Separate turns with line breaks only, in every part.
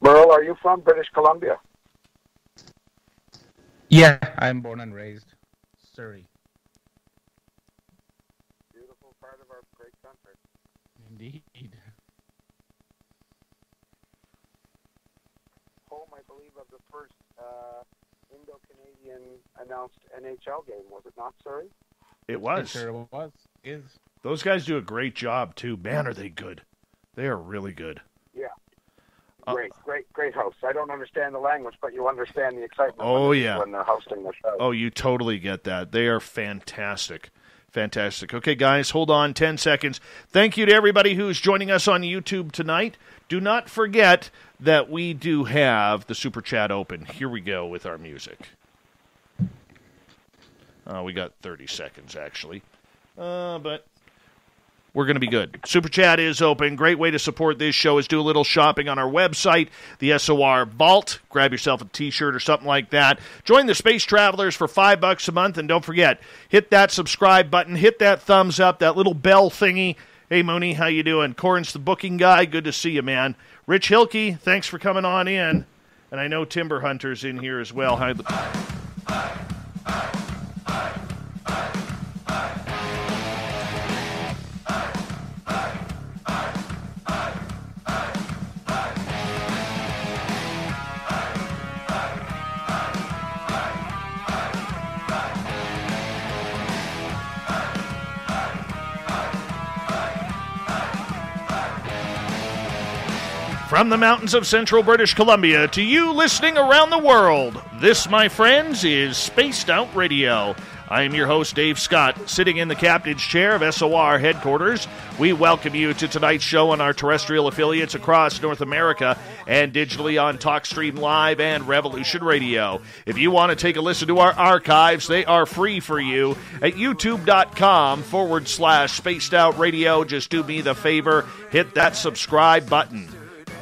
Merle, are you from British Columbia?
Yeah, I'm born and raised Surrey.
Beautiful part of our great country.
Indeed.
Home, I believe, of the first Indo-Canadian announced NHL game, was it not, Surrey?
It was.
It sure was. Is.
Those guys do a great job, too. Man, are they good. They are really good.
Yeah. Great hosts. I don't understand the language, but you understand the excitement when they're hosting the show.
Oh, you totally get that. They are fantastic. Fantastic. Okay, guys, hold on 10 seconds. Thank you to everybody who's joining us on YouTube tonight. Do not forget that we do have the Super Chat open. Here we go with our music. We got 30 seconds, actually. But we're going to be good. Super Chat is open. Great way to support this show is do a little shopping on our website, the SOR Vault. Grab yourself a T-shirt or something like that. Join the Space Travelers for $5 a month. And don't forget, hit that subscribe button. Hit that thumbs up, that little bell thingy. Hey, Mooney, how you doing? Corn's the booking guy. Good to see you, man. Rich Hilke, thanks for coming on in. And I know Timber Hunter's in here as well. Hi. From the mountains of central British Columbia to you listening around the world, this, my friends, is Spaced Out Radio. I am your host, Dave Scott, sitting in the captain's chair of SOR headquarters. We welcome you to tonight's show on our terrestrial affiliates across North America and digitally on TalkStream Live and Revolution Radio. If you want to take a listen to our archives, they are free for you at youtube.com/Spaced Out Radio. Just do me the favor, hit that subscribe button.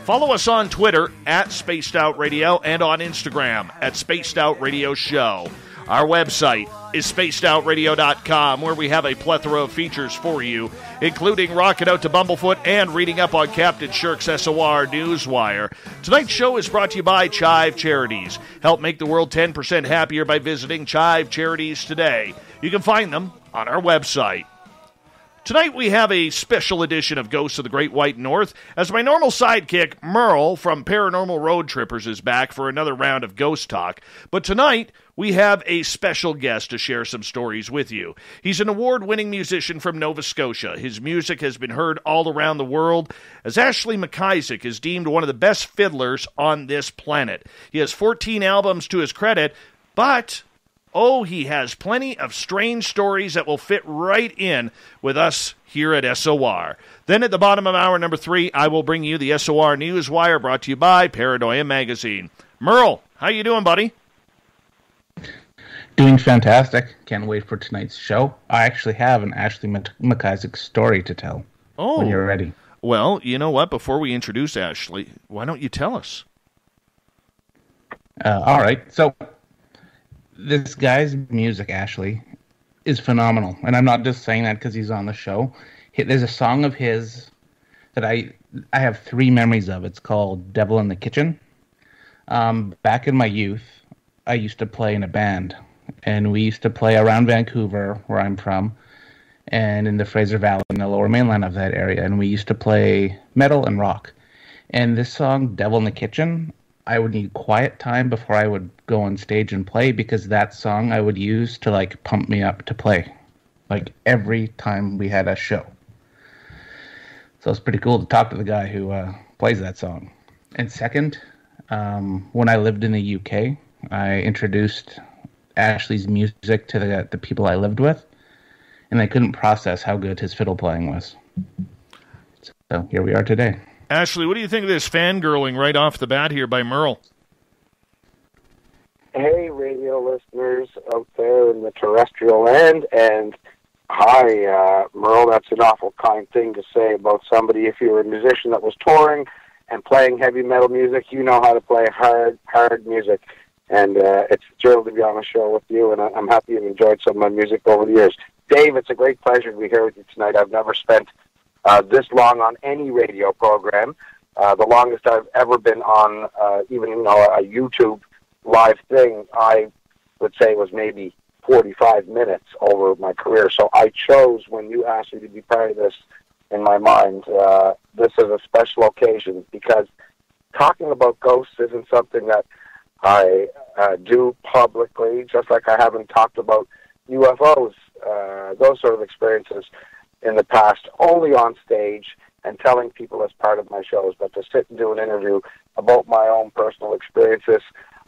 Follow us on Twitter at Spaced Out Radio and on Instagram at Spaced Out Radio Show. Our website is spacedoutradio.com, where we have a plethora of features for you, including rocking out to Bumblefoot and reading up on Captain Shirk's SOR Newswire. Tonight's show is brought to you by Chive Charities. Help make the world 10% happier by visiting Chive Charities today. You can find them on our website. Tonight we have a special edition of Ghosts of the Great White North, as my normal sidekick, Merle from Paranormal Road Trippers, is back for another round of Ghost Talk. But tonight we have a special guest to share some stories with you. He's an award-winning musician from Nova Scotia. His music has been heard all around the world, as Ashley MacIsaac is deemed one of the best fiddlers on this planet. He has 14 albums to his credit, but he has plenty of strange stories that will fit right in with us here at SOR. Then at the bottom of hour number 3, I will bring you the SOR Newswire, brought to you by Paranoia Magazine. Merle, how you doing, buddy?
Doing fantastic. Can't wait for tonight's show. I actually have an Ashley MacIsaac story to tell. When you're ready.
Well, you know what? Before we introduce Ashley, why don't you tell us?
All right. So this guy's music, Ashley, is phenomenal. And I'm not just saying that because he's on the show. There's a song of his that I have 3 memories of. It's called Devil in the Kitchen. Back in my youth, I used to play in a band. And we used to play around Vancouver, where I'm from, and in the Fraser Valley, in the lower mainland of that area. And we used to play metal and rock. And this song, Devil in the Kitchen, I would need quiet time before I would go on stage and play, because that song I would use to pump me up to play, every time we had a show. So it's pretty cool to talk to the guy who plays that song. And second, when I lived in the UK, I introduced Ashley's music to the people I lived with, and they couldn't process how good his fiddle playing was. So here we are today.
Ashley, what do you think of this fangirling right off the bat here by Merle?
Hey, radio listeners out there in the terrestrial land, and hi, Merle, that's an awful kind thing to say about somebody. If you were a musician that was touring and playing heavy metal music, you know how to play hard music. And it's a thrill to be on the show with you, and I'm happy you've enjoyed some of my music over the years. Dave, it's a great pleasure to be here with you tonight. I've never spent this long on any radio program, The longest I've ever been on, even a YouTube live thing, I would say was maybe 45 minutes over my career. So I chose, when you asked me to be part of this, in my mind, this is a special occasion, because talking about ghosts isn't something that I do publicly, just like I haven't talked about UFOs, those sort of experiences in the past, only on stage and telling people as part of my shows. But to sit and do an interview about my own personal experiences,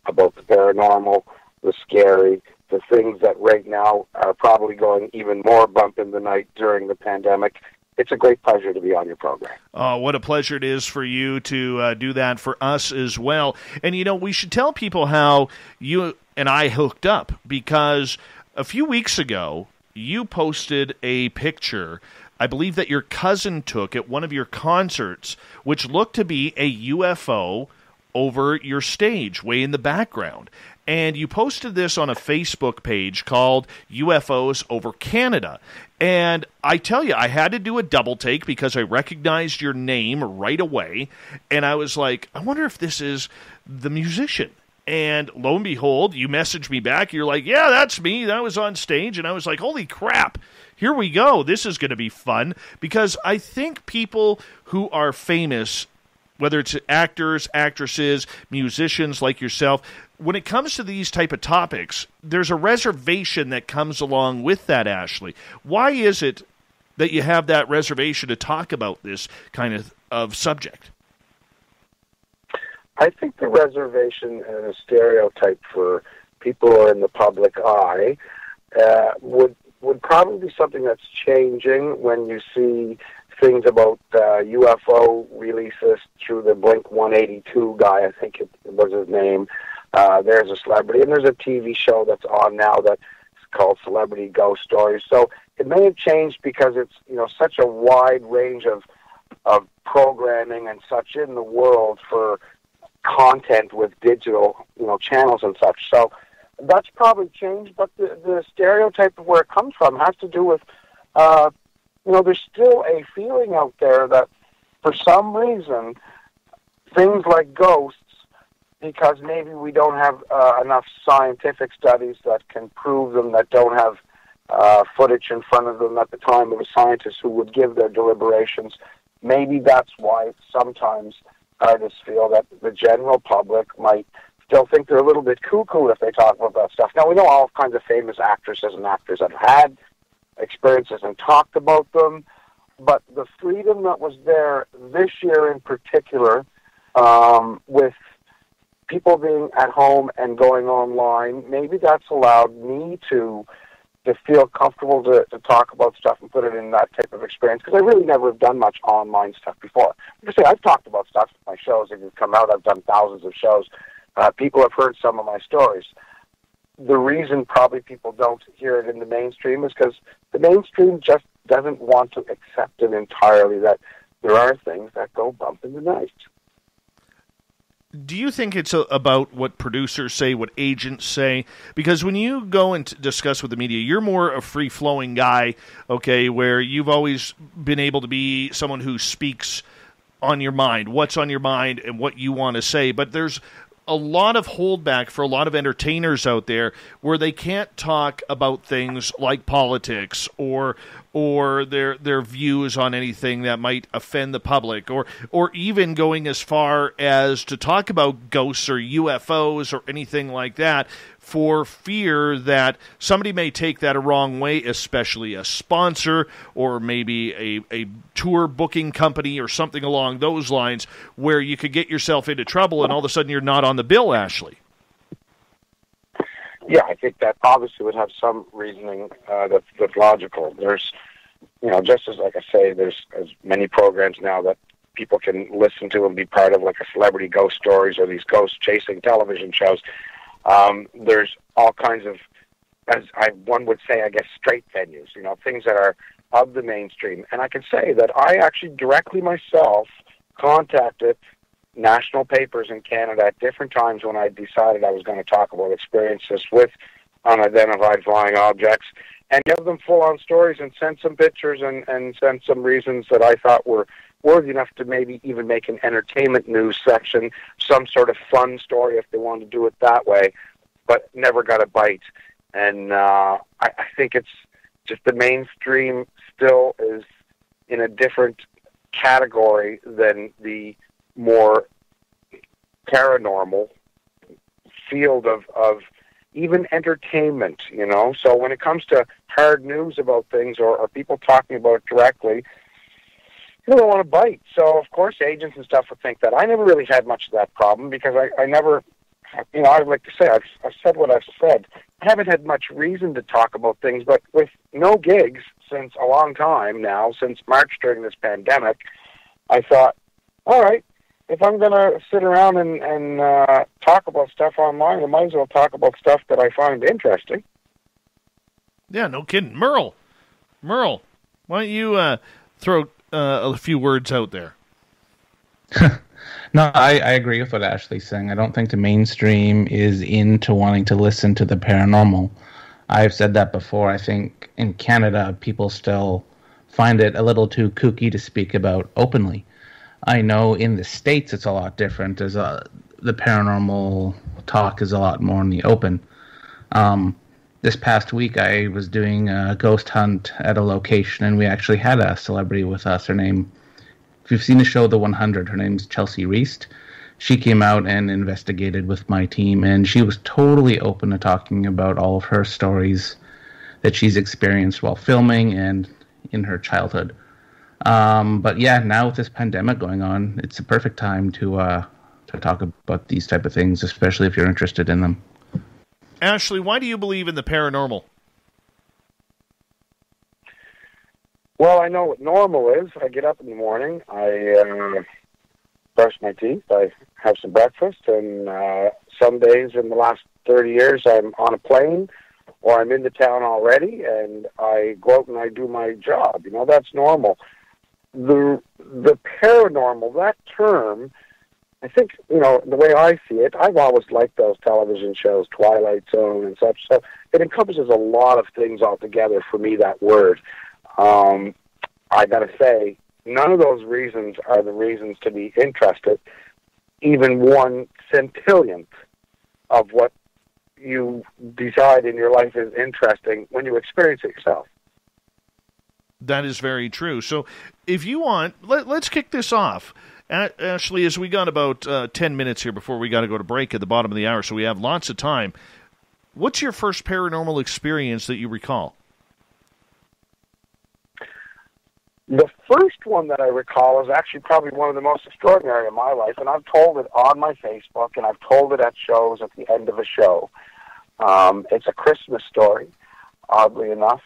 about the paranormal, the scary, the things that right now are probably going even more bump in the night during the pandemic, it's a great pleasure to be on your program.
Oh, what a pleasure it is for you to do that for us as well. And, we should tell people how you and I hooked up, because a few weeks ago, you posted a picture, I believe, that your cousin took at one of your concerts, which looked to be a UFO over your stage, way in the background. And you posted this on a Facebook page called UFOs Over Canada. And I tell you, I had to do a double take because I recognized your name right away. And I was like, I wonder if this is the musician. And lo and behold, you messaged me back. You're like, yeah, that's me. That was on stage. And I was like, holy crap. Here we go. This is going to be fun. Because I think people who are famous, whether it's actors, actresses, musicians like yourself, when it comes to these type of topics, there's a reservation that comes along with that, Ashley. Why is it that you have that reservation to talk about this kind of subject?
I think the reservation and a stereotype for people who are in the public eye would probably be something that's changing when you see things about UFO releases through the Blink 182 guy, I think it was his name. There's a celebrity, and there's a TV show that's on now that's called Celebrity Ghost Stories. So it may have changed because it's such a wide range of programming and such in the world for content with digital channels and such. So that's probably changed, but the stereotype of where it comes from has to do with there's still a feeling out there that for some reason things like ghosts, because maybe we don't have enough scientific studies that can prove them, that don't have footage in front of them at the time of a scientist who would give their deliberations. Maybe that's why sometimes artists feel that the general public might still think they're a little bit cuckoo if they talk about that stuff. Now, we know all kinds of famous actresses and actors that have had experiences and talked about them, but the freedom that was there this year in particular, with people being at home and going online, maybe that's allowed me to feel comfortable to talk about stuff and put it in that type of experience, because I really never have done much online stuff before. Like I say, I've talked about stuff in my shows. If you've come out, I've done thousands of shows. People have heard some of my stories. The reason probably people don't hear it in the mainstream is because the mainstream just doesn't want to accept it entirely, that there are things that go bump in the night.
Do you think it's about what producers say, what agents say? Because when you go and discuss with the media, you're more a free-flowing guy, okay, where you've always been able to be someone who speaks on your mind, what's on your mind and what you want to say. But there's a lot of holdback for a lot of entertainers out there where they can't talk about things like politics or their views on anything that might offend the public, or even going as far as to talk about ghosts or UFOs or anything like that, for fear that somebody may take that a wrong way, especially a sponsor or maybe a tour booking company or something along those lines, where you could get yourself into trouble and all of a sudden you're not on the bill, Ashley.
Yeah, I think that obviously would have some reasoning that's logical. There's, just as, like I say, there's as many programs now that people can listen to and be part of, like a Celebrity Ghost Stories or these ghost-chasing television shows. There's all kinds of, one would say, I guess, straight venues, things that are of the mainstream. And I can say that I actually directly myself contacted national papers in Canada at different times when I decided I was going to talk about experiences with unidentified flying objects, and give them full-on stories and send some pictures and send some reasons that I thought were worthy enough to maybe even make an entertainment news section, some sort of fun story if they wanted to do it that way, but never got a bite. And I think it's just the mainstream still is in a different category than the more paranormal field of even entertainment, you know. So when it comes to hard news about things or people talking about it directly, you don't want to bite. So, of course, agents and stuff would think that. I never really had much of that problem because I never, you know, I'd like to say, I've said what I've said. I haven't had much reason to talk about things, but with no gigs since a long time now, since March during this pandemic, I thought, all right, if I'm going to sit around and talk about stuff online, I might as well talk about stuff that I find interesting.
Yeah, no kidding. Merle, why don't you throw a few words out there?
No, I agree with what Ashley's saying. I don't think the mainstream is into wanting to listen to the paranormal. I've said that before. I think in Canada, people still find it a little too kooky to speak about openly. I know in the States it's a lot different. The paranormal talk is a lot more in the open. This past week I was doing a ghost hunt at a location, and we actually had a celebrity with us. Her name, if you've seen the show The 100, her name's Chelsea Reist. She came out and investigated with my team, and she was totally open to talking about all of her stories that she's experienced while filming and in her childhood. But yeah, now with this pandemic going on, it's a perfect time to talk about these type of things, especially if you're interested in them.
Ashley, why do you believe in the paranormal?
Well, I know what normal is. I get up in the morning, I brush my teeth, I have some breakfast, and some days in the last 30 years I'm on a plane or I'm in the town already, and I go out and I do my job. You know, that's normal. The paranormal, that term, I think, you know, the way I see it, I've always liked those television shows, Twilight Zone and such, so it encompasses a lot of things altogether for me, that word. I gotta say, none of those reasons are the reasons to be interested, even 1/centillionth of what you decide in your life is interesting when you experience it yourself.
That is very true. So if you want, let's kick this off. Ashley, as we got about 10 minutes here before we got to go to break at the bottom of the hour, so we have lots of time. What's your first paranormal experience that you recall?
The first one that I recall is actually probably one of the most extraordinary in my life, and I've told it on my Facebook, and I've told it at shows at the end of a show. It's a Christmas story, oddly enough.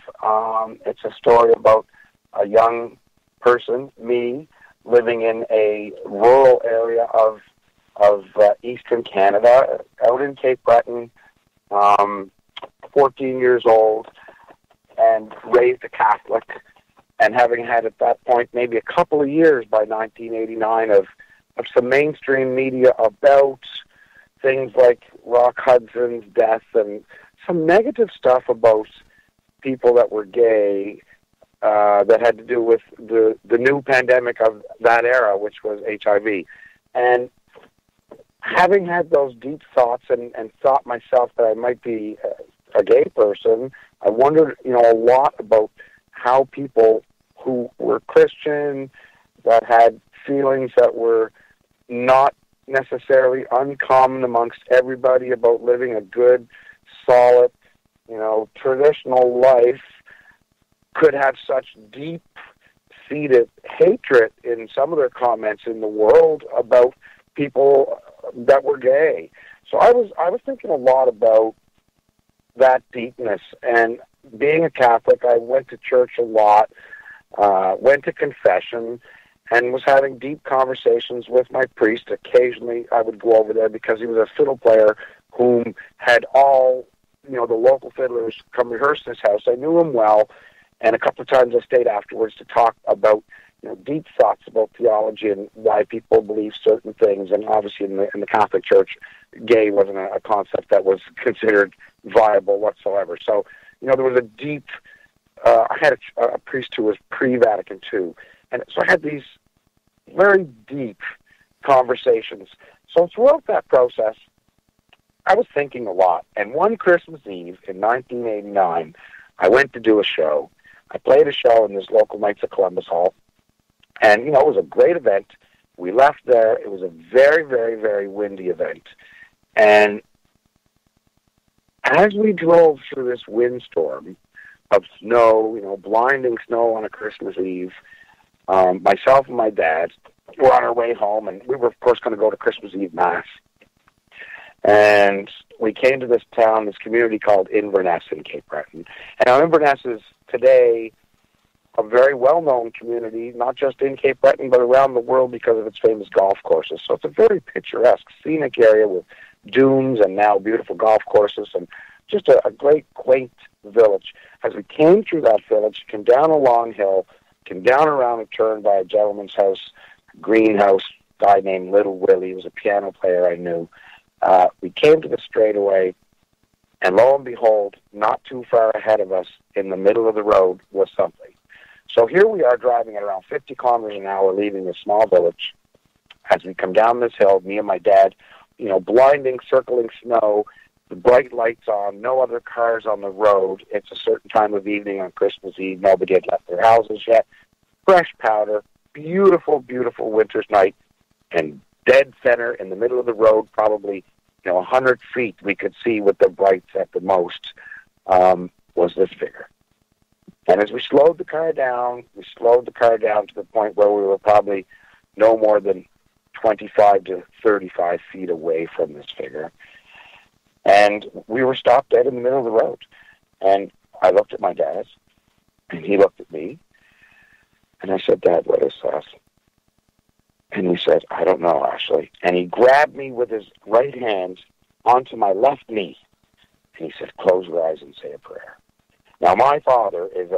It's a story about a young person, me, living in a rural area of eastern Canada, out in Cape Breton, 14 years old, and raised a Catholic, and having had at that point maybe a couple of years by 1989 of some mainstream media about things like Rock Hudson's death and some negative stuff about people that were gay, that had to do with the new pandemic of that era, which was HIV. And having had those deep thoughts and thought myself that I might be a gay person, I wondered, you know, a lot about how people who were Christian, that had feelings that were not necessarily uncommon amongst everybody about living a good, solid, you know, traditional life, could have such deep-seated hatred in some of their comments in the world about people that were gay. So I was thinking a lot about that deepness. And being a Catholic, I went to church a lot, went to confession, and was having deep conversations with my priest. Occasionally I would go over there because he was a fiddle player whom had all, you know, the local fiddlers come rehearse in his house. I knew him well, and a couple of times I stayed afterwards to talk about, you know, deep thoughts about theology and why people believe certain things. And obviously in the Catholic Church, gay wasn't a concept that was considered viable whatsoever. So, you know, there was a deep, I had a priest who was pre-Vatican II. And so I had these very deep conversations. So throughout that process, I was thinking a lot. And one Christmas Eve in 1989, I went to do a show. I played a show in this local Knights of Columbus Hall. And, it was a great event. We left there. It was a very, very, very windy event. And as we drove through this windstorm of snow, blinding snow on a Christmas Eve, myself and my dad were on our way home, and we were, of course, going to go to Christmas Eve Mass. And we came to this town, this community called Inverness in Cape Breton. And now Inverness is today a very well-known community, not just in Cape Breton, but around the world because of its famous golf courses. So it's a very picturesque, scenic area with dunes and now beautiful golf courses and just a great, quaint village. As we came through that village, came down a long hill, came down around a turn by a gentleman's house, a greenhouse, guy named Little Willie. He was a piano player I knew. We came to the straightaway, and lo and behold, not too far ahead of us, in the middle of the road, was something. So here we are driving at around 50 kilometers an hour, leaving this small village. As we come down this hill, me and my dad, blinding, circling snow, the bright lights on, no other cars on the road. It's a certain time of evening on Christmas Eve. Nobody had left their houses yet. Fresh powder, beautiful, beautiful winter's night, and dead center in the middle of the road, probably 100 feet we could see with the brights at the most, was this figure. And as we slowed the car down to the point where we were probably no more than 25 to 35 feet away from this figure. And we were stopped dead in the middle of the road. And I looked at my dad, and he looked at me, and I said, "Dad, what is that?" And he said, "I don't know, Ashley." And he grabbed me with his right hand onto my left knee. And he said, "Close your eyes and say a prayer." Now, my father is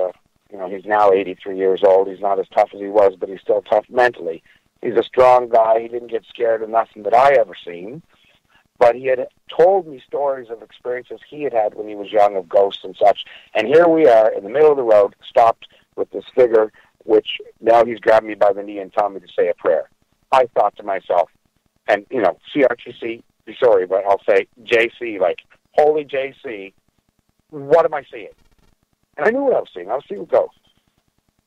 he's now 83 years old. He's not as tough as he was, but he's still tough mentally. He's a strong guy. He didn't get scared of nothing that I ever seen. But he had told me stories of experiences he had had when he was young of ghosts and such. And here we are in the middle of the road, stopped with this figure, which now he's grabbed me by the knee and telling me to say a prayer. I thought to myself, and, CRTC, sorry, but I'll say JC, like, holy JC, what am I seeing? And I knew what I was seeing. I was seeing ghosts.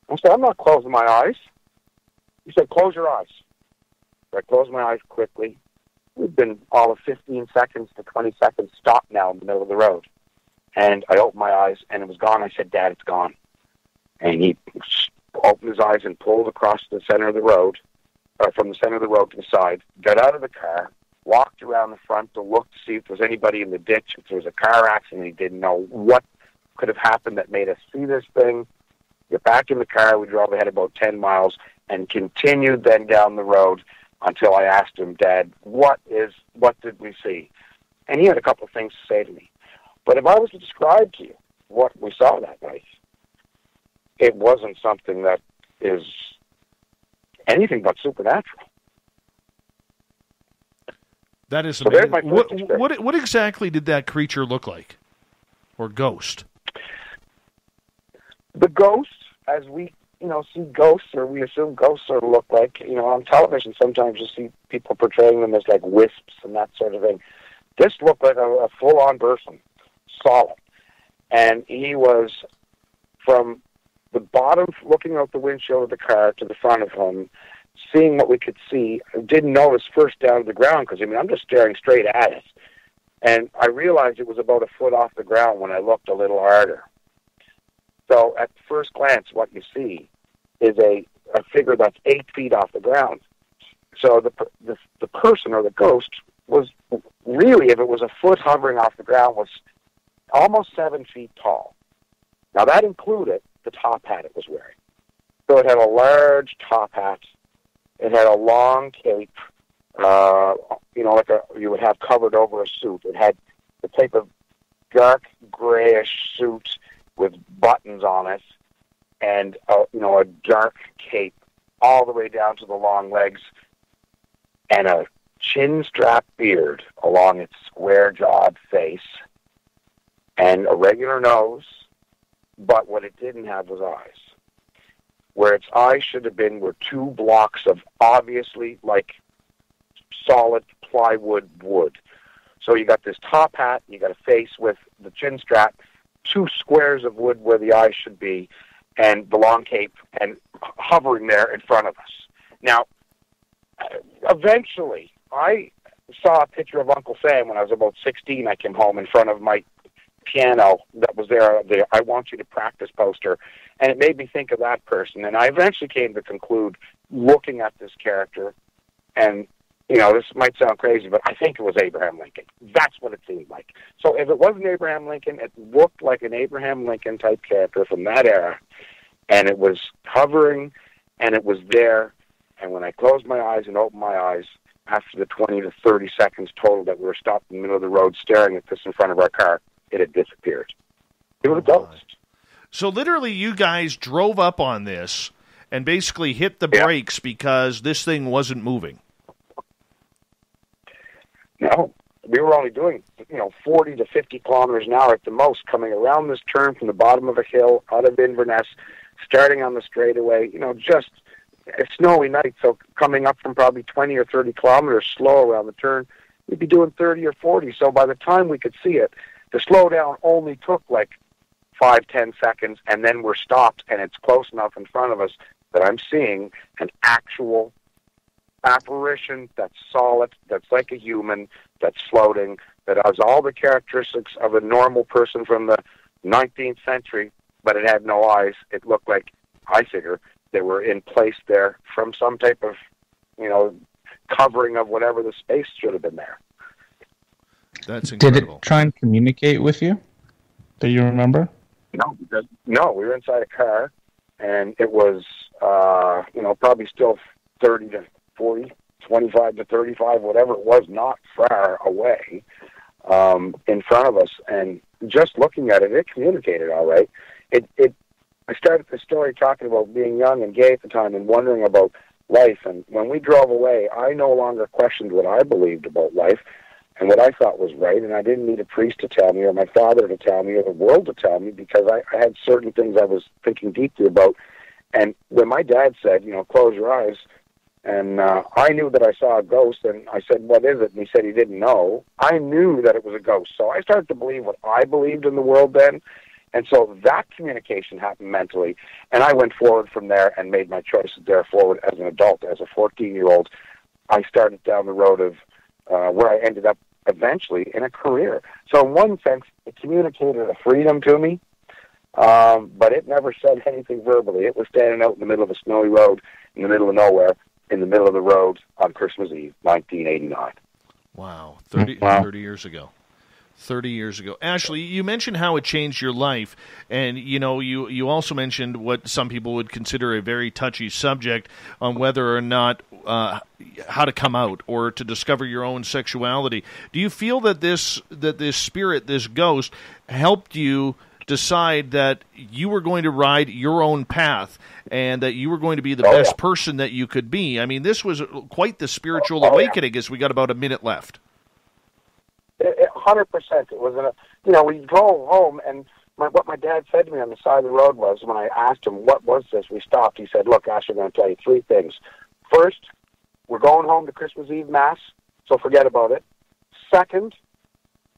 I said, "I'm not closing my eyes." He said, "Close your eyes." So I closed my eyes quickly. We've been all of 15 seconds to 20 seconds stopped now in the middle of the road. And I opened my eyes, and it was gone. I said, "Dad, it's gone." And he opened his eyes and pulled across the center of the road, from the center of the road to the side, got out of the car, walked around the front to look to see if there was anybody in the ditch, if there was a car accident. He didn't know what could have happened that made us see this thing. Get back in the car. We drove ahead about 10 miles and continued then down the road until I asked him, "Dad, what did we see?" And he had a couple of things to say to me. But if I was to describe to you what we saw that night, it wasn't something that is anything but supernatural.
That is
so
amazing.
My
what exactly did that creature look like? Or ghost?
The ghosts, as we, see ghosts, or we assume ghosts sort of look like, on television, sometimes you see people portraying them as like wisps and that sort of thing. This looked like a full-on person, solid. And he was from the bottom, looking out the windshield of the car to the front of him, seeing what we could see. I didn't notice first down to the ground because, I'm just staring straight at it. And I realized it was about a foot off the ground when I looked a little harder. So at first glance, what you see is a figure that's 8 feet off the ground. So the person or the ghost was really, if it was a foot hovering off the ground, was almost 7 feet tall. Now that included the top hat it was wearing. So it had a large top hat. It had a long cape, like you would have covered over a suit. It had the type of dark grayish suit with buttons on it, and a dark cape all the way down to the long legs, and a chin-strap beard along its square-jawed face, and a regular nose, but what it didn't have was eyes. where its eyes should have been were two blocks of obviously like solid plywood wood. So you got this top hat, you got a face with the chin strap, two squares of wood where the eyes should be, and the long cape, and hovering there in front of us. Now, eventually, I saw a picture of Uncle Sam when I was about 16. I came home in front of my piano that was there, the I Want You to Practice poster, and it made me think of that person. And I eventually came to conclude, looking at this character, and, you know, this might sound crazy, but I think it was Abraham Lincoln. That's what it seemed like. So if it wasn't Abraham Lincoln, it looked like an Abraham Lincoln type character from that era, and it was hovering, and it was there. And when I closed my eyes and opened my eyes, after the 20 to 30 seconds total that we were stopped in the middle of the road staring at this in front of our car, it had disappeared. It was a ghost.
So literally you guys drove up on this and basically hit the brakes because this thing wasn't moving.
No, we were only doing, 40 to 50 kilometers an hour at the most, coming around this turn from the bottom of a hill out of Inverness, starting on the straightaway, just a snowy night, so coming up from probably 20 or 30 kilometers slow around the turn, we'd be doing 30 or 40. So by the time we could see it, the slowdown only took like 5-10 seconds, and then we're stopped, and it's close enough in front of us that I'm seeing an actual apparition that's solid, that's like a human, that's floating, that has all the characteristics of a normal person from the 19th century, but it had no eyes. It looked like, I figure, they were in place there from some type of, covering of whatever the space should have been there.
That's incredible.
Did it try and communicate with you? Do you remember?
No, we were inside a car, and it was, probably still 30 to 40, 25 to 35, whatever it was, not far away, in front of us. And just looking at it, it communicated all right. I started the story talking about being young and gay at the time and wondering about life. And when we drove away, I no longer questioned what I believed about life and what I thought was right. And I didn't need a priest to tell me, or my father to tell me, or the world to tell me, because I had certain things I was thinking deeply about. And when my dad said, close your eyes, and I knew that I saw a ghost, and I said, what is it? And he said he didn't know. I knew that it was a ghost. So I started to believe what I believed in the world then. And so that communication happened mentally, and I went forward from there and made my choices there forward as an adult. As a 14-year-old, I started down the road of where I ended up eventually in a career. So in one sense, it communicated a freedom to me, but it never said anything verbally. It was standing out in the middle of a snowy road, in the middle of nowhere, in the middle of the road on Christmas Eve, 1989.
Wow, 30 years ago. 30 years ago. Ashley, you mentioned how it changed your life, and you also mentioned what some people would consider a very touchy subject on whether or not how to come out or to discover your own sexuality. Do you feel that this spirit, this ghost, helped you decide that you were going to ride your own path and that you were going to be the best person that you could be? I mean, this was quite the spiritual awakening as we got about a minute left.
100%. It was we drove home, and what my dad said to me on the side of the road was, when I asked him, what was this? We stopped. He said, look, Ash, I'm going to tell you three things. First, we're going home to Christmas Eve Mass, so forget about it. Second,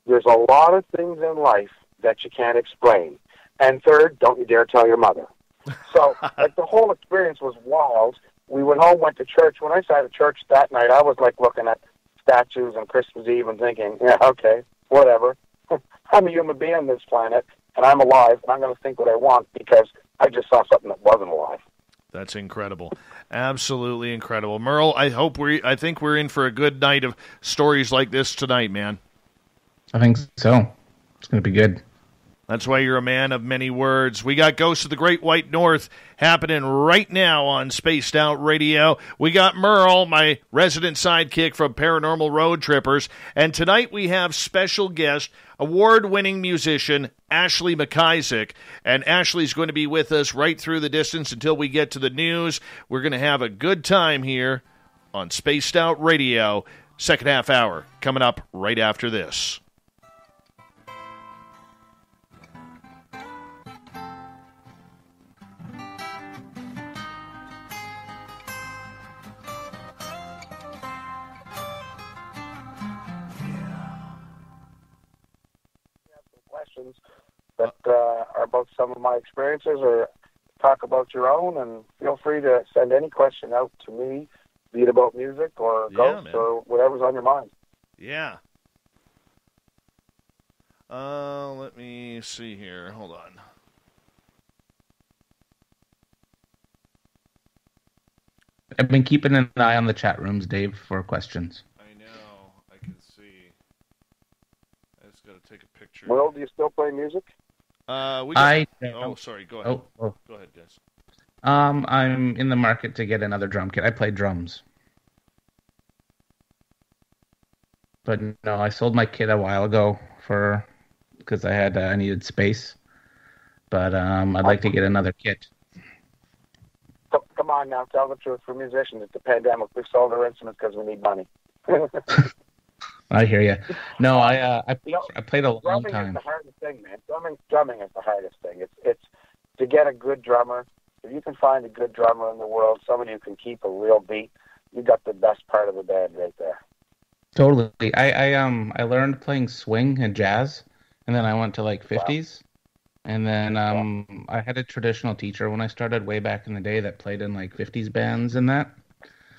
there's a lot of things in life that you can't explain. And third, don't you dare tell your mother. So, the whole experience was wild. We went home, went to church. When I sat at church that night, I was looking at statues on Christmas Eve and thinking, yeah, okay, whatever. I'm a human being on this planet, and I'm alive, and I'm going to think what I want because I just saw something that wasn't alive.
That's incredible. Absolutely incredible. Merle, I think we're in for a good night of stories like this tonight, man.
I think so. It's going to be good.
That's why you're a man of many words. We got Ghosts of the Great White North happening right now on Spaced Out Radio. We got Merle, my resident sidekick from Paranormal Road Trippers. And tonight we have special guest, award-winning musician, Ashley MacIsaac. And Ashley's going to be with us right through the distance until we get to the news. We're going to have a good time here on Spaced Out Radio. Second half hour coming up right after this.
some of my experiences or talk about your own, and feel free to send any question out to me, be it about music or ghosts or whatever's on your mind.
Yeah. Let me see here. Hold on.
I've been keeping an eye on the chat rooms, Dave, for questions.
I know. I can see. I just got to take a picture.
Well, do you still play music?
Sorry. Go ahead. Go ahead, guys.
I'm in the market to get another drum kit. I play drums. But no, I sold my kit a while ago because I needed space. But I'd like to get another kit.
Come on now, tell the truth. For musicians, it's a pandemic. We've sold our instruments because we need money.
I hear you. No, I played a long
drumming
time.
Drumming is the hardest thing, man. Drumming is the hardest thing. It's to get a good drummer. If you can find a good drummer in the world, somebody who can keep a real beat, you got the best part of the band right there.
Totally. I learned playing swing and jazz, and then I went to like 50s. Wow. And then I had a traditional teacher when I started way back in the day that played in like 50s bands and that.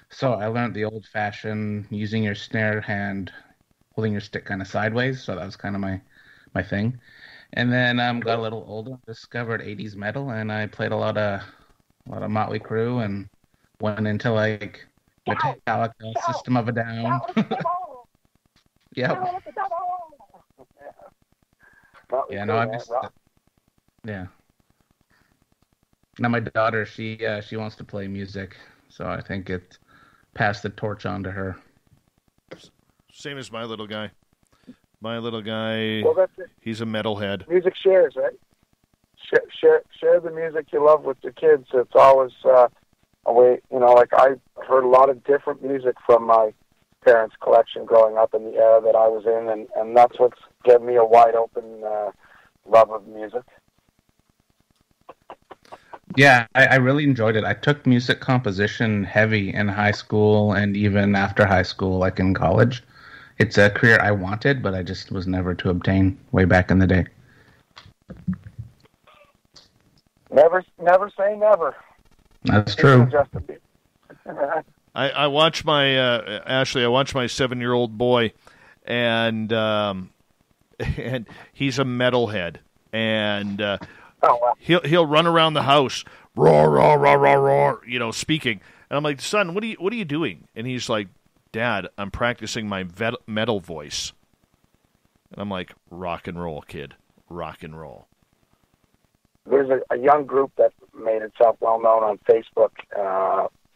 So I learned the old-fashioned using your snare hand, holding your stick kind of sideways. So that was kind of my thing. And then got a little older, discovered 80s metal, and I played a lot of Motley Crue and went into like Metallica, System of a Down. Yep. Yeah, no, I missed it. Yeah. Now my daughter, she wants to play music, so I think it passed the torch on to her.
Same as my little guy. My little guy,
well, that's it.
He's a metalhead.
Music shares, right? Share the music you love with the kids. It's always a way, like I heard a lot of different music from my parents' collection growing up in the era that I was in, and that's what's given me a wide open love of music.
Yeah, I really enjoyed it. I took music composition heavy in high school and even after high school, like in college. It's a career I wanted, but I just was never to obtain way back in the day.
Never say never.
That's true.
I watch my Ashley. I watch my 7-year-old boy, and he's a metalhead, and he'll run around the house, roar, roar, roar, roar, roar, speaking. And I'm like, son, what are you doing? And he's like, Dad, I'm practicing my metal voice. And I'm like, rock and roll, kid, rock and roll.
There's a young group that made itself well known on Facebook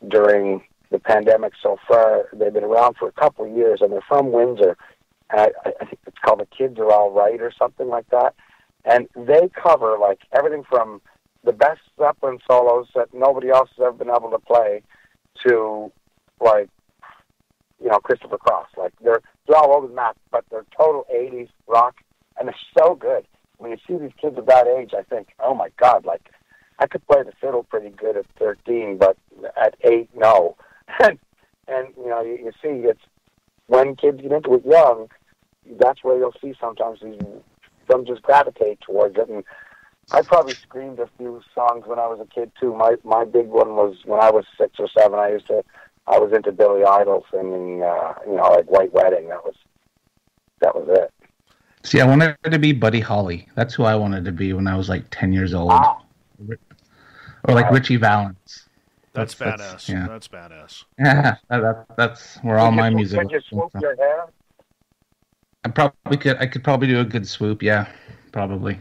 during the pandemic so far. They've been around for a couple of years, and they're from Windsor. And I think it's called The Kids Are All Right or something like that. And they cover like everything from the best Zeppelin solos that nobody else has ever been able to play to like, Christopher Cross. Like they're all over the map, but they're total 80s rock, and they're so good. When you see these kids of that age, I think, oh my God, like I could play the fiddle pretty good at 13, but at 8, no. and you see it's when kids get into it young, that's where you'll see sometimes them just gravitate towards it. And I probably screamed a few songs when I was a kid too. My big one was when I was 6 or 7. I was into Billy Idol singing, like White Wedding. That was it.
See, I wanted to be Buddy Holly. That's who I wanted to be when I was like 10 years old. Or like Richie Valens.
That's badass. Yeah. That's badass.
Yeah, that's where all my music.
Could you swoop your hair?
I could probably do a good swoop. Yeah, probably.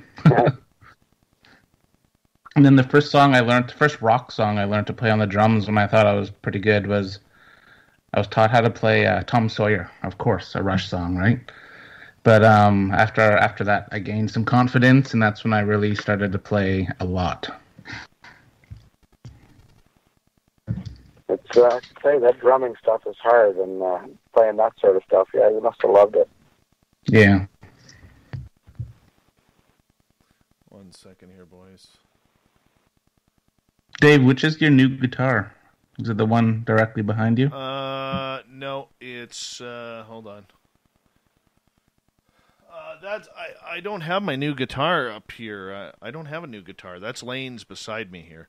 And then the first rock song I learned to play on the drums when I thought I was pretty good was I was taught how to play Tom Sawyer, of course, a Rush song, right? But after that, I gained some confidence, and that's when I really started to play a lot.
It's I say that drumming stuff is hard, and playing that sort of stuff, yeah, you must have loved it.
Yeah.
1 second here, boys.
Dave, which is your new guitar? Is it the one directly behind you?
No, it's hold on. I don't have my new guitar up here. I don't have a new guitar. That's Lane's beside me here.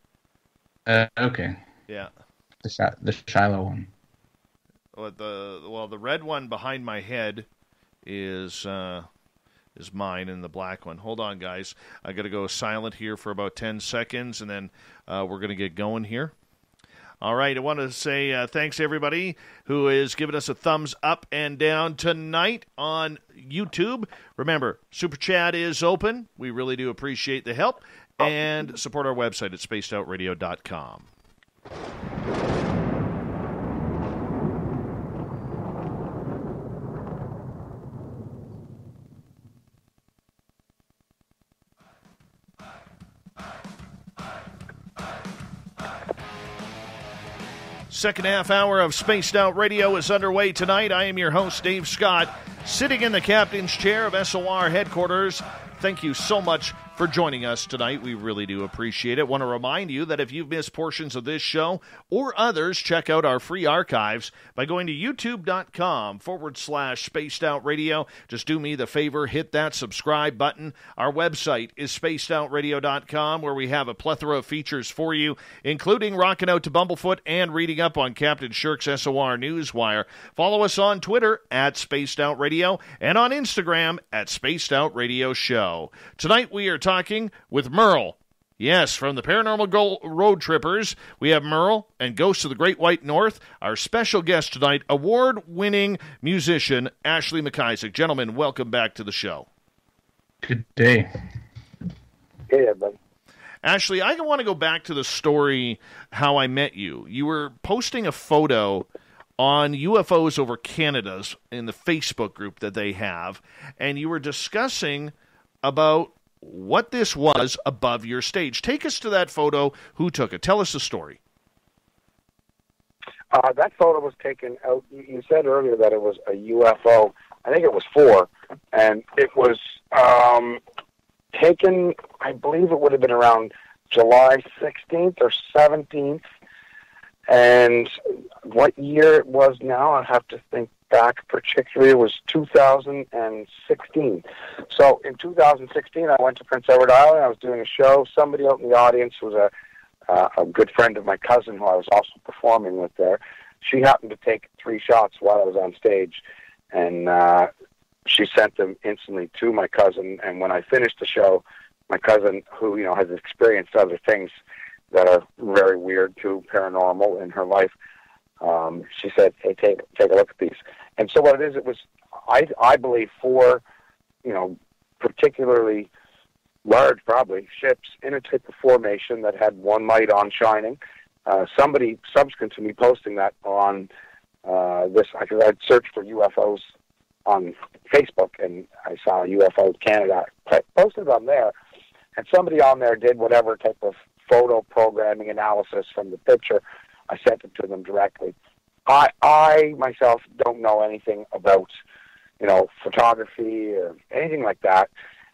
Okay.
Yeah.
The Shiloh one.
The red one behind my head is mine, and the black one. Hold on, guys. I got to go silent here for about 10 seconds, and then we're going to get going here. All right, I want to say thanks to everybody who is giving us a thumbs up and down tonight on YouTube. Remember, Super Chat is open. We really do appreciate the help. And support our website at spacedoutradio.com. Second half hour of Spaced Out Radio is underway tonight. I am your host, Dave Scott, sitting in the captain's chair of SOR headquarters. Thank you so much for joining us tonight. We really do appreciate it. Want to remind you that if you've missed portions of this show or others, check out our free archives by going to youtube.com/Spaced Out Radio. Just do me the favor, hit that subscribe button. Our website is spacedoutradio.com, where we have a plethora of features for you, including rocking out to Bumblefoot and reading up on Captain Shirk's SOR Newswire. Follow us on Twitter at Spaced Out Radio and on Instagram at Spaced Out Radio Show. Tonight we are talking with Merle. Yes, from the Paranormal Road Trippers, we have Merle and Ghosts of the Great White North. Our special guest tonight, award-winning musician Ashley MacIsaac. Gentlemen, welcome back to the show.
Good day.
Hey, everybody.
Ashley, I want to go back to the story how I met you. You were posting a photo on UFOs Over Canada's in the Facebook group that they have, and you were discussing about what this was above your stage. Take us to that photo. Who took it? Tell us the story.
That photo was taken out. You said earlier that it was a UFO. I think it was 4, and it was taken, I believe it would have been around July 16th or 17th. And what year it was now, I have to think back particularly. It was 2016. So in 2016, I went to Prince Edward Island. I was doing a show. Somebody out in the audience was a good friend of my cousin who I was also performing with there. She happened to take 3 shots while I was on stage, and she sent them instantly to my cousin. And when I finished the show, my cousin, who has experienced other things that are very weird too, paranormal in her life, she said, "Hey, take a look at these." And so what it was, I believe, 4, particularly large, probably, ships in a type of formation that had one light on shining. Somebody subsequent to me posting that on I'd searched for UFOs on Facebook, and I saw UFO Canada posted on there, and somebody on there did whatever type of photo programming analysis from the picture. I sent it to them directly. I myself don't know anything about, photography or anything like that.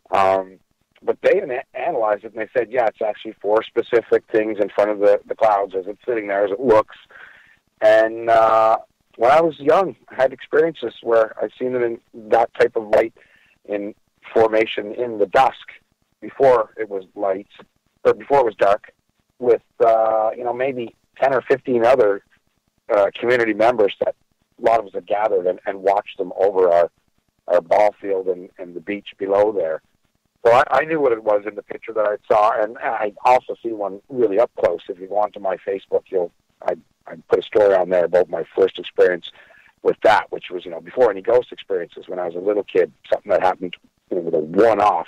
But they analyzed it, and they said, yeah, it's actually 4 specific things in front of the clouds as it's sitting there, as it looks. And when I was young, I had experiences where I've seen them in that type of light in formation in the dusk before it was light, or before it was dark, with, maybe 10 or 15 other community members that a lot of us had gathered and watched them over our ball field and the beach below there. So I knew what it was in the picture that I saw, and I also see one really up close. If you go onto my Facebook, I put a story on there about my first experience with that, which was, before any ghost experiences when I was a little kid, something that happened with a one-off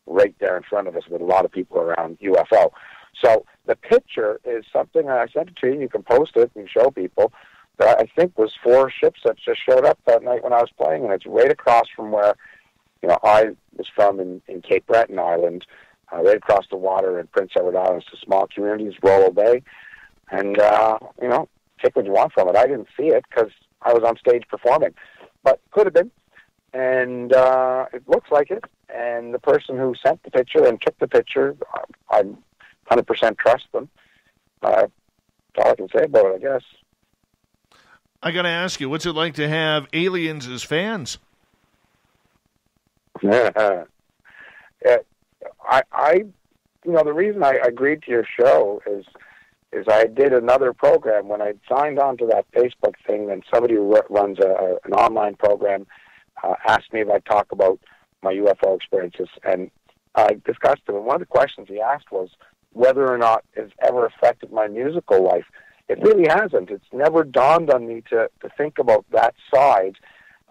right there in front of us with a lot of people around UFO. So the picture is something, I sent it to you, you can post it and show people, that I think was 4 ships that just showed up that night when I was playing, and it's right across from where, I was from in Cape Breton Island, right across the water in Prince Edward Island. It's a small communities, Rollo Bay, and, take what you want from it. I didn't see it because I was on stage performing, but could have been, and it looks like it, and the person who sent the picture and took the picture, I 100% trust them. That's all I can say about it, I guess.
I got to ask you, what's it like to have aliens as fans?
Yeah, the reason I agreed to your show is I did another program when I signed on to that Facebook thing, and somebody who runs an online program asked me if I'd talk about my UFO experiences, and I discussed them. And one of the questions he asked was whether or not it's ever affected my musical life. It really hasn't. It's never dawned on me to think about that side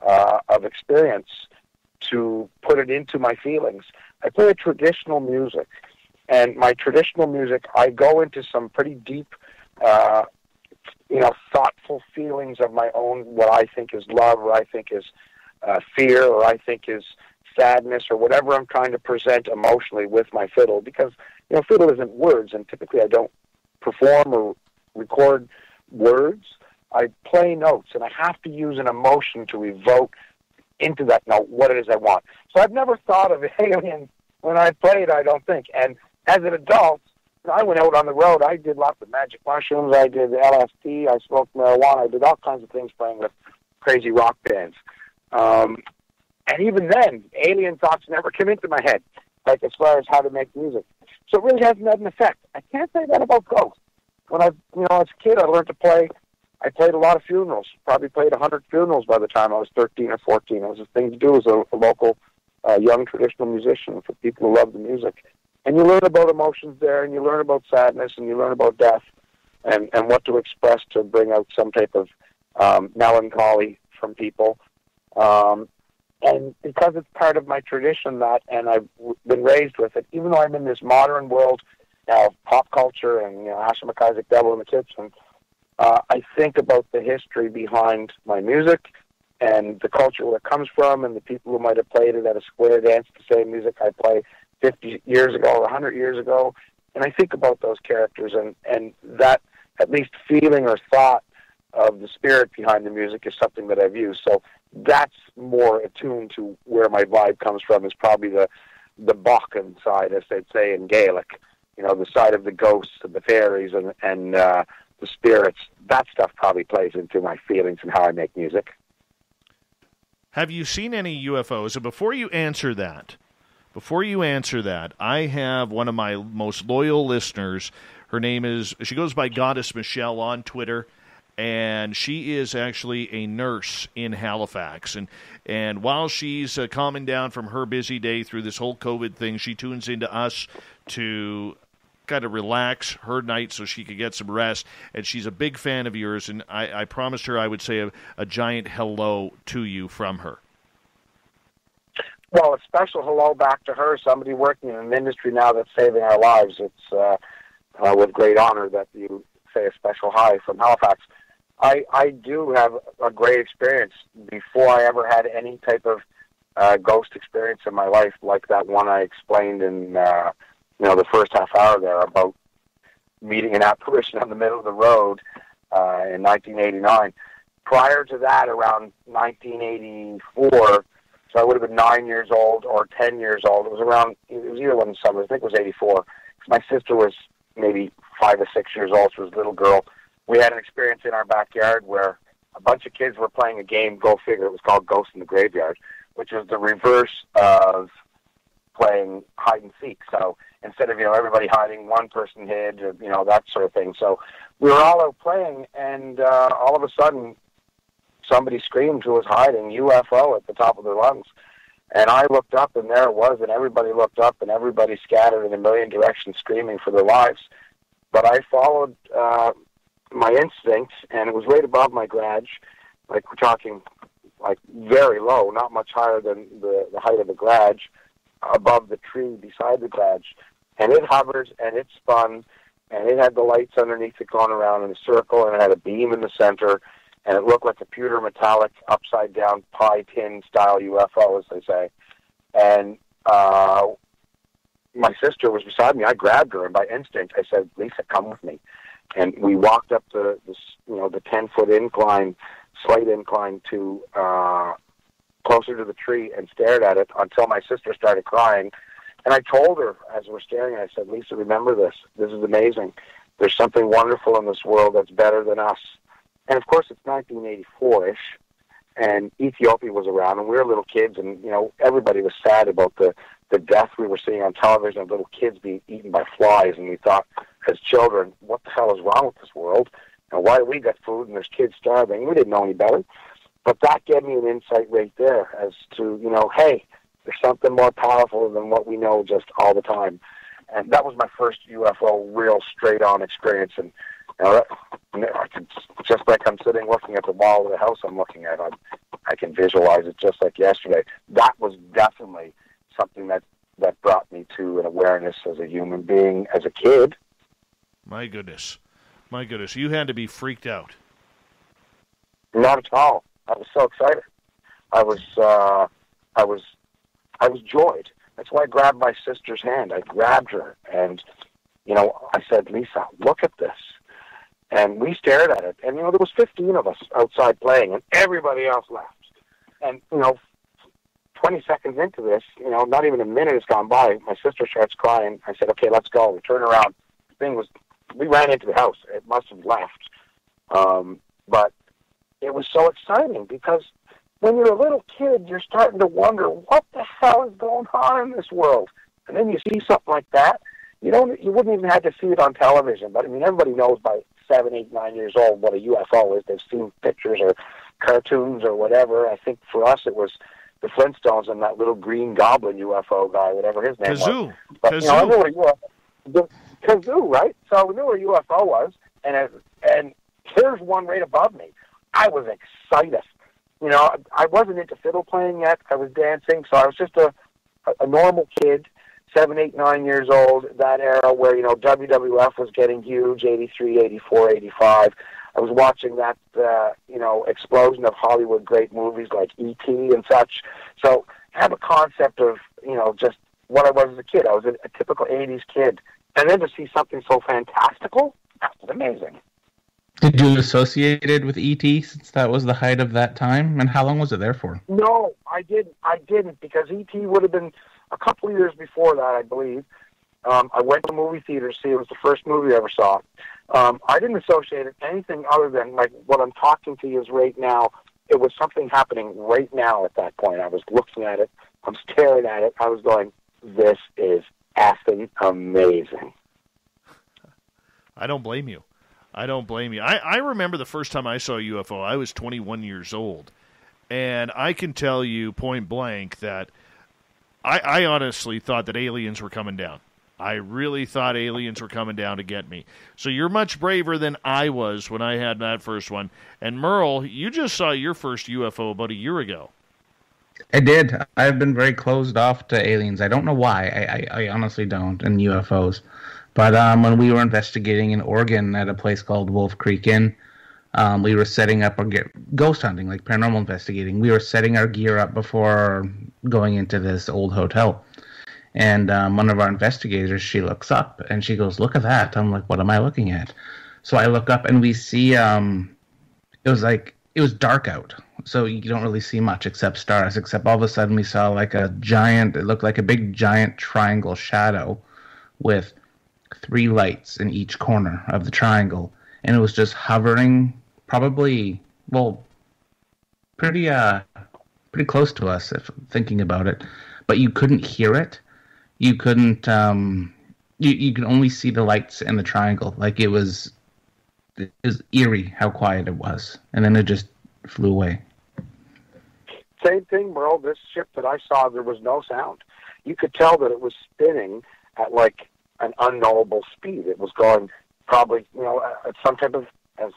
of experience, to put it into my feelings. I play traditional music, and my traditional music, I go into some pretty deep, thoughtful feelings of my own, what I think is love, or I think is fear, or I think is sadness, or whatever I'm trying to present emotionally with my fiddle, because, fiddle isn't words, and typically I don't perform or record words. I play notes, and I have to use an emotion to evoke into that note what it is I want. So I've never thought of aliens when I played, I don't think. And as an adult, I went out on the road. I did lots of magic mushrooms. I did LSD. I smoked marijuana. I did all kinds of things playing with crazy rock bands. And even then, alien thoughts never came into my head, like as far as how to make music. So it really hasn't had an effect. I can't say that about ghosts. When as a kid, I learned to play. I played a lot of funerals. Probably played 100 funerals by the time I was 13 or 14. It was a thing to do as a local young traditional musician for people who love the music. And you learn about emotions there, and you learn about sadness, and you learn about death, and what to express to bring out some type of melancholy from people. And because it's part of my tradition, and I've been raised with it, even though I'm in this modern world now of pop culture and Ashley MacIsaac, Devil in the Kitchen, I think about the history behind my music and the culture where it comes from, and the people who might have played it at a square dance, the same music I play 50 years ago or 100 years ago. And I think about those characters, and that at least feeling or thought of the spirit behind the music is something that I've used. So that's more attuned to where my vibe comes from, is probably the Bacan side, as they'd say in Gaelic, the side of the ghosts and the fairies and the spirits. That stuff probably plays into my feelings and how I make music.
Have you seen any UFOs? And before you answer that, I have one of my most loyal listeners. Her name she goes by Goddess Michelle on Twitter, and she is actually a nurse in Halifax. And while she's calming down from her busy day through this whole COVID thing, she tunes into us to kind of relax her night so she could get some rest. And she's a big fan of yours, and I promised her I would say a giant hello to you from her.
Well, a special hello back to her, somebody working in an industry now that's saving our lives. It's with great honor that you say a special hi from Halifax. I do have a great experience before I ever had any type of ghost experience in my life, like that one I explained in the first half hour there about meeting an apparition on the middle of the road in 1989. Prior to that, around 1984, so I would have been 9 years old or 10 years old. It was either one of the summers. I think it was 84. My sister was maybe 5 or 6 years old. She was a little girl. We had an experience in our backyard where a bunch of kids were playing a game, go figure. It was called Ghost in the Graveyard, which was the reverse of playing hide and seek. So instead of, everybody hiding, one person hid, that sort of thing. So we were all out playing, and all of a sudden, somebody screamed who was hiding, UFO, at the top of their lungs. And I looked up, and there it was, and everybody looked up, and everybody scattered in a million directions screaming for their lives. But I followed my instinct, and it was right above my garage. Like, we're talking, like, very low, not much higher than the height of the garage, above the tree beside the garage. And it hovered, and it spun, and it had the lights underneath it going around in a circle, and it had a beam in the center, and it looked like a pewter metallic, upside-down pie tin-style UFO, as they say. And my sister was beside me. I grabbed her, and by instinct, I said, "Lisa, come with me." And we walked up the 10-foot incline, slight incline, to closer to the tree and stared at it until my sister started crying. And I told her, as we're staring, I said, "Lisa, remember this. This is amazing. There's something wonderful in this world that's better than us." And, of course, it's 1984-ish. and Ethiopia was around, and we were little kids, and everybody was sad about the death we were seeing on television of little kids being eaten by flies, and we thought, as children, what the hell is wrong with this world? Why do we get food and there's kids starving? We didn't know any better. But that gave me an insight right there as to, hey, there's something more powerful than what we know just all the time. And that was my first UFO real straight-on experience. And just like I'm sitting looking at the wall of the house I'm looking at, I can visualize it just like yesterday. That was definitely something that brought me to an awareness as a human being, as a kid.
My goodness. You had to be freaked out.
Not at all. I was so excited. I was joyed. That's why I grabbed my sister's hand. I grabbed her, and I said, "Lisa, look at this." And we stared at it, and there was 15 of us outside playing, and everybody else left. And 20 seconds into this, not even a minute has gone by. My sister starts crying. I said, "Okay, let's go." We turn around. We ran into the house. It must have left. But it was so exciting because when you're a little kid, you're starting to wonder, what the hell is going on in this world? And then you see something like that. You wouldn't even have to see it on television. But, everybody knows by 7, 8, 9 years old what a UFO is. They've seen pictures or cartoons or whatever. I think for us it was the Flintstones and that little green goblin UFO guy, whatever his name was. But,
Kazoo.
I knew what Kazoo, right? So we knew where UFO was, and here's one right above me. I was excited. I wasn't into fiddle playing yet. I was dancing, so I was just a normal kid, 7, 8, 9 years old, that era where, WWF was getting huge, 83, 84, 85. I was watching that, explosion of Hollywood great movies like E.T. and such. So I have a concept of, just what I was as a kid. I was a typical 80s kid. And then to see something so fantastical, that was amazing.
Did you associate it with E.T. since that was the height of that time? And how long was it there for?
No, I didn't, because E.T. would have been a couple of years before that, I believe. I went to the movie theater to see it. It was the first movie I ever saw. I didn't associate it anything other than, like, what I'm talking to you is right now. It was something happening right now at that point. I was looking at it. I'm staring at it. I was going, this is effing amazing.
I don't blame you. I remember the first time I saw a UFO, I was 21 years old. And I can tell you point blank that I honestly thought that aliens were coming down. I really thought aliens were coming down to get me. So you're much braver than I was when I had that first one. And Merle, you just saw your first UFO about a year ago.
I did. I've been very closed off to aliens. I don't know why. I honestly don't, and UFOs. But when we were investigating in Oregon at a place called Wolf Creek Inn, we were setting up our ghost hunting, like paranormal investigating. We were setting our gear up before going into this old hotel. And one of our investigators, she looks up, and she goes, "Look at that." I'm like, "What am I looking at?" So I look up, and we see, it was dark out. So you don't really see much except stars, except all of a sudden we saw like a giant, it looked like a big giant triangle shadow with 3 lights in each corner of the triangle. And it was just hovering pretty close to us, if thinking about it. But you couldn't hear it. You couldn't, you could only see the lights in the triangle. Like it was eerie how quiet it was. And then it just flew away.
Same thing, Merle. This ship that I saw, there was no sound. You could tell that it was spinning at like an unknowable speed. It was going probably, at some type of, as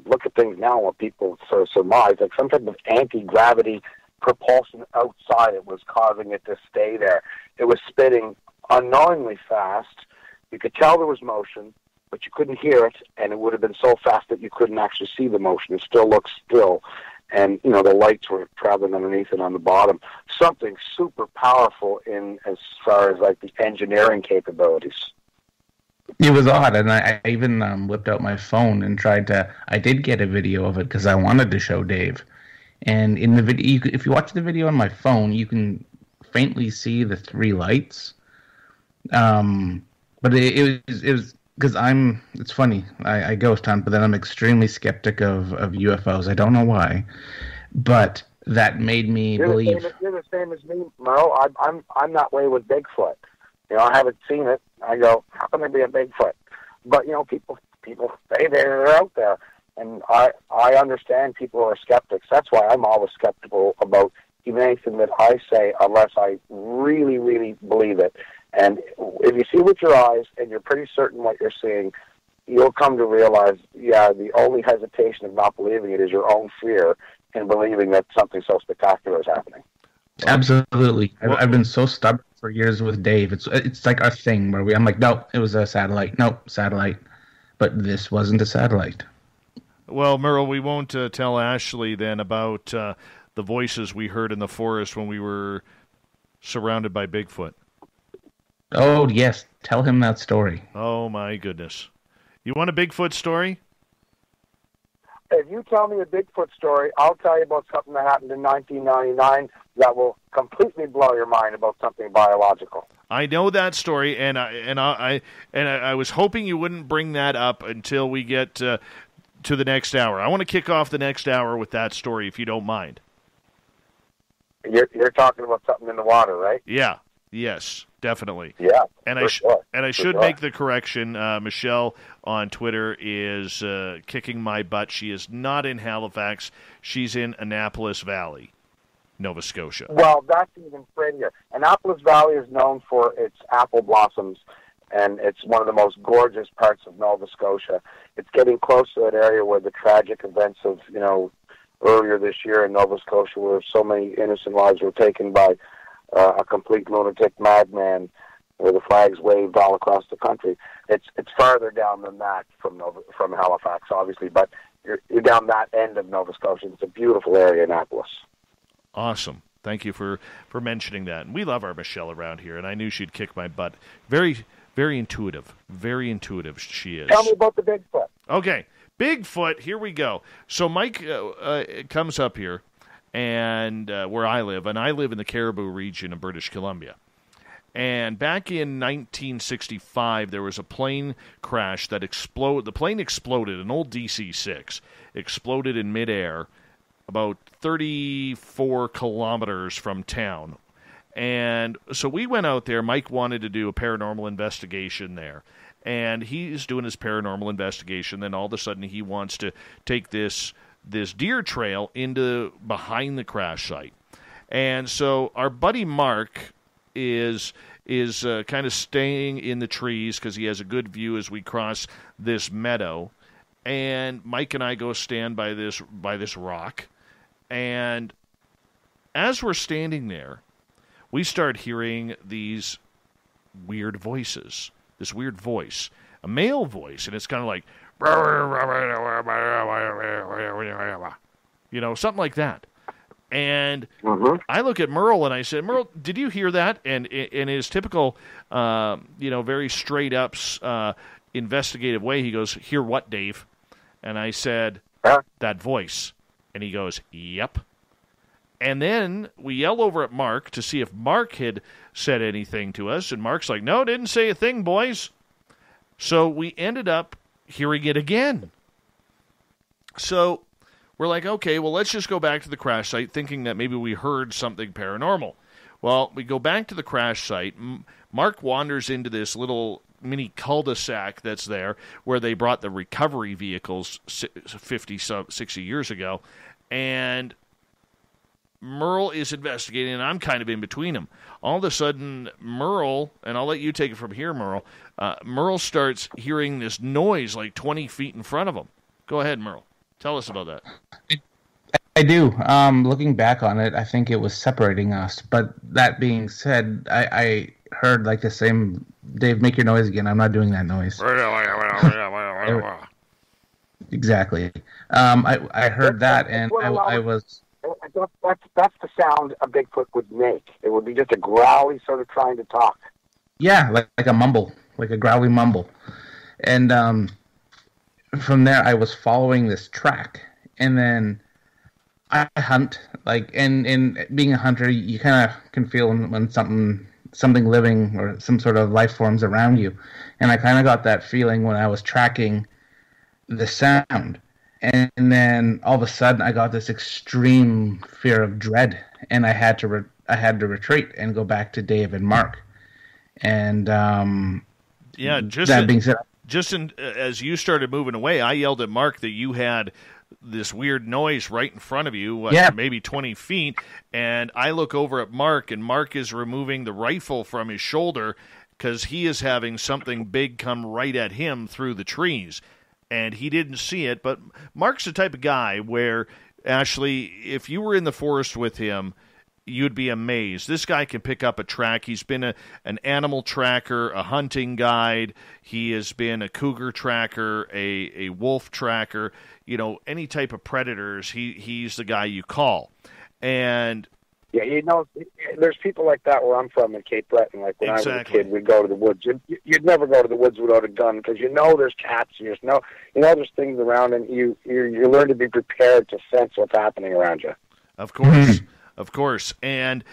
look at things now, what people sort of surmise, like some type of anti-gravity propulsion outside it was causing it to stay there. It was spinning unknowingly fast. You could tell there was motion, but you couldn't hear it, and it would have been so fast that you couldn't actually see the motion. It still looked still. And, the lights were traveling underneath it on the bottom. Something super powerful in as far as, like, the engineering capabilities.
It was odd, and I even whipped out my phone and I did get a video of it because I wanted to show Dave. And in the video, if you watch the video on my phone, you can faintly see the 3 lights. But it was because it's funny, I ghost hunt, but then I'm extremely skeptic of UFOs. I don't know why. but that made me believe.
You're the same as me, Merle. I'm that way with Bigfoot. I haven't seen it. I go, how can there be a Bigfoot? But people say they're out there, and I understand people are skeptics. That's why I'm always skeptical about even anything that I say, unless I really, really believe it. And if you see with your eyes and you're pretty certain what you're seeing, you'll come to realize, the only hesitation of not believing it is your own fear in believing that something so spectacular is happening.
Absolutely. I've been so stubborn for years with Dave. It's like our thing where I'm like, no, it was a satellite. No, satellite. But this wasn't a satellite.
Well, Merle, we won't tell Ashley then about the voices we heard in the forest when we were surrounded by Bigfoot.
Oh, yes. Tell him that story.
Oh, my goodness. You want a Bigfoot story?
If you tell me a Bigfoot story, I'll tell you about something that happened in 1999 that will completely blow your mind about something biological.
I know that story, and I was hoping you wouldn't bring that up until we get to the next hour. I want to kick off the next hour with that story, if you don't mind.
You're talking about something in the water, right?
Yeah. Yes, definitely.
Yeah.
And I should make the correction. Michelle on Twitter is kicking my butt. She is not in Halifax. She's in Annapolis Valley, Nova Scotia.
Well, that's even prettier. Annapolis Valley is known for its apple blossoms, and it's one of the most gorgeous parts of Nova Scotia. It's getting close to that area where the tragic events of, earlier this year in Nova Scotia, where so many innocent lives were taken by a complete lunatic madman, where the flags waved all across the country. It's farther down than that from Halifax, obviously, but you're down that end of Nova Scotia. It's a beautiful area, Annapolis.
Awesome. Thank you for mentioning that. And we love our Michelle around here, and I knew she'd kick my butt. Very, very intuitive. Very intuitive she is.
Tell me about the Bigfoot.
Okay. Bigfoot, here we go. So Mike comes up here, and where I live, and I live in the Caribou region of British Columbia. And back in 1965, there was a plane crash that exploded. The plane exploded, an old DC-6, exploded in midair about 34 kilometers from town. And so we went out there. Mike wanted to do a paranormal investigation there. And he's doing his paranormal investigation. Then all of a sudden he wants to take this deer trail into behind the crash site. And so our buddy Mark is kind of staying in the trees because he has a good view as we cross this meadow. And Mike and I go stand by this rock. And as we're standing there, we start hearing these weird voices. This weird voice, a male voice, and it's kind of like, something like that. And I look at Merle and I said, Merle, did you hear that? And in his typical, very straight up investigative way, he goes, hear what, Dave? And I said, that voice. And he goes, yep. And then we yell over at Mark to see if Mark had said anything to us. And Mark's like, no, didn't say a thing, boys. So we ended up hearing it again. So we're like, okay, well, let's just go back to the crash site thinking that maybe we heard something paranormal. Well, we go back to the crash site. Mark wanders into this little mini cul-de-sac that's there where they brought the recovery vehicles 50, 60 years ago. And Merle is investigating, and I'm kind of in between them. All of a sudden, Merle, and I'll let you take it from here, Merle, Merle starts hearing this noise like 20 feet in front of him. Go ahead, Merle. Tell us about that.
I do. Looking back on it, I think it was separating us. But that being said, I heard like the same, Dave, make your noise again. I'm not doing that noise. Exactly. I heard that, and I was...
That's the sound a Bigfoot would make. It would be just a growly sort of trying to talk.
Yeah, like a mumble, like a growly mumble. And from there, I was following this track. And then I hunt, and being a hunter, you kind of can feel when something living or some sort of life forms around you. And I kind of got that feeling when I was tracking the sound. And then all of a sudden, I got this extreme fear of dread, and I had to retreat and go back to Dave and Mark. And being said,
as you started moving away, I yelled at Mark that you had this weird noise right in front of you, maybe 20 feet, and I look over at Mark, and Mark is removing the rifle from his shoulder because he is having something big come right at him through the trees. And he didn't see it, but Mark's the type of guy where, Ashley, if you were in the forest with him, you'd be amazed. This guy can pick up a track. He's been an animal tracker, a hunting guide. He has been a cougar tracker, a wolf tracker. You know, any type of predators, he's the guy you call. And
yeah, you know, there's people like that where I'm from in Cape Breton. Like when I was a kid, we'd go to the woods. You'd never go to the woods without a gun because you know there's cats. You know there's things around, and you learn to be prepared to sense what's happening around you.
Of course. Of course, and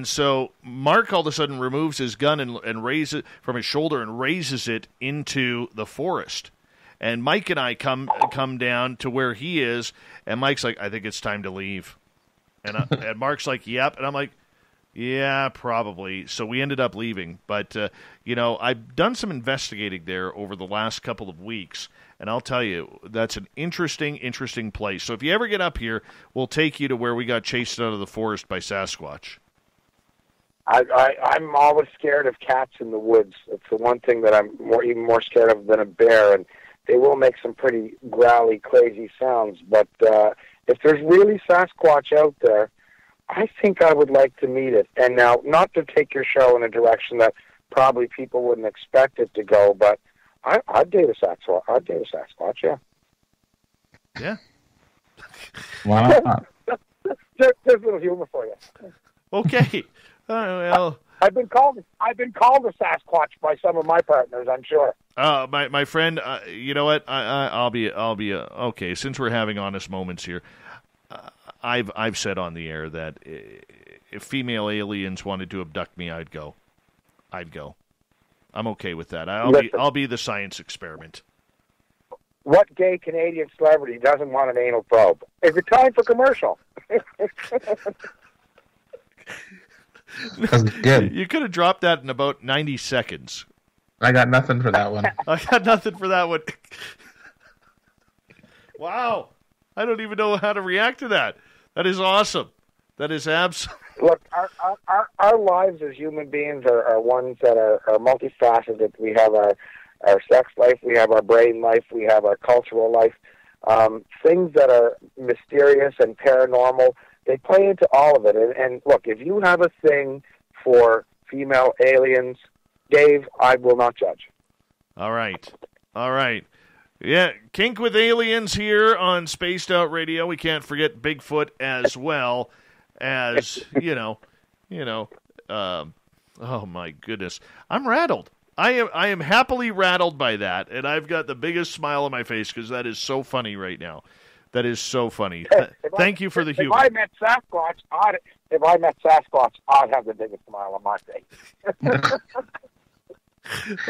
so Mark all of a sudden removes his gun and raises it from his shoulder and raises it into the forest. And Mike and I come down to where he is, and Mike's like, "I think it's time to leave," and Mark's like, "Yep," and I'm like, "Yeah, probably." So we ended up leaving, but I've done some investigating there over the last couple of weeks. And I'll tell you, that's an interesting place. So if you ever get up here, we'll take you to where we got chased out of the forest by Sasquatch.
I'm always scared of cats in the woods. It's the one thing that I'm even more scared of than a bear. And they will make some pretty growly, crazy sounds. But if there's really Sasquatch out there, I think I would like to meet it. And now, not to take your show in a direction that probably people wouldn't expect it to go, but I'd date a Sasquatch. I'd date a Sasquatch, yeah.
Yeah.
Why not?
There's a little humor for you.
Okay. Well,
I've been called a Sasquatch by some of my partners, I'm sure.
My friend, you know what? I'll be okay. Since we're having honest moments here, I've said on the air that if female aliens wanted to abduct me, I'd go. I'm okay with that. I'll be the science experiment.
What gay Canadian celebrity doesn't want an anal probe? Is it time for commercial?
That's good.
You could have dropped that in about 90 seconds.
I got nothing for that one.
I got nothing for that one. Wow. I don't even know how to react to that. That is awesome. That is absolutely...
Look, our lives as human beings are ones that are multifaceted. We have our sex life, we have our brain life, we have our cultural life. Things that are mysterious and paranormal, they play into all of it. And look, if you have a thing for female aliens, Dave, I will not judge.
All right. Yeah, Kink with Aliens here on Spaced Out Radio. We can't forget Bigfoot as well. As oh my goodness, I'm rattled. I am happily rattled by that, and I've got the biggest smile on my face because that is so funny right now. That is so funny. Thank you for the humor.
If I met Sasquatch, I'd have the biggest smile on my face.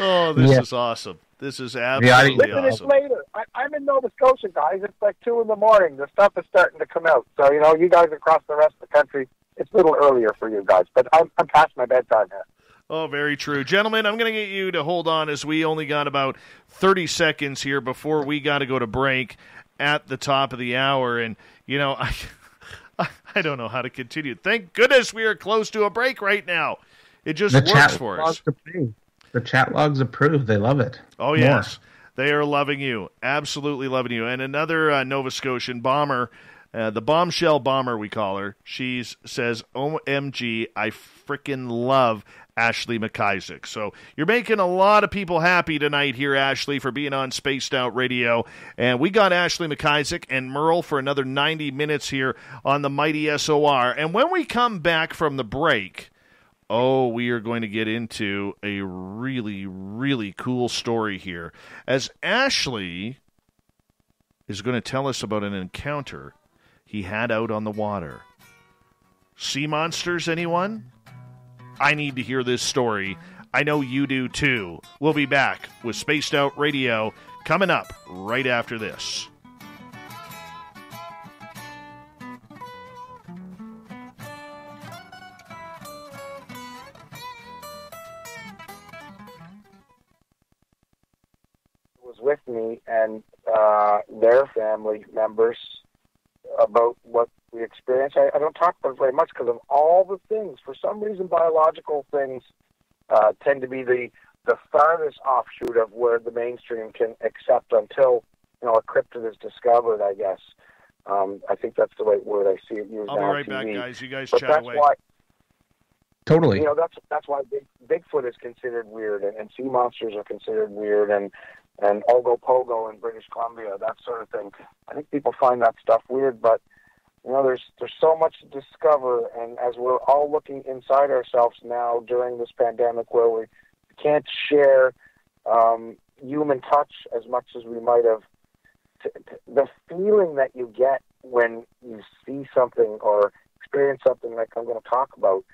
Oh, this is awesome. This is absolutely awesome.
It's later. I'm in Nova Scotia, guys. It's like 2 a.m. The stuff is starting to come out. So, you guys across the rest of the country, it's a little earlier for you guys. But I'm past my bedtime here.
Oh, very true. Gentlemen, I'm going to get you to hold on as we only got about 30 seconds here before we got to go to break at the top of the hour. And, I don't know how to continue. Thank goodness we are close to a break right now. It just works for us.
The chat logs approve. They love it.
Oh, yes. They are loving you. Absolutely loving you. And another Nova Scotian bomber, the bombshell bomber we call her, she says, OMG, I frickin' love Ashley MacIsaac. So you're making a lot of people happy tonight here, Ashley, for being on Spaced Out Radio. And we got Ashley MacIsaac and Merle for another 90 minutes here on the Mighty SOR. And when we come back from the break... we are going to get into a really, really cool story here, as Ashley is going to tell us about an encounter he had out on the water. Sea monsters, anyone? I need to hear this story. I know you do, too. We'll be back with Spaced Out Radio coming up right after this.
was with me and their family members about what we experienced. I don't talk about it very much because of all the things. For some reason, biological things tend to be the farthest offshoot of where the mainstream can accept until a cryptid is discovered, I guess. I think that's the right word. I see it used
I'll
now
be right
on TV.
back, guys. You guys
But
chat
that's
away.
why,
Totally.
that's why Bigfoot is considered weird, and sea monsters are considered weird, and Ogopogo in British Columbia, that sort of thing. I think people find that stuff weird, but there's so much to discover, and as we're all looking inside ourselves now during this pandemic, where we can't share human touch as much as we might have, the feeling that you get when you see something or experience something like I'm going to talk about,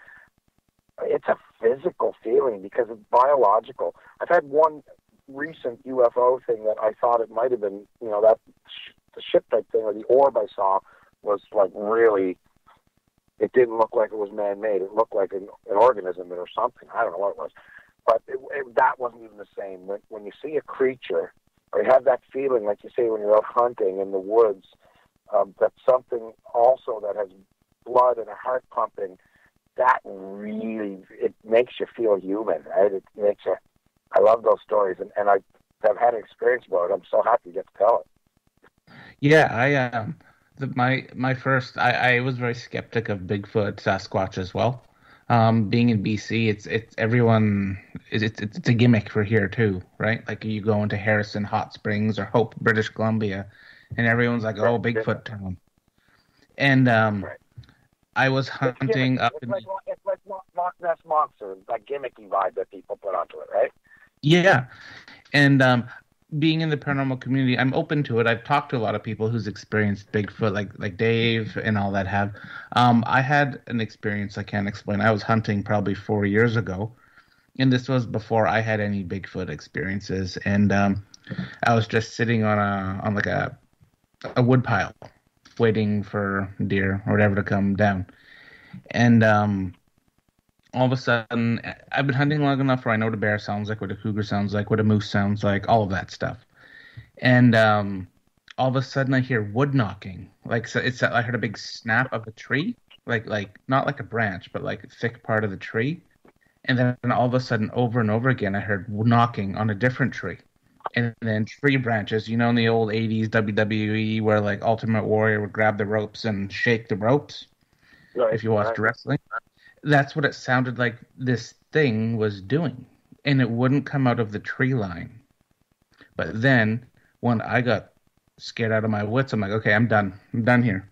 it's a physical feeling because it's biological. I've had one recent UFO thing that I thought it might have been, that the ship type thing or the orb I saw was like really, it didn't look like it was man-made. It looked like an organism or something. I don't know what it was. But that wasn't even the same. When you see a creature, or you have that feeling, like you say, when you're out hunting in the woods, that's something also that has blood and a heart pumping, that really, it makes you feel human, right? It makes you, I love those stories, and I've had an experience about it. I'm so happy to get to tell it.
Yeah, my first, I was very skeptic of Bigfoot, Sasquatch as well. Being in BC, it's everyone, it's a gimmick for here too, right? Like you go into Harrison Hot Springs or Hope, British Columbia, and everyone's like, "Oh, Bigfoot town." And I was hunting up in...
It's like Loch Ness Monster, that gimmicky vibe that people put onto it, right?
Yeah, and being in the paranormal community, I'm open to it. I've talked to a lot of people who's experienced Bigfoot, like Dave and all that have. I had an experience I can't explain. I was hunting probably 4 years ago, and this was before I had any Bigfoot experiences. And I was just sitting on like a wood pile, waiting for deer or whatever to come down. And all of a sudden, I've been hunting long enough where I know what a bear sounds like, what a cougar sounds like, what a moose sounds like, all of that stuff. And all of a sudden, I hear wood knocking. Like, so I heard a big snap of a tree, like not like a branch, but like a thick part of the tree. And then all of a sudden, over and over again, I heard knocking on a different tree. And then tree branches, in the old 80s WWE where like Ultimate Warrior would grab the ropes and shake the ropes, right, if you watched wrestling. That's what it sounded like this thing was doing. And it wouldn't come out of the tree line. But then, when I got scared out of my wits, I'm like, okay, I'm done. I'm done here.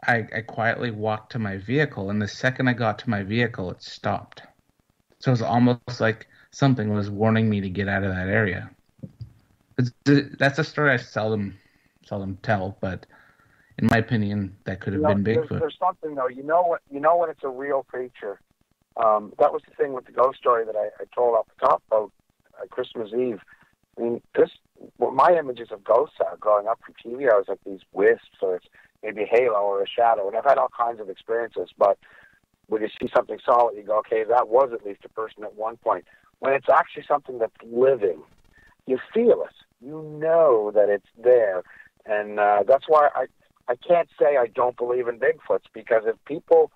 I quietly walked to my vehicle, and the second I got to my vehicle, it stopped. So it was almost like something was warning me to get out of that area. That's a story I seldom tell, but in my opinion, that could have been Bigfoot.
There's something though. You know when it's a real creature. That was the thing with the ghost story that I told off the top about Christmas Eve. I mean, my images of ghosts are growing up from TV. I was like these wisps, or it's maybe a halo or a shadow, and I've had all kinds of experiences. But when you see something solid, you go, okay, that was at least a person at one point. When it's actually something that's living, you feel it. You know that it's there, and that's why I can't say I don't believe in Bigfoots, because if people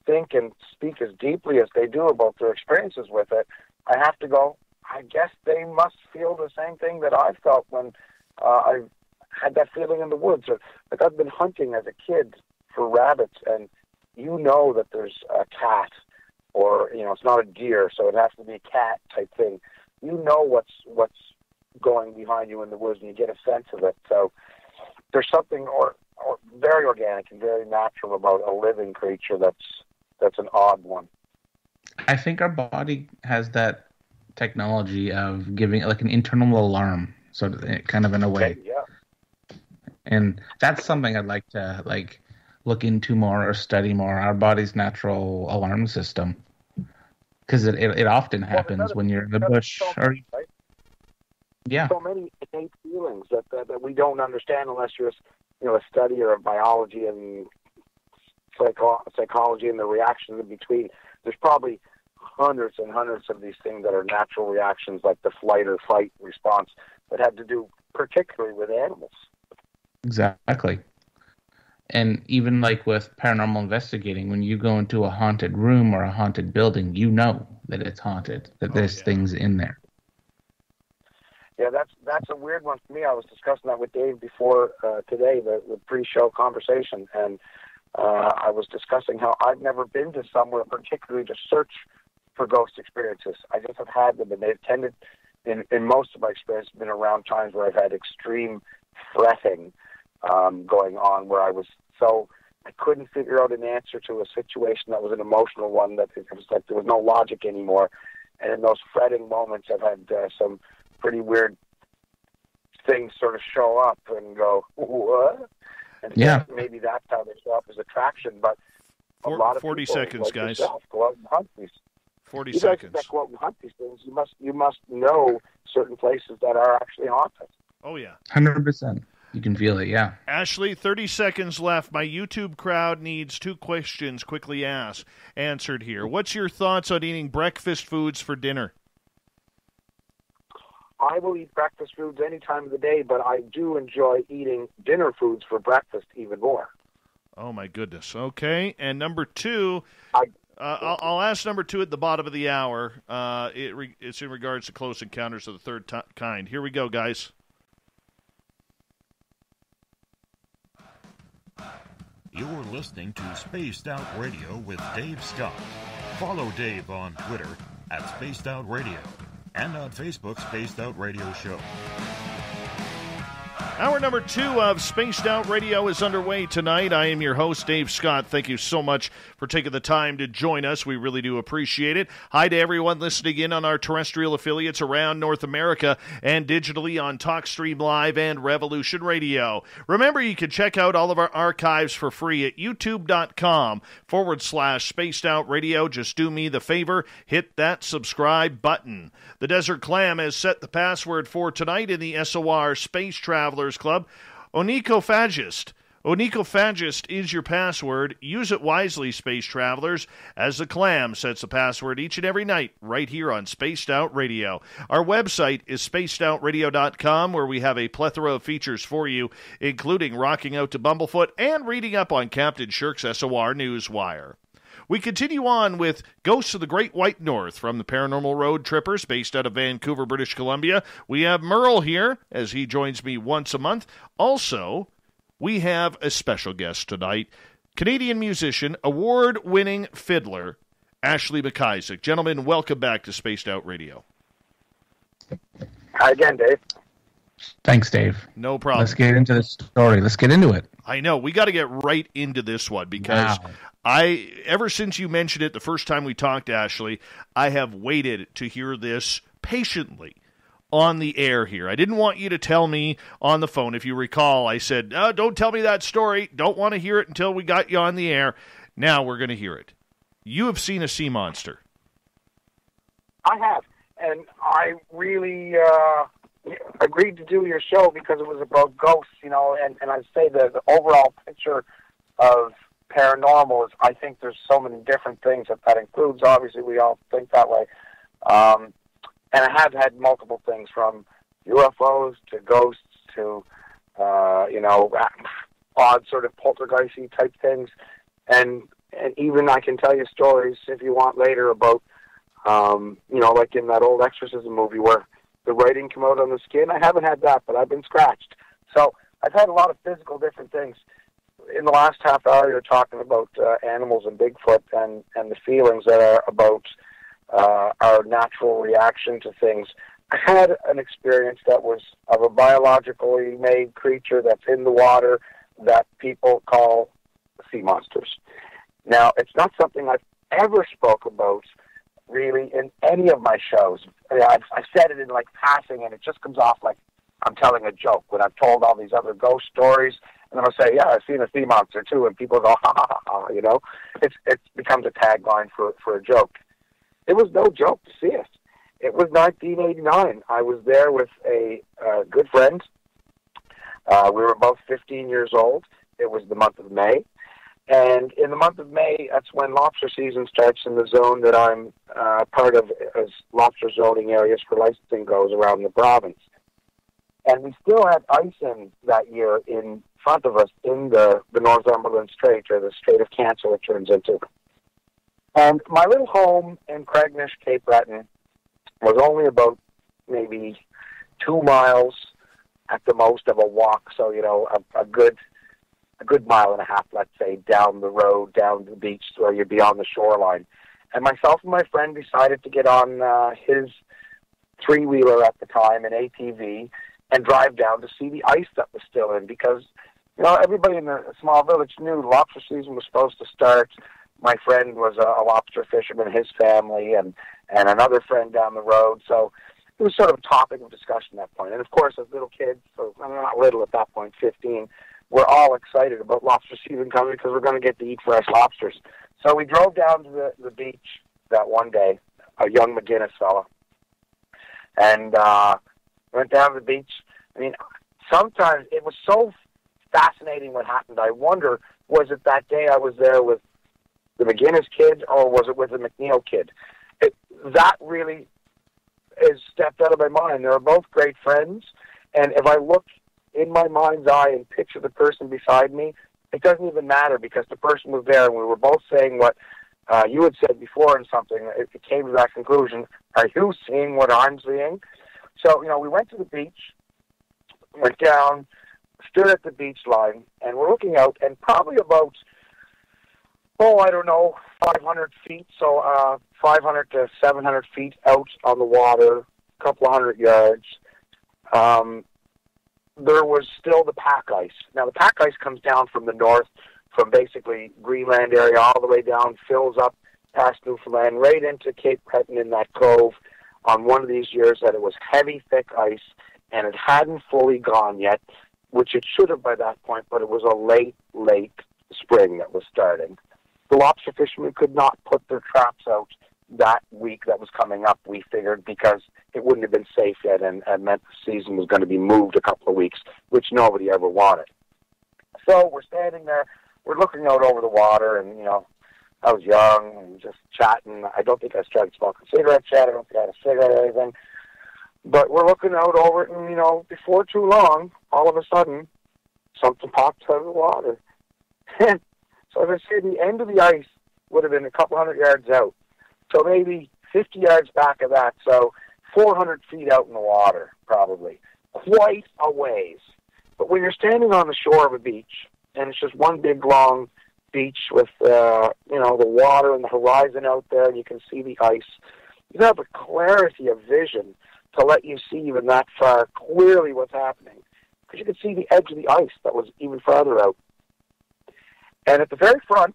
think and speak as deeply as they do about their experiences with it, I have to go, I guess they must feel the same thing that I felt when I had that feeling in the woods. Or, like, I've been hunting as a kid for rabbits, and that there's a cat, or, it's not a deer, so it has to be a cat type thing. What's going behind you in the woods, and you get a sense of it. So there's something or very organic and very natural about a living creature that's an odd one.
I think our body has that technology of giving like an internal alarm, so kind of in a way.
Yeah.
And that's something I'd like to look into more or study more. Our body's natural alarm system, because it often happens when you're in the bush. Right? Yeah.
So many innate feelings that we don't understand unless you're a studier of biology and psychology and the reactions in between. There's probably hundreds and hundreds of these things that are natural reactions, like the flight or fight response, that had to do particularly with animals.
Exactly. And even like with paranormal investigating, when you go into a haunted room or a haunted building, you know that it's haunted, that there's things in there.
Yeah, that's a weird one for me. I was discussing that with Dave before today, the pre-show conversation, and I was discussing how I've never been to somewhere particularly to search for ghost experiences. I just have had them, and they've tended, in most of my experience, been around times where I've had extreme fretting going on, where I couldn't figure out an answer to a situation that was an emotional one, that it was like there was no logic anymore. And in those fretting moments, I've had some pretty weird things sort of show up and go, what? And maybe that's how they show up as attraction. But a lot of
40
people,
seconds,
like
guys.
yourself, go out and hunt these.
40
you
seconds.
guys that go out and hunt these things, you must know certain places that are actually haunted.
Oh, yeah.
100%. You can feel it, yeah.
Ashley, 30 seconds left. My YouTube crowd needs 2 questions quickly answered here. What's your thoughts on eating breakfast foods for dinner?
I will eat breakfast foods any time of the day, but I do enjoy eating dinner foods for breakfast even more.
Oh, my goodness. Okay. And number 2, I'll ask number 2 at the bottom of the hour. It's in regards to close encounters of the third kind. Here we go, guys.
You're listening to Spaced Out Radio with Dave Scott. Follow Dave on Twitter at Spaced Out Radio and on Facebook, Spaced Out Radio Show.
Hour number 2 of Spaced Out Radio is underway tonight. I am your host, Dave Scott. Thank you so much for taking the time to join us. We really do appreciate it. Hi to everyone listening in on our terrestrial affiliates around North America and digitally on TalkStream Live and Revolution Radio. Remember, you can check out all of our archives for free at youtube.com/Spaced Out Radio. Just do me the favor, hit that subscribe button. The Desert Clam has set the password for tonight in the SOR Space Travelers Club. Onychophagist. Onychophagist is your password. Use it wisely, space travelers, as the Clam sets the password each and every night right here on Spaced Out Radio. Our website is spacedoutradio.com, where we have a plethora of features for you, including rocking out to Bumblefoot and reading up on Captain Shirk's SOR Newswire. We continue on with Ghosts of the Great White North from the Paranormal Road Trippers, based out of Vancouver, British Columbia. We have Merle here, as he joins me once a month. Also, we have a special guest tonight, Canadian musician, award-winning fiddler, Ashley MacIsaac. Gentlemen, welcome back to Spaced Out Radio.
Hi again, Dave.
Thanks, Dave.
No problem.
Let's get into the story. Let's get into it.
I know. We got to get right into this one because ever since you mentioned it the first time we talked, Ashley, I have waited to hear this patiently on the air here. I didn't want you to tell me on the phone. If you recall, I said, don't tell me that story. Don't want to hear it until we got you on the air. Now we're going to hear it. You have seen a sea monster.
I have. And I really agreed to do your show because it was about ghosts, and I'd say the overall picture of paranormal is, I think there's so many different things that includes. Obviously, we all think that way. And I have had multiple things, from UFOs to ghosts to, odd sort of poltergeisty type things. And even I can tell you stories, if you want, later about, like in that old exorcism movie where the writing came out on the skin. I haven't had that, but I've been scratched. So I've had a lot of physical different things. In the last half hour, you're talking about animals and Bigfoot and the feelings that are about our natural reaction to things. I had an experience that was of a biologically made creature that's in the water that people call sea monsters. Now, it's not something I've ever spoke about really in any of my shows. I've said it in passing, and it just comes off like I'm telling a joke when I've told all these other ghost stories. And then I'll say, yeah, I've seen a sea monster too, and people go, ha, ha, ha, ha, It becomes a tagline for a joke. It was no joke to see it. It was 1989. I was there with a good friend. We were both 15 years old. It was the month of May. And in the month of May, that's when lobster season starts in the zone that I'm part of, as lobster zoning areas for licensing goes around the province. And we still had ice in that year in front of us in the Northumberland Strait, or the Strait of Cancer it turns into. And my little home in Craignish, Cape Breton, was only about maybe 2 miles at the most of a walk, so, a good mile and a half, let's say, down the road, down to the beach where you'd be on the shoreline. And myself and my friend decided to get on his three-wheeler at the time, an ATV, and drive down to see the ice that was still in, because, everybody in the small village knew lobster season was supposed to start. My friend was a lobster fisherman, his family, and another friend down the road, so it was sort of a topic of discussion at that point. And, of course, as little kids, so I'm not little at that point, 15, we're all excited about lobster season coming because we're going to get to eat fresh lobsters. So we drove down to the beach that one day, a young McGinnis fella, and went down to the beach. I mean, sometimes it was so fascinating what happened. I wonder, was it that day I was there with the McGinnis kid, or was it with the McNeil kid? That really is stepped out of my mind. They're both great friends, and if I look in my mind's eye and picture the person beside me, it doesn't even matter, because the person was there, and we were both saying what you had said before, and something. It came to that conclusion. Are you seeing what I'm seeing? So, we went to the beach, went down, stood at the beach line, and we're looking out, and probably about, 500 feet, so 500 to 700 feet out on the water, a couple of 100 yards, there was still the pack ice. Now, the pack ice comes down from the north, from basically Greenland area all the way down, fills up past Newfoundland, right into Cape Breton in that cove on one of these years that it was heavy, thick ice, and it hadn't fully gone yet, which it should have by that point, but it was a late spring that was starting. The lobster fishermen could not put their traps out that week that was coming up, we figured, because it wouldn't have been safe yet, and meant the season was going to be moved a couple of weeks, which nobody ever wanted. So we're standing there, we're looking out over the water, and, I was young and just chatting. I don't think I started smoking cigarettes yet. I don't think I had a cigarette or anything. But we're looking out over it, and, before too long, all of a sudden, something popped out of the water. So as I say, the end of the ice would have been a couple 100 yards out. So maybe 50 yards back of that, so 400 feet out in the water, probably. Quite a ways. But when you're standing on the shore of a beach, and it's just one big, long beach with, the water and the horizon out there, and you can see the ice, you have a clarity of vision to let you see even that far clearly what's happening. Because you could see the edge of the ice that was even farther out. And at the very front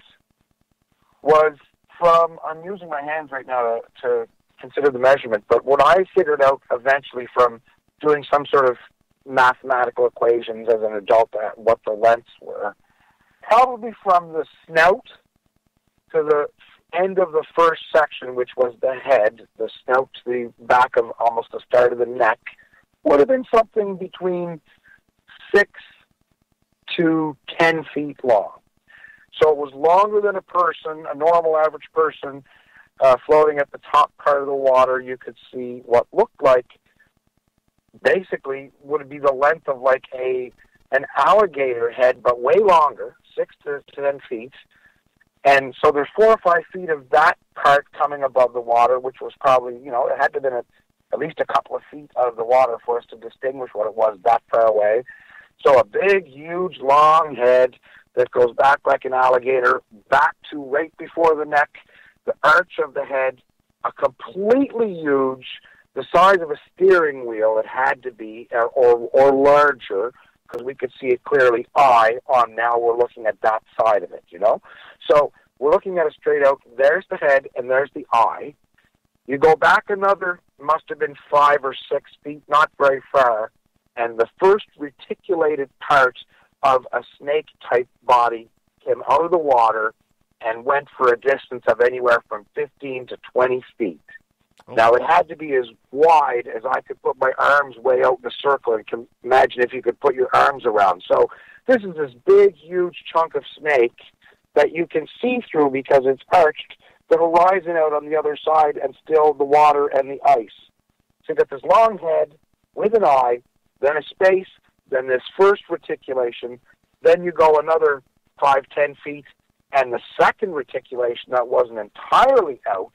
was I'm using my hands right now to consider the measurement, but what I figured out eventually from doing some sort of mathematical equations as an adult at what the lengths were, probably from the snout to the end of the first section, which was the head, the snout to the back of almost the start of the neck, would have been something between 6 to 10 feet long. So it was longer than a normal average person, floating at the top part of the water. You could see what looked like, basically, would be the length of like an alligator head, but way longer, 6 to 10 feet. And so there's 4 or 5 feet of that part coming above the water, which was probably, it had to have been at least a couple of feet out of the water for us to distinguish what it was that far away. So a big, huge, long head that goes back like an alligator, back to right before the neck, the arch of the head, a completely huge, the size of a steering wheel it had to be, or larger, because we could see it clearly, eye on now we're looking at that side of it, So we're looking at it straight out. There's the head, and there's the eye. You go back another, must have been 5 or 6 feet, not very far, and the first reticulated part of a snake-type body came out of the water and went for a distance of anywhere from 15 to 20 feet. Oh. Now, it had to be as wide as I could put my arms way out in a circle, and can imagine if you could put your arms around. So this is this big, huge chunk of snake that you can see through because it's arched, the horizon out on the other side, and still the water and the ice. So you've got this long head with an eye, then a space, then this first reticulation, then you go another 5-10 feet, and the second reticulation that wasn't entirely out,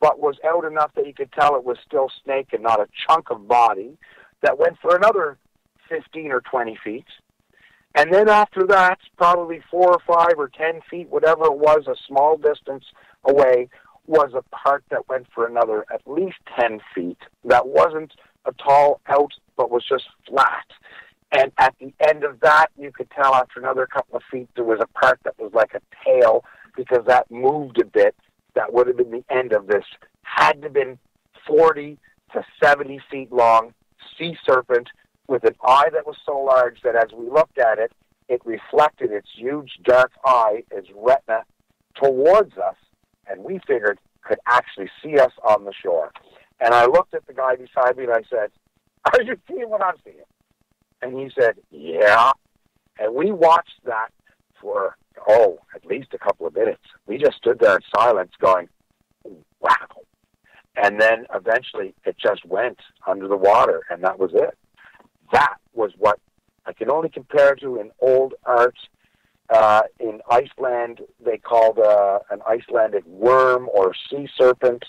but was out enough that you could tell it was still snake and not a chunk of body, that went for another 15 or 20 feet. And then after that, probably 4 or 5 or 10 feet, whatever it was, a small distance away, was a part that went for another at least 10 feet. That wasn't a tall out, but was just flat. And at the end of that, you could tell after another couple of feet, there was a part that was like a tail, because that moved a bit. That would have been the end of this. Had to have been 40 to 70 feet long sea serpent with an eye that was so large that as we looked at it, it reflected its huge dark eye, its retina, towards us, and we figured could actually see us on the shore. And I looked at the guy beside me and I said, "Are you seeing what I'm seeing?" And he said, "Yeah." And we watched that for, at least a couple of minutes. We just stood there in silence going, wow. And then eventually it just went under the water, and that was it. That was what I can only compare to in old art. In Iceland, they called an Icelandic worm or sea serpent,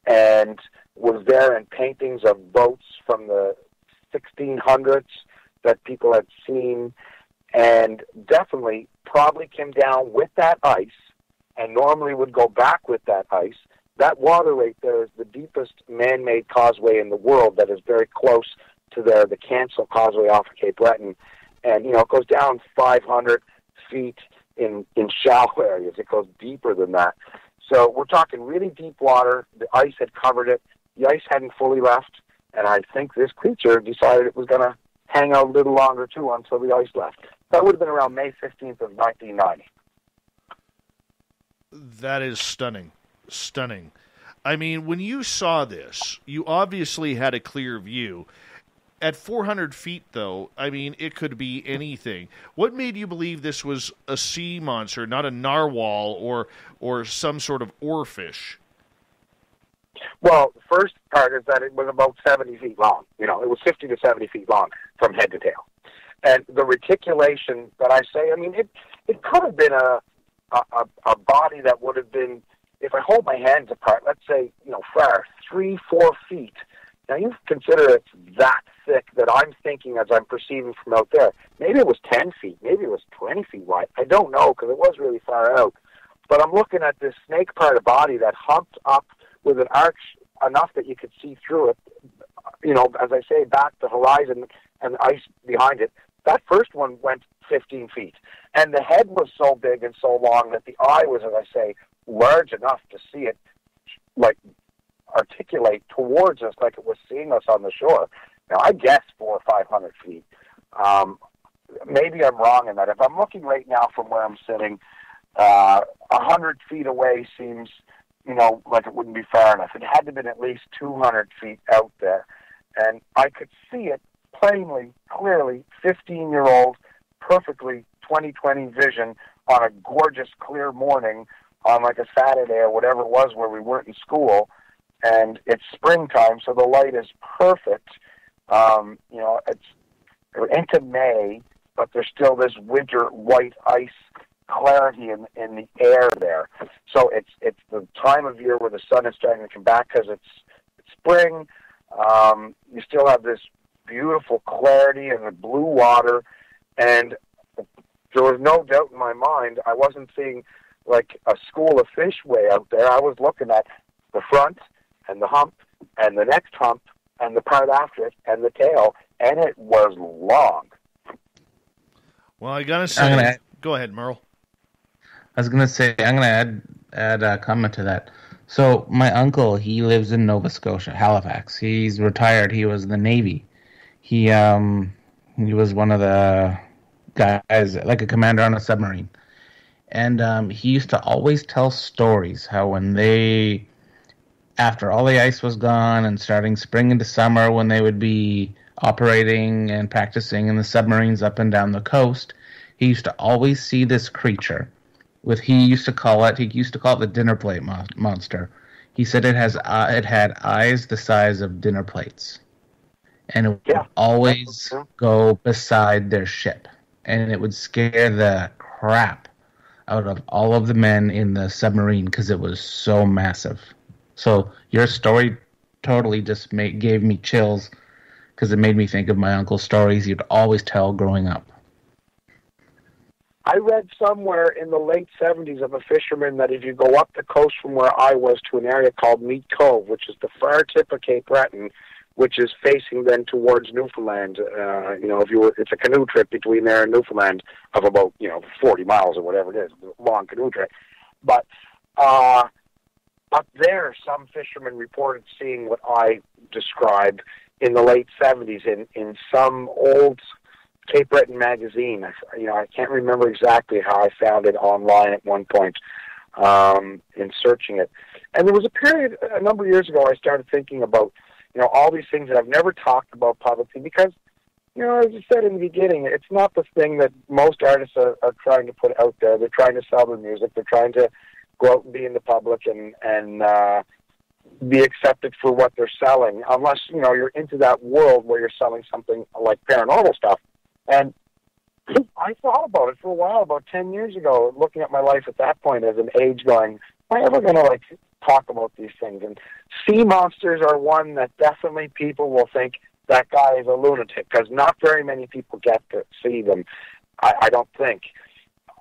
and was there in paintings of boats from the 1600s that people had seen, and definitely probably came down with that ice, and normally would go back with that ice. That water right there is the deepest man-made causeway in the world that is very close to the Cancel Causeway off of Cape Breton. And, it goes down 500 feet in shallow areas. It goes deeper than that. So we're talking really deep water. The ice had covered it. The ice hadn't fully left. And I think this creature decided it was going to hang out a little longer, too, until the ice left. That would have been around May 15th of 1990.
That is stunning. Stunning. I mean, when you saw this, you obviously had a clear view. At 400 feet, though, I mean, it could be anything. What made you believe this was a sea monster, not a narwhal or some sort of oarfish?
Well, the first part is that it was about 70 feet long. It was 50 to 70 feet long from head to tail. And the reticulation that I say, I mean, it could have been a body that would have been, if I hold my hands apart, let's say, far 3-4 feet. Now, you consider it that thick that I'm thinking as I'm perceiving from out there. Maybe it was 10 feet. Maybe it was 20 feet wide. I don't know, because it was really far out. But I'm looking at this snake part of body that humped up with an arch enough that you could see through it, as I say, back the horizon and the ice behind it. That first one went 15 feet. And the head was so big and so long that the eye was, as I say, large enough to see it, articulate towards us like it was seeing us on the shore. Now, I guess 400 or 500 feet. Maybe I'm wrong in that. If I'm looking right now from where I'm sitting, 100 feet away seems, like it wouldn't be far enough. It had to have been at least 200 feet out there. And I could see it plainly, clearly, 15-year-old, perfectly 20/20 vision on a gorgeous, clear morning on like a Saturday or whatever it was where we weren't in school. And it's springtime, so the light is perfect. It's into May, but there's still this winter white ice clarity in the air there. So it's the time of year where the sun is starting to come back because it's spring. You still have this beautiful clarity and the blue water, and there was no doubt in my mind I wasn't seeing like a school of fish way out there. I was looking at the front and the hump and the next hump and the part after it and the tail, and it was long.
Well, I gotta say, go ahead, Merle.
I was gonna say I'm gonna add a comment to that. So my uncle, he lives in Nova Scotia, Halifax. He's retired. He was in the Navy. He was one of the guys, like a commander on a submarine. And he used to always tell stories how when after all the ice was gone and starting spring into summer, when they would be operating and practicing in the submarines up and down the coast, he used to always see this creature He used to call it the dinner plate monster. He said it had eyes the size of dinner plates, and it would always go beside their ship, and it would scare the crap out of all of the men in the submarine because it was so massive. So your story totally just gave me chills because it made me think of my uncle's stories he'd always tell growing up.
I read somewhere in the late 70s of a fisherman that if you go up the coast from where I was to an area called Meat Cove, which is the far tip of Cape Breton, which is facing then towards Newfoundland. It's a canoe trip between there and Newfoundland of about 40 miles or whatever it is, a long canoe trip. But up there, some fishermen reported seeing what I described in the late 70s in some old Cape Breton magazine. I can't remember exactly how I found it online at one point in searching it. And there was a period a number of years ago I started thinking about all these things that I've never talked about publicly because, as you said in the beginning, it's not the thing that most artists are trying to put out there. They're trying to sell their music. They're trying to go out and be in the public and be accepted for what they're selling, unless, you're into that world where you're selling something like paranormal stuff. And I thought about it for a while, about 10 years ago, looking at my life at that point as an age going, am I ever going to, talk about these things? And sea monsters are one that definitely people will think that guy is a lunatic, because not very many people get to see them, I don't think.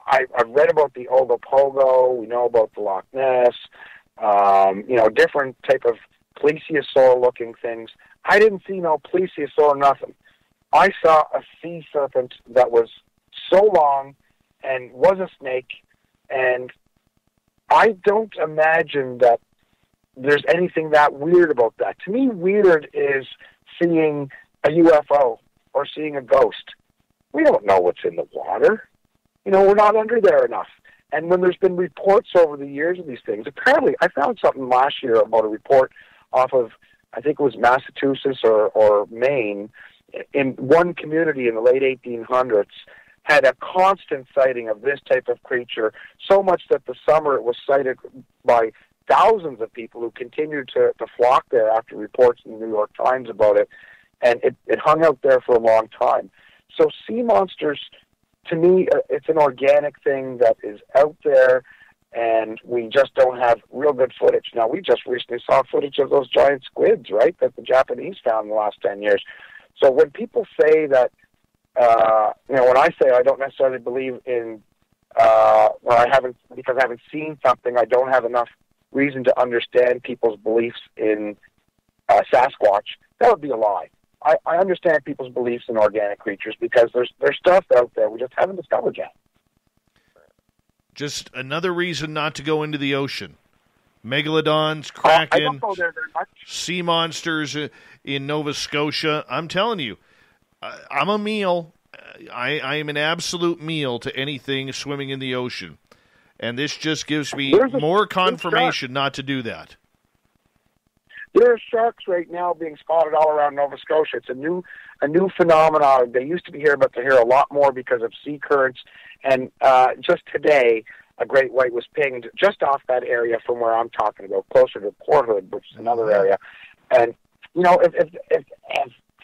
I've read about the Ogopogo, we know about the Loch Ness, different type of plesiosaur-looking things. I didn't see no plesiosaur, nothing. I saw a sea serpent that was so long and was a snake, and I don't imagine that there's anything that weird about that. To me, weird is seeing a UFO or seeing a ghost. We don't know what's in the water. We're not under there enough. And when there's been reports over the years of these things, apparently I found something last year about a report off of, I think it was Massachusetts or Maine, in one community in the late 1800s, had a constant sighting of this type of creature, so much that the summer it was sighted by thousands of people who continued to flock there after reports in the New York Times about it, and it hung out there for a long time. So sea monsters, to me, it's an organic thing that is out there, and we just don't have real good footage. Now, we just recently saw footage of those giant squids, right, that the Japanese found in the last 10 years. So when people say that, when I say I don't necessarily believe in, because I haven't seen something, I don't have enough reason to understand people's beliefs in Sasquatch, that would be a lie. I understand people's beliefs in organic creatures because there's stuff out there we just haven't discovered yet.
Just another reason not to go into the ocean. Megalodons, kraken,
I don't go there very much.
Sea monsters in Nova Scotia. I'm telling you, I'm a meal. I am an absolute meal to anything swimming in the ocean. And this just gives me more confirmation not to do that.
There are sharks right now being spotted all around Nova Scotia. It's a new phenomenon. They used to be here, but they're here a lot more because of sea currents. And just today, a great white was pinged just off that area from where I'm talking about, closer to Port Hood, which is another area. And, if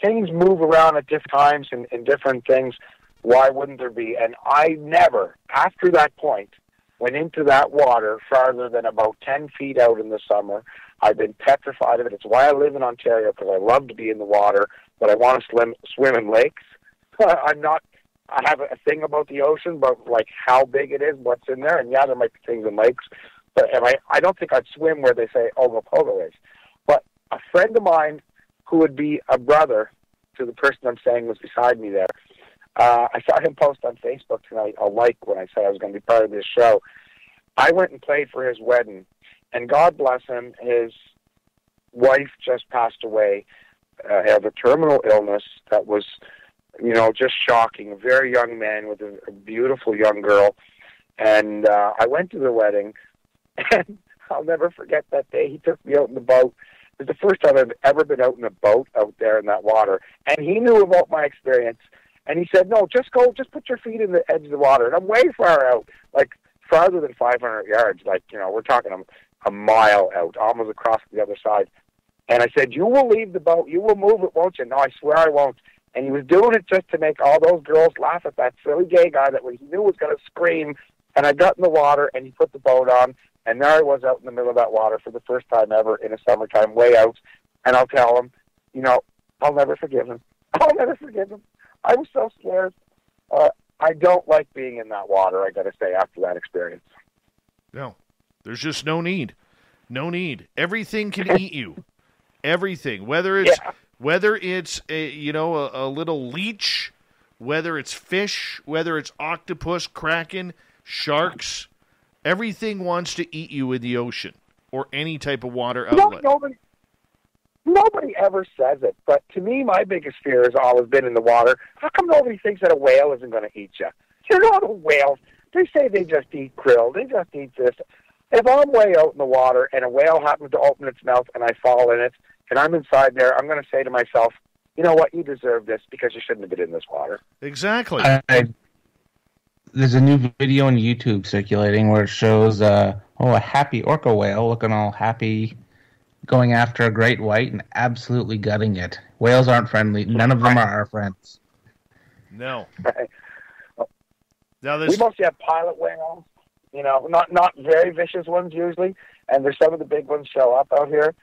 things move around at different times and different things, why wouldn't there be? And I never, after that point, went into that water farther than about 10 feet out in the summer. I've been petrified of it. It's why I live in Ontario, because I love to be in the water, but I want to swim in lakes. I have a thing about the ocean, but how big it is, what's in there, and yeah, there might be things in lakes, but I don't think I'd swim where they say Ogopogo is. But a friend of mine who would be a brother to the person I'm saying was beside me there, I saw him post on Facebook tonight, when I said I was going to be part of this show. I went and played for his wedding, and God bless him, his wife just passed away, of a terminal illness that was, just shocking. A very young man with a beautiful young girl. And I went to the wedding, and I'll never forget that day. He took me out in the boat. It was the first time I've ever been out in a boat out there in that water. And he knew about my experience. And he said, no, just put your feet in the edge of the water. And I'm way far out, farther than 500 yards, like, we're talking a mile out, almost across the other side. And I said, you will leave the boat, you will move it, won't you? No, I swear I won't. And he was doing it just to make all those girls laugh at that silly gay guy that he knew was going to scream. And I got in the water, and he put the boat on, and there I was out in the middle of that water for the first time ever in a summertime, way out. And I'll tell him, I'll never forgive him. I'll never forgive him. I was so scared. I don't like being in that water, I got to say, after that experience.
No, there's just no need. No need. Everything can eat you. Everything. Whether it's a little leech, whether it's fish, whether it's octopus, kraken, sharks, everything wants to eat you in the ocean or any type of water outlet.
Nobody ever says it, but to me, my biggest fear has always been in the water. How come nobody thinks that a whale isn't going to eat you? You're not a whale. They say they just eat krill. They just eat this. If I'm way out in the water and a whale happens to open its mouth and I fall in it and I'm inside there, I'm going to say to myself, you know what, you deserve this because you shouldn't have been in this water.
Exactly.
There's a new video on YouTube circulating where it shows a happy orca whale looking all happy, going after a great white and absolutely gutting it. Whales aren't friendly. None of them are our friends.
No.
We mostly have pilot whales, not very vicious ones usually, and there's some of the big ones show up out here,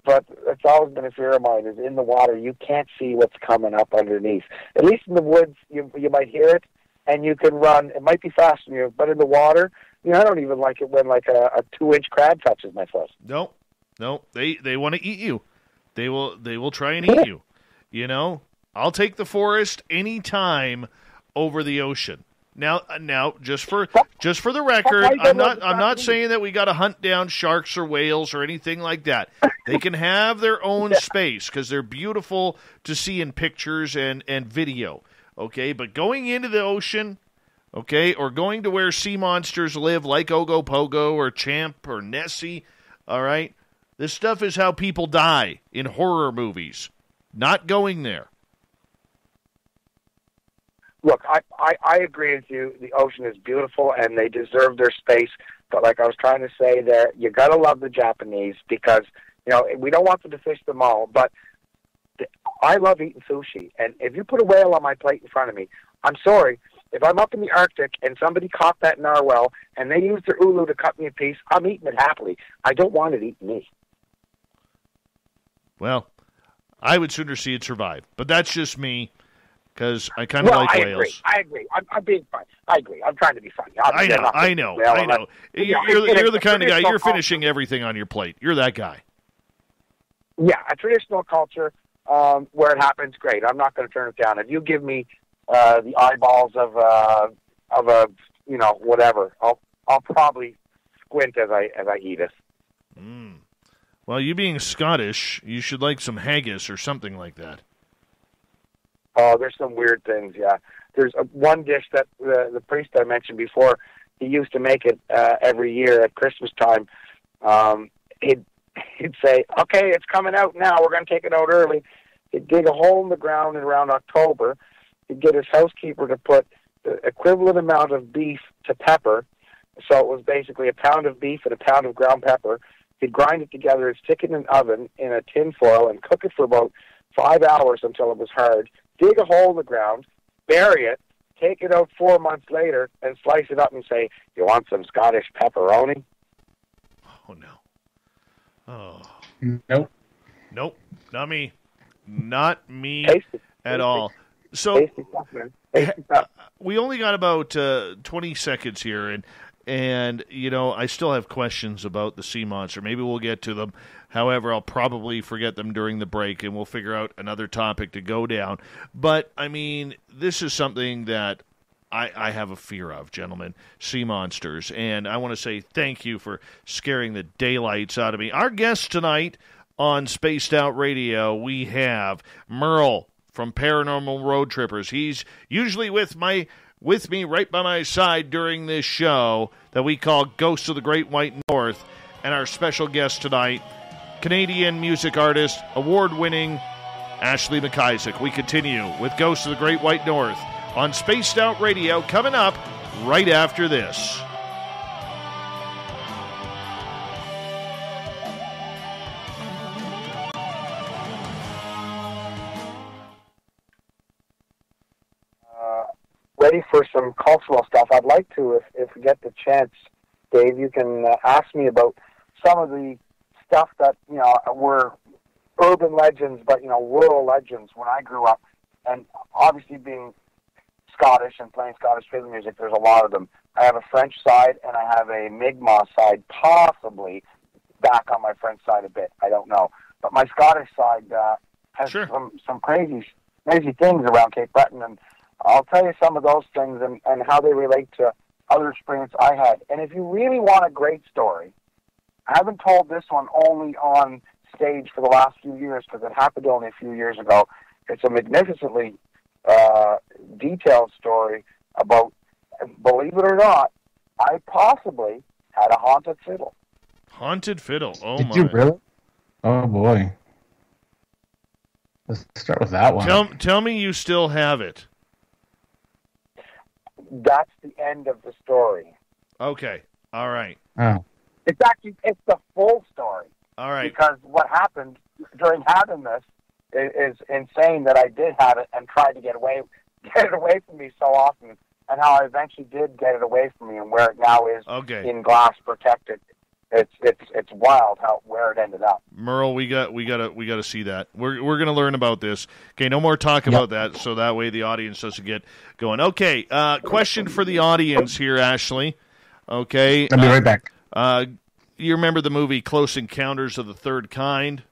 but it's always been a fear of mine is in the water, you can't see what's coming up underneath. At least in the woods, you might hear it, and you can run. It might be faster than you, but in the water, I don't even like it when like a 2-inch crab touches my foot.
No, they want to eat you. They will try and eat you. I'll take the forest any time over the ocean. Now, just for the record, I'm not saying that we got to hunt down sharks or whales or anything like that. They can have their own space because they're beautiful to see in pictures and video. Okay, but going into the ocean, or going to where sea monsters live, like Ogopogo or Champ or Nessie, all right. This stuff is how people die in horror movies. Not going there.
Look, I agree with you. The ocean is beautiful, and they deserve their space. But like I was trying to say there, you got to love the Japanese because, we don't want them to fish them all. But I love eating sushi. And if you put a whale on my plate in front of me, I'm sorry. If I'm up in the Arctic and somebody caught that narwhal and they used their ulu to cut me a piece, I'm eating it happily. I don't want it eating me.
Well, I would sooner see it survive. But that's just me. Because I kind of like whales.
I agree. I'm being funny. I agree. I'm trying to be funny.
I know. You're the kind of guy, you're finishing everything on your plate. You're that guy.
Yeah, a traditional culture where it happens, great. I'm not going to turn it down. If you give me the eyeballs of a whatever, I'll probably squint as I eat it.
Mm. Well, you being Scottish, you should like some haggis or something like that.
Oh, there's some weird things, yeah. There's one dish that the priest I mentioned before, he used to make it every year at Christmas time. He'd say, okay, it's coming out now. We're going to take it out early. He'd dig a hole in the ground in around October. He'd get his housekeeper to put the equivalent amount of beef to pepper. So it was basically a pound of beef and a pound of ground pepper. He'd grind it together and stick it in an oven in a tin foil and cook it for about 5 hours until it was hard. Dig a hole in the ground, bury it, take it out 4 months later, and slice it up and say, you want some Scottish pepperoni?
Oh, no. Oh.
Nope.
Nope. Not me. Not me at all.
So
we only got about 20 seconds here, and I still have questions about the sea monster. Maybe we'll get to them. However, I'll probably forget them during the break, and we'll figure out another topic to go down. But, this is something that I have a fear of, gentlemen, sea monsters. And I want to say thank you for scaring the daylights out of me. Our guest tonight on Spaced Out Radio, we have Merle from Paranormal Road Trippers. He's usually with me right by my side during this show that we call Ghosts of the Great White North. And our special guest tonight, Canadian music artist, award-winning Ashley MacIsaac. We continue with Ghosts of the Great White North on Spaced Out Radio, coming up right after this.
ready for some cultural stuff, I'd like to, if we get the chance, Dave, you can ask me about some of the stuff that, were urban legends, but, rural legends when I grew up. And obviously being Scottish and playing Scottish fiddle music, there's a lot of them. I have a French side and I have a Mi'kmaq side, possibly back on my French side a bit. I don't know. But my Scottish side has some crazy things around Cape Breton, and I'll tell you some of those things and how they relate to other experience I had. And if you really want a great story, I haven't told this one only on stage for the last few years because it happened only a few years ago. It's a magnificently detailed story about, believe it or not, I possibly had a haunted fiddle.
Haunted fiddle. Oh,
Did you really? Oh, boy. Let's start with that one.
Tell me you still have it.
That's the end of the story.
Okay. All right.
Oh.
It's the full story.
All right.
Because what happened during having this is insane that I did have it and tried to get it away from me so often, and how I eventually did get it away from me and where it now is in glass protected. It's wild where it ended up.
Merle, we got to see that. We're gonna learn about this. Okay, no more talk about that, so that way the audience doesn't get going. Okay, question for the audience here, Ashley. Okay,
I'll be right back.
You remember the movie Close Encounters of the Third Kind?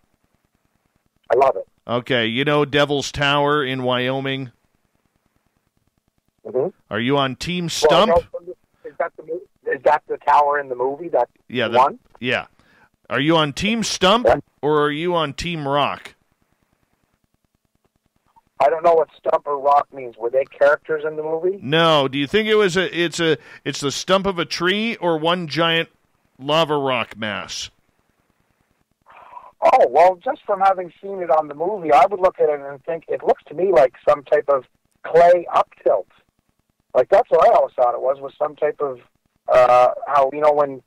I love it.
Okay, Devil's Tower in Wyoming?
Mm-hmm.
Are you on Team Stump?
Well, is that the tower in the movie? One?
Yeah. Are you on Team Stump or are you on Team Rock?
I don't know what stump or rock means. Were they characters in the movie?
No. Do you think it's the stump of a tree or one giant lava rock mass?
Oh, well, just from having seen it on the movie, I would look at it and think it looks to me like some type of clay up tilt. Like, that's what I always thought it was some type of, how, when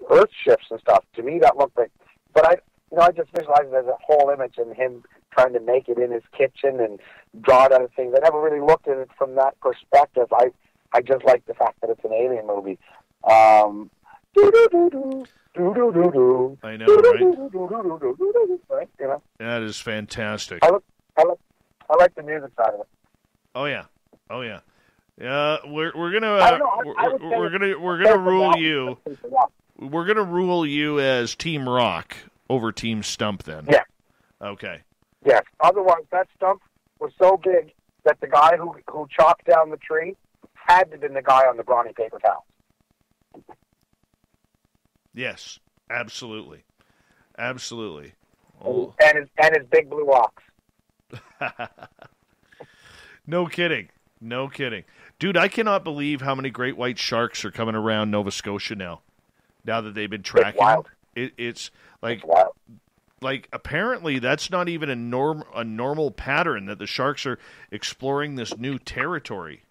Earth shifts and stuff. To me, that looked like, but I just visualized it as a whole image and him trying to make it in his kitchen and draw it out of things. I never really looked at it from that perspective. I just like the fact that it's an alien movie. I know, right? Right?
That is fantastic.
I like the music side of it.
Oh yeah. We're gonna rule you. We're gonna rule you as Team Rock over Team Stump then.
Yeah.
Okay.
Yes. Otherwise, that stump was so big that the guy who chopped down the tree had to have been the guy on the brawny paper towel.
Yes. Absolutely.
Oh. And his big blue ox.
No kidding. Dude, I cannot believe how many great white sharks are coming around Nova Scotia now that they've been tracking them. It's like,
it's wild.
Like, apparently that's not even a normal pattern, that the sharks are exploring this new territory.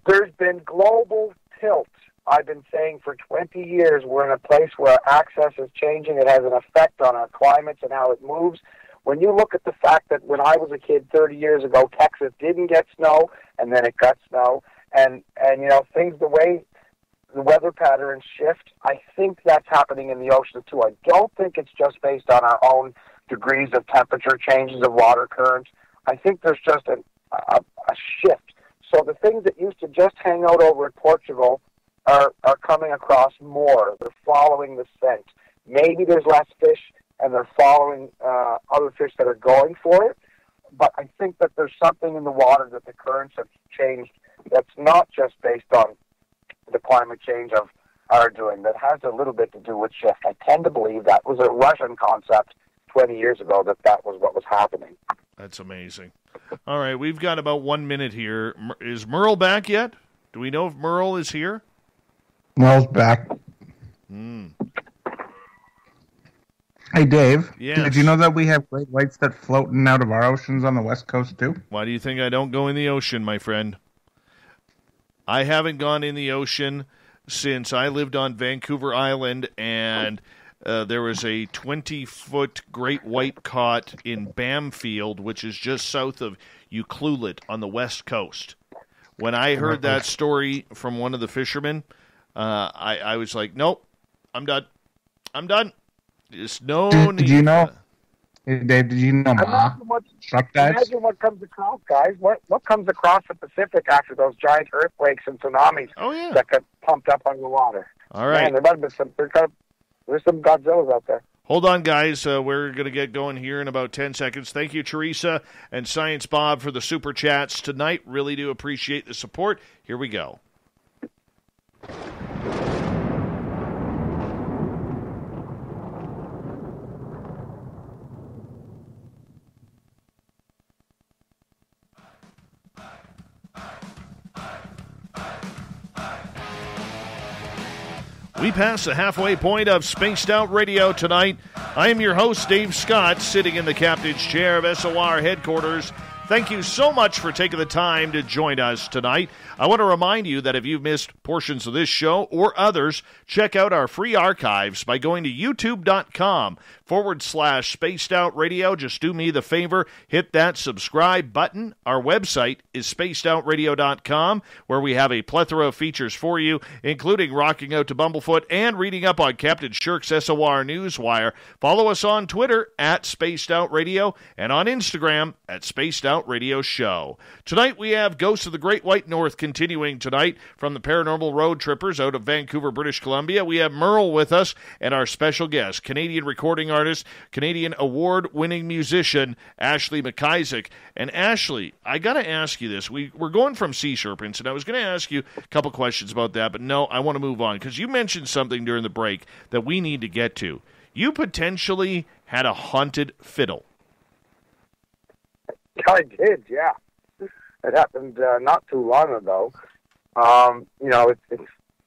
There's been global tilt. I've been saying for 20 years we're in a place where access is changing. It has an effect on our climates and how it moves. When you look at the fact that when I was a kid 30 years ago, Texas didn't get snow, and then it got snow, and things, the way the weather patterns shift, I think that's happening in the ocean too. I don't think it's just based on our own degrees of temperature, changes of water currents. I think there's just a shift. So the things that used to just hang out over in Portugal are coming across more. They're following the scent. Maybe there's less fish, and they're following other fish that are going for it. But I think that there's something in the water that the currents have changed that's not just based on the climate change of our doing, that has a little bit to do with shift. I tend to believe that was a Russian concept 20 years ago, that was what was happening.
That's amazing. All right, we've got about 1 minute here. Is Merle back yet? Do we know if Merle is here?
Merle's back. Hey, Dave.
Yes.
Did you know that we have great whites that float in and out of our oceans on the West Coast, too?
Why do you think I don't go in the ocean, my friend? I haven't gone in the ocean since I lived on Vancouver Island, and there was a 20-foot great white caught in Bamfield, which is just south of Ucluelet on the West Coast. When I heard that story from one of the fishermen, I was like, nope, I'm done. There's no need.
Did you know? Dave, did you know
Imagine what comes across, guys. What comes across the Pacific after those giant earthquakes and tsunamis that get pumped up on the water?
All right.
Man, there must have been there's some Godzillas out there.
Hold on, guys. We're going to get going here in about 10 seconds. Thank you, Teresa and Science Bob, for the super chats tonight. Really do appreciate the support. Here we go. We pass the halfway point of Spaced Out Radio tonight. I am your host, Dave Scott, sitting in the captain's chair of SOR headquarters. Thank you so much for taking the time to join us tonight. I want to remind you that if you've missed portions of this show or others, check out our free archives by going to youtube.com/Spaced Out Radio. Just do me the favor, hit that subscribe button. Our website is spacedoutradio.com, where we have a plethora of features for you, including rocking out to Bumblefoot and reading up on Captain Shirk's SOR Newswire. Follow us on Twitter at Spaced Out Radio and on Instagram at Spaced Out Radio Show. Tonight we have Ghosts of the Great White North continuing tonight from the Paranormal Road Trippers out of Vancouver, British Columbia. We have Merle with us and our special guest, Canadian recording artist, Canadian award-winning musician, Ashley MacIsaac. And Ashley, I got to ask you this. We're going from sea serpents, and I was going to ask you a couple questions about that, but no, I want to move on because you mentioned something during the break that we need to get to. You potentially had a haunted fiddle.
I did, yeah. It happened not too long ago.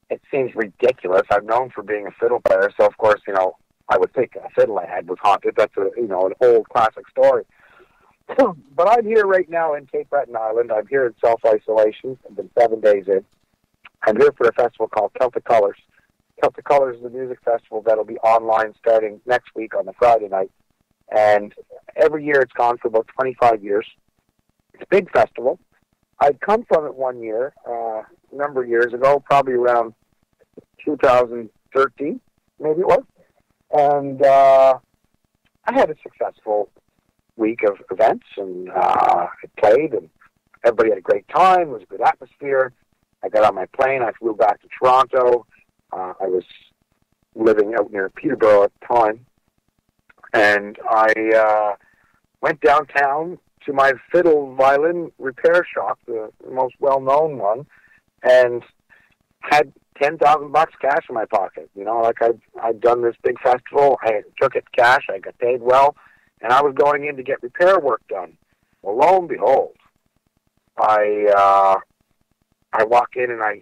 It seems ridiculous. I'm known for being a fiddle player, so of course, I would think a fiddle I had was haunted. That's an old classic story. But I'm here right now in Cape Breton Island. I'm here in self-isolation. I've been 7 days in. I'm here for a festival called Celtic Colors. Celtic Colors is a music festival that'll be online starting next week on the Friday night. And every year it's gone for about 25 years. It's a big festival. I'd come from it one year, a number of years ago, probably around 2013, maybe it was. And I had a successful week of events, and I played, and everybody had a great time. It was a good atmosphere. I got on my plane. I flew back to Toronto. I was living out near Peterborough at the time. And I went downtown to my fiddle violin repair shop, the most well-known one, and had $10,000 cash in my pocket. I'd done this big festival. I took it cash. I got paid well, and I was going in to get repair work done. Well, lo and behold, I walk in and I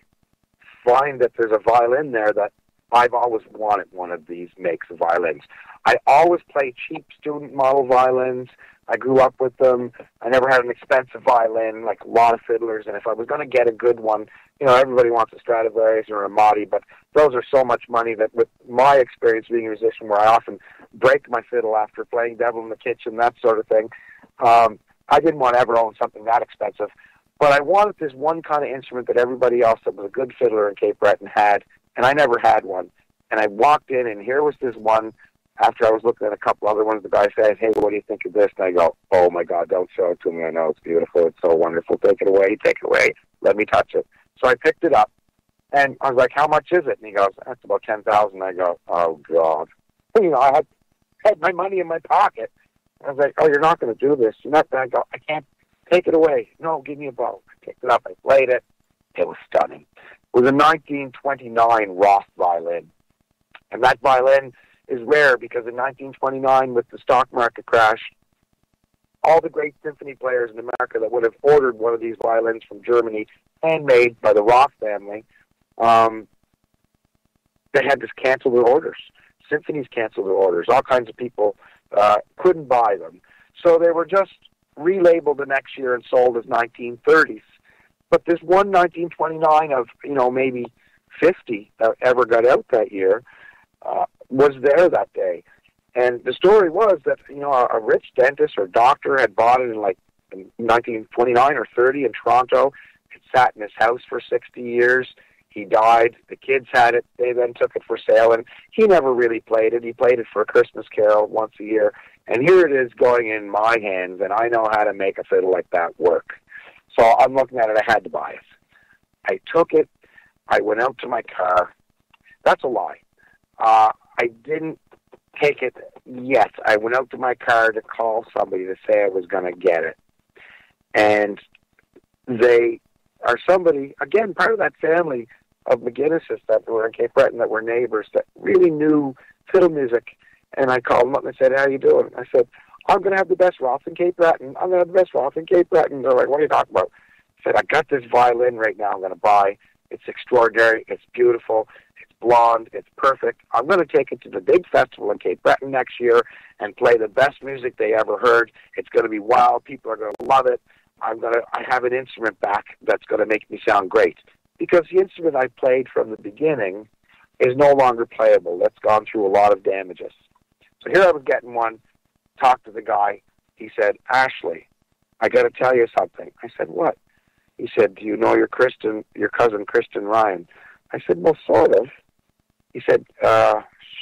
find that there's a violin there that I've always wanted one of these makes of violins. I always play cheap student model violins. I grew up with them. I never had an expensive violin like a lot of fiddlers, and if I was going to get a good one, everybody wants a Stradivarius or a Motti, but those are so much money that with my experience being a musician where I often break my fiddle after playing Devil in the Kitchen, that sort of thing, I didn't want to ever own something that expensive. But I wanted this one kind of instrument that everybody else that was a good fiddler in Cape Breton had, and I never had one. And I walked in, and here was this one. After I was looking at a couple other ones, the guy said, "Hey, what do you think of this?" And I go, "Oh, my God, don't show it to me. I know it's beautiful. It's so wonderful. Take it away. Take it away. Let me touch it." So I picked it up, and I was like, "How much is it?" And he goes, "That's about $10,000." I go, "Oh, God." I had my money in my pocket. I was like, "Oh, you're not going to do this. You're not going to go. I can't take it away. No, give me a bow." I picked it up. I played it. It was stunning. It was a 1929 Roth violin. And that violin is rare because in 1929, with the stock market crash, all the great symphony players in America that would have ordered one of these violins from Germany, handmade by the Roth family, they had to cancel their orders. Symphonies canceled their orders. All kinds of people couldn't buy them. So they were just relabeled the next year and sold as 1930s. But this one 1929 of, maybe 50 that ever got out that year, was there that day. And the story was that, a rich dentist or doctor had bought it in 1929 or 30 in Toronto, It sat in his house for 60 years. He died. The kids had it. They then took it for sale, and he never really played it. He played it for a Christmas carol once a year. And here it is going in my hands, and I know how to make a fiddle like that work. So I'm looking at it. I had to buy it. I took it. I went out to my car. That's a lie. I didn't take it yet. I went out to my car to call somebody to say I was going to get it. And they are somebody, again, part of that family of McGinnises that were in Cape Breton that were neighbors that really knew fiddle music. And I called them up and I said, how you doing? I said, I'm going to have the best Roth in Cape Breton. I'm going to have the best Roth in Cape Breton. They're like, what are you talking about? I said, I got this violin right now I'm going to buy. It's extraordinary. It's beautiful. It's blonde. It's perfect. I'm going to take it to the big festival in Cape Breton next year and play the best music they ever heard. It's going to be wild. People are going to love it. I have an instrument back that's going to make me sound great. Because the instrument I played from the beginning is no longer playable. That's gone through a lot of damages. So here I was getting one, talked to the guy. He said, Ashley, I got to tell you something. I said, what? He said, do you know your cousin Kristen Ryan? I said, well, sort of. He said,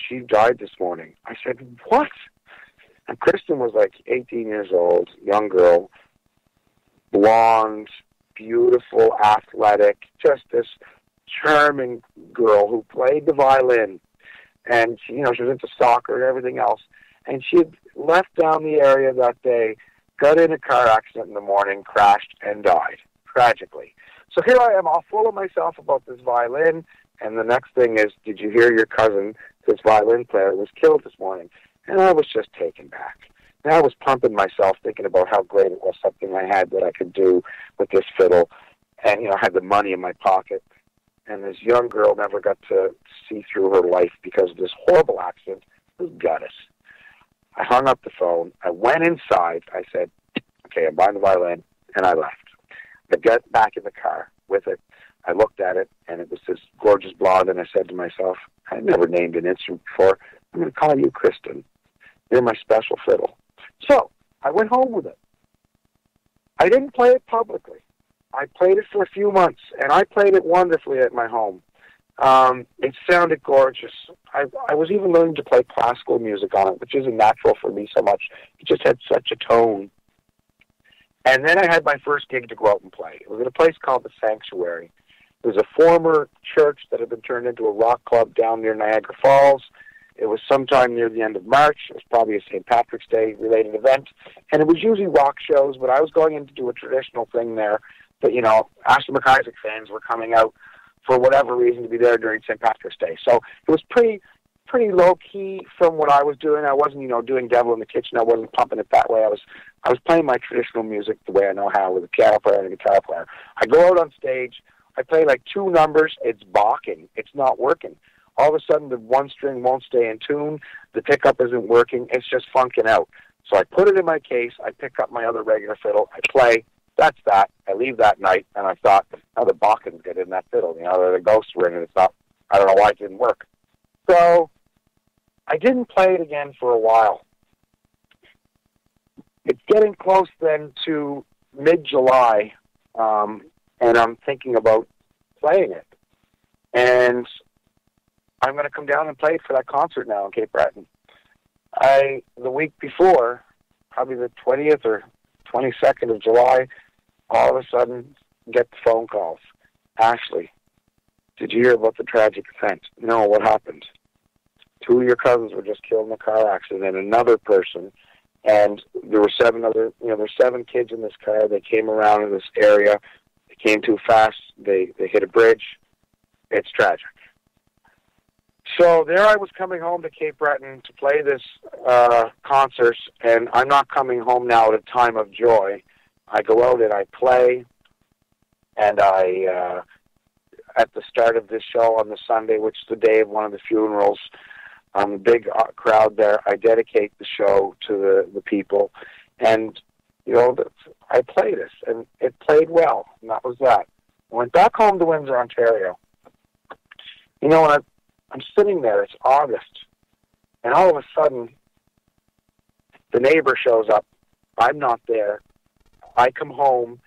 she died this morning. I said, what? And Kristen was like 18 years old, young girl, blonde, beautiful, athletic, just this charming girl who played the violin. And she was into soccer and everything else. And she had left down the area that day, got in a car accident in the morning, crashed, and died, tragically. So here I am, all full of myself about this violin. And the next thing is, did you hear your cousin, this violin player, was killed this morning? And I was just taken back. And I was pumping myself, thinking about how great it was, something I had that I could do with this fiddle. And, I had the money in my pocket. And this young girl never got to see through her life because of this horrible accident. It was gutted. I hung up the phone. I went inside. I said, okay, I'm buying the violin. And I left. I got back in the car with it. I looked at it, and it was this gorgeous blonde, and I said to myself, I never named an instrument before. I'm going to call you Kristen. You're my special fiddle. So I went home with it. I didn't play it publicly. I played it for a few months, and I played it wonderfully at my home. It sounded gorgeous. I was even learning to play classical music on it, which isn't natural for me so much. It just had such a tone. And then I had my first gig to go out and play. It was at a place called The Sanctuary. It was a former church that had been turned into a rock club down near Niagara Falls. It was sometime near the end of March. It was probably a St. Patrick's Day related event. And it was usually rock shows, but I was going in to do a traditional thing there. But, Ashley MacIsaac fans were coming out for whatever reason to be there during St. Patrick's Day. So it was pretty low-key from what I was doing. I wasn't, doing Devil in the Kitchen. I wasn't pumping it that way. I was playing my traditional music the way I know how, with a piano player and a guitar player. I go out on stage. I play like 2 numbers. It's balking. It's not working. All of a sudden, the one string won't stay in tune. The pickup isn't working. It's just funking out. So I put it in my case. I pick up my other regular fiddle. I play. That's that. I leave that night, and I thought, the balkans get in that fiddle. The ghosts were in it. It's not. I don't know why it didn't work. So I didn't play it again for a while. It's getting close then to mid-July, and I'm thinking about playing it. And I'm going to come down and play it for that concert now in Cape Breton. The week before, probably the 20th or 22nd of July, all of a sudden get the phone calls. Ashley, did you hear about the tragic event? No, what happened? 2 of your cousins were just killed in a car accident, and another person. And there were 7 other, there's 7 kids in this car. They came around in this area. They came too fast. They hit a bridge. It's tragic. So there I was coming home to Cape Breton to play this concert, and I'm not coming home now at a time of joy. I go out and I play, and at the start of this show on the Sunday, which is the day of one of the funerals, a big crowd there, I dedicate the show to the people, and, I play this, and it played well, and that was that. I went back home to Windsor, Ontario. When I'm sitting there, it's August, and all of a sudden, the neighbor shows up. I'm not there. I come home,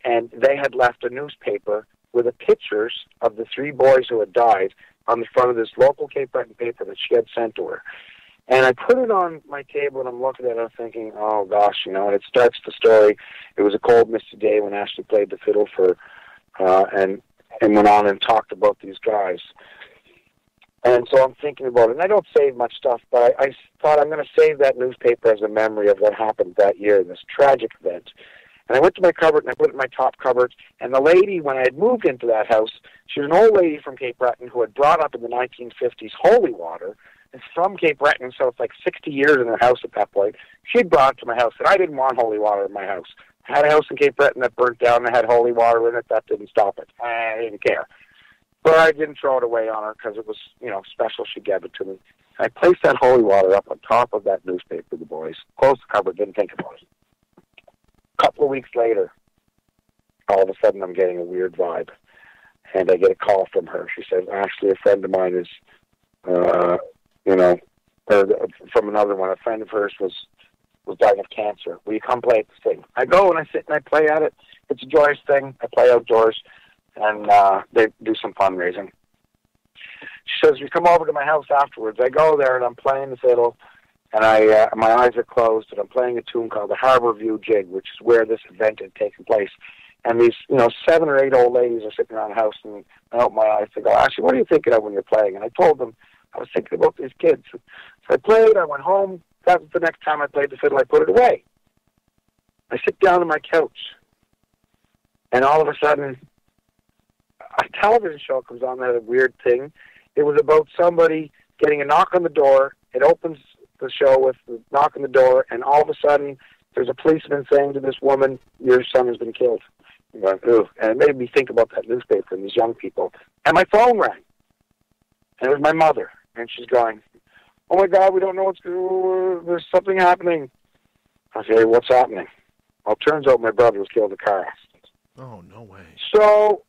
and they had left a newspaper with the pictures of the 3 boys who had died on the front of this local Cape Breton paper that she had sent to her. And I put it on my table, and I'm looking at it, I'm thinking, oh, gosh, and it starts the story. It was a cold, misty day when Ashley played the fiddle for, and went on and talked about these guys. And so I'm thinking about it, and I don't save much stuff, but I thought I'm going to save that newspaper as a memory of what happened that year, this tragic event. And I went to my cupboard, and I put it in my top cupboard, and the lady, when I had moved into that house, she was an old lady from Cape Breton who had brought up in the 1950s holy water. It's from Cape Breton, so it's like 60 years in her house at that point. She'd brought it to my house, and I didn't want holy water in my house. I had a house in Cape Breton that burnt down and had holy water in it. That didn't stop it. I didn't care. But I didn't throw it away on her because it was, special. She gave it to me. I placed that holy water up on top of that newspaper, the boys. Closed the cupboard, didn't think about it. A couple of weeks later, all of a sudden I'm getting a weird vibe. And I get a call from her. She says, Ashley, a friend of mine is, from another one, a friend of hers was dying of cancer. Will you come play at this thing? I go and I sit and I play at it. It's a joyous thing. I play outdoors, and they do some fundraising. She says, you come over to my house afterwards. I go there, and I'm playing the fiddle, and my eyes are closed, and I'm playing a tune called the Harbour View Jig, which is where this event had taken place. And these, 7 or 8 old ladies are sitting around the house, and I open my eyes to go, Ashley, what are you thinking of when you're playing? And I told them I was thinking about these kids. So I played, I went home. That was the next time I played the fiddle, I put it away. I sit down on my couch, and all of a sudden, a television show comes on that had a weird thing. It was about somebody getting a knock on the door. It opens the show with the knock on the door, and all of a sudden, there's a policeman saying to this woman, your son has been killed. I'm going, ooh. And it made me think about that newspaper and these young people. And my phone rang. And it was my mother. And she's going, oh, my God, we don't know what's going on. There's something happening. I say, what's happening? Well, it turns out my brother was killed in a car accident.
Oh, no way.
So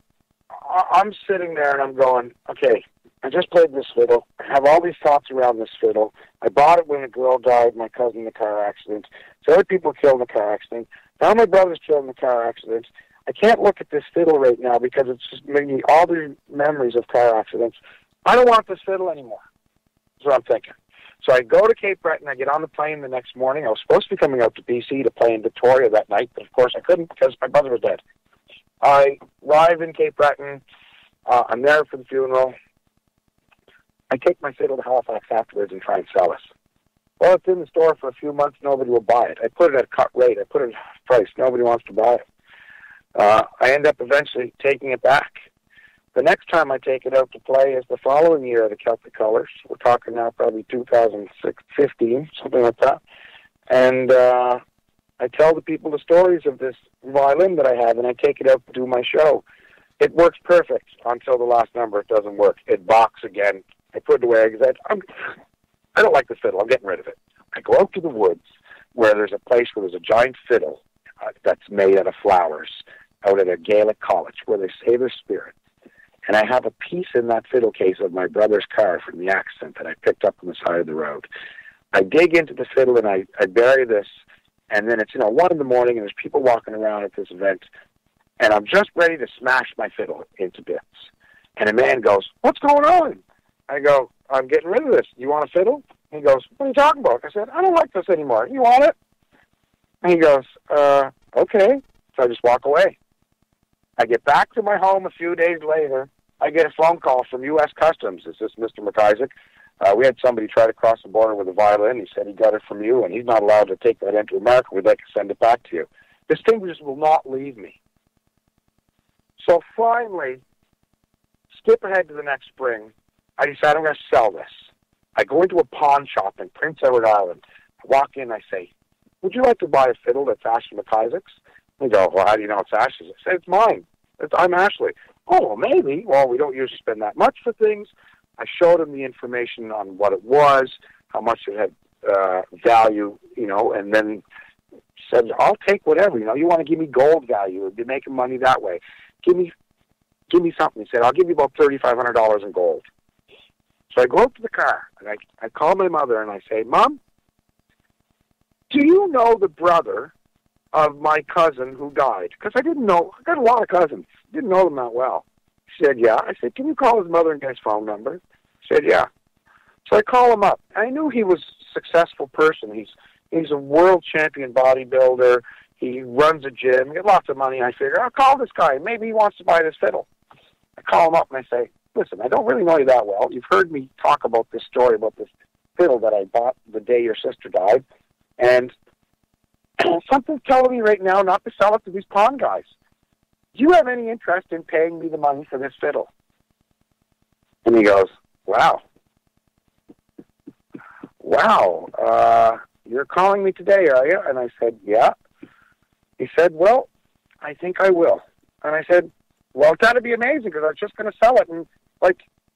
I'm sitting there and I'm going, okay, I just played this fiddle. I have all these thoughts around this fiddle. I bought it when a girl died, my cousin, in a car accident. So other people killed in a car accident. Now my brother's killed in a car accident. I can't look at this fiddle right now because it's just making all the memories of car accidents. I don't want this fiddle anymore. That's what I'm thinking. So I go to Cape Breton. I get on the plane the next morning. I was supposed to be coming out to BC to play in Victoria that night, but of course I couldn't because my brother was dead. I arrive in Cape Breton. I'm there for the funeral. I take my fiddle to Halifax afterwards and try and sell it. Well, it's in the store for a few months. Nobody will buy it. I put it at a cut rate. I put it at half price. Nobody wants to buy it. I end up eventually taking it back. The next time I take it out to play is the following year at the Celtic Colours. We're talking now probably 2015, something like that. And I tell the people the stories of this violin that I have, and I take it out to do my show. It works perfect until the last number. It doesn't work. It balks again. I put it away because I don't like the fiddle. I'm getting rid of it. I go out to the woods where there's a place where there's a giant fiddle that's made out of flowers out at a Gaelic college where they say their spirit. And I have a piece in that fiddle case of my brother's car from the accident that I picked up on the side of the road. I dig into the fiddle and I bury this, and then it's 1 in the morning and there's people walking around at this event, and I'm just ready to smash my fiddle into bits. And a man goes, what's going on? I go, I'm getting rid of this. You want a fiddle? He goes, what are you talking about? I said, I don't like this anymore. You want it? And he goes, okay. So I just walk away. I get back to my home a few days later. I get a phone call from U.S. Customs. Is this Mr. MacIsaac? We had somebody try to cross the border with a violin. He said he got it from you, and he's not allowed to take that into America. We'd like to send it back to you. This thing just will not leave me. So finally, skip ahead to the next spring, I decide I'm going to sell this. I go into a pawn shop in Prince Edward Island. I walk in, I say, would you like to buy a fiddle that's Ashley MacIsaac's? They go, well, how do you know it's Ashley's? I say, it's mine. I'm Ashley. Oh, well, maybe. Well, we don't usually spend that much for things. I showed him the information on what it was, how much it had value, and then said, I'll take whatever. You want to give me gold value. You'd be making money that way. Give me something. He said, I'll give you about $3,500 in gold. So I go up to the car, and I call my mother, and I say, Mom, do you know the brother of my cousin who died, because I didn't know. I got a lot of cousins. Didn't know them that well. She said, yeah. I said, can you call his mother and get his phone number? She said, yeah. So I call him up. I knew he was a successful person. He's a world champion bodybuilder. He runs a gym. He got lots of money. I figure, I'll call this guy. Maybe he wants to buy this fiddle. I call him up and I say, listen, I don't really know you that well. You've heard me talk about this story about this fiddle that I bought the day your sister died. And something's telling me right now not to sell it to these pawn guys. Do you have any interest in paying me the money for this fiddle? And he goes, wow, you're calling me today, are you? And I said, yeah. He said, well, I think I will. And I said, well, that'd be amazing because I was just going to sell it. And,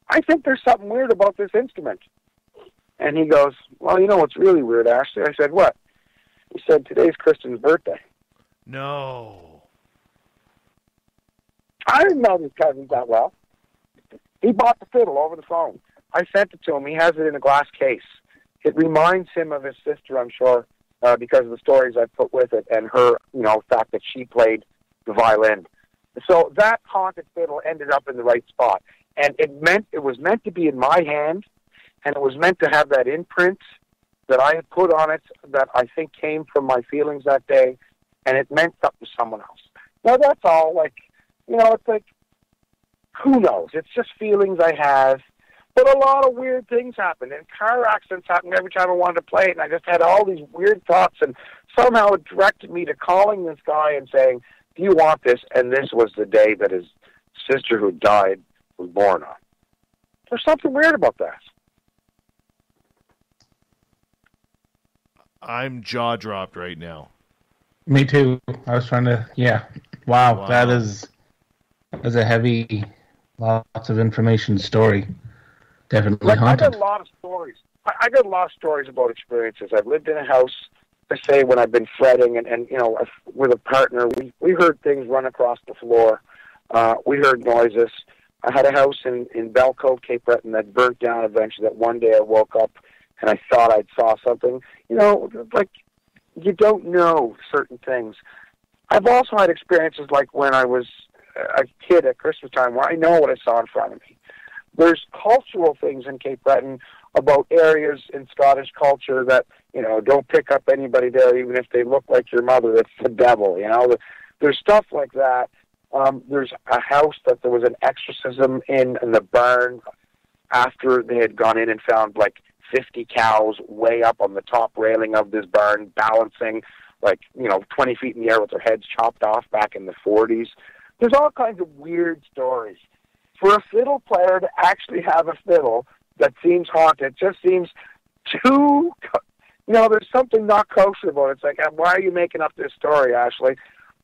I think there's something weird about this instrument. And he goes, well, you know what's really weird, Ashley? I said, what? He said, today's Kristen's birthday.
No.
I didn't know these cousins that well. He bought the fiddle over the phone. I sent it to him. He has it in a glass case. It reminds him of his sister, I'm sure, because of the stories I put with it and her, fact that she played the violin. So that haunted fiddle ended up in the right spot. And it was meant to be in my hand, and it was meant to have that imprint that I had put on it that I think came from my feelings that day, and it meant something to someone else. Now, that's all, it's like, who knows? It's just feelings I have. But a lot of weird things happen, and car accidents happen every time I wanted to play it, and I just had all these weird thoughts, and somehow it directed me to calling this guy and saying, do you want this? And this was the day that his sister who died was born on. There's something weird about that.
I'm jaw-dropped right now.
Me too. I was trying to, yeah. Wow. That is a heavy, lots of information story. Definitely haunted.
I got a lot of stories. I got a lot of stories about experiences. I've lived in a house, I say, when I've been fretting and with a partner, we heard things run across the floor. We heard noises. I had a house in Belcove, Cape Breton, that burnt down eventually. That one day I woke up and I thought I'd saw something. You don't know certain things. I've also had experiences like when I was a kid at Christmas time where I know what I saw in front of me. There's cultural things in Cape Breton about areas in Scottish culture that, don't pick up anybody there even if they look like your mother. It's the devil, There's stuff like that. There's a house that there was an exorcism in the barn after they had gone in and found 50 cows way up on the top railing of this barn, balancing 20 feet in the air with their heads chopped off back in the 40s. There's all kinds of weird stories. For a fiddle player to actually have a fiddle that seems haunted just seems too, there's something not kosher about it. It's like, why are you making up this story, Ashley?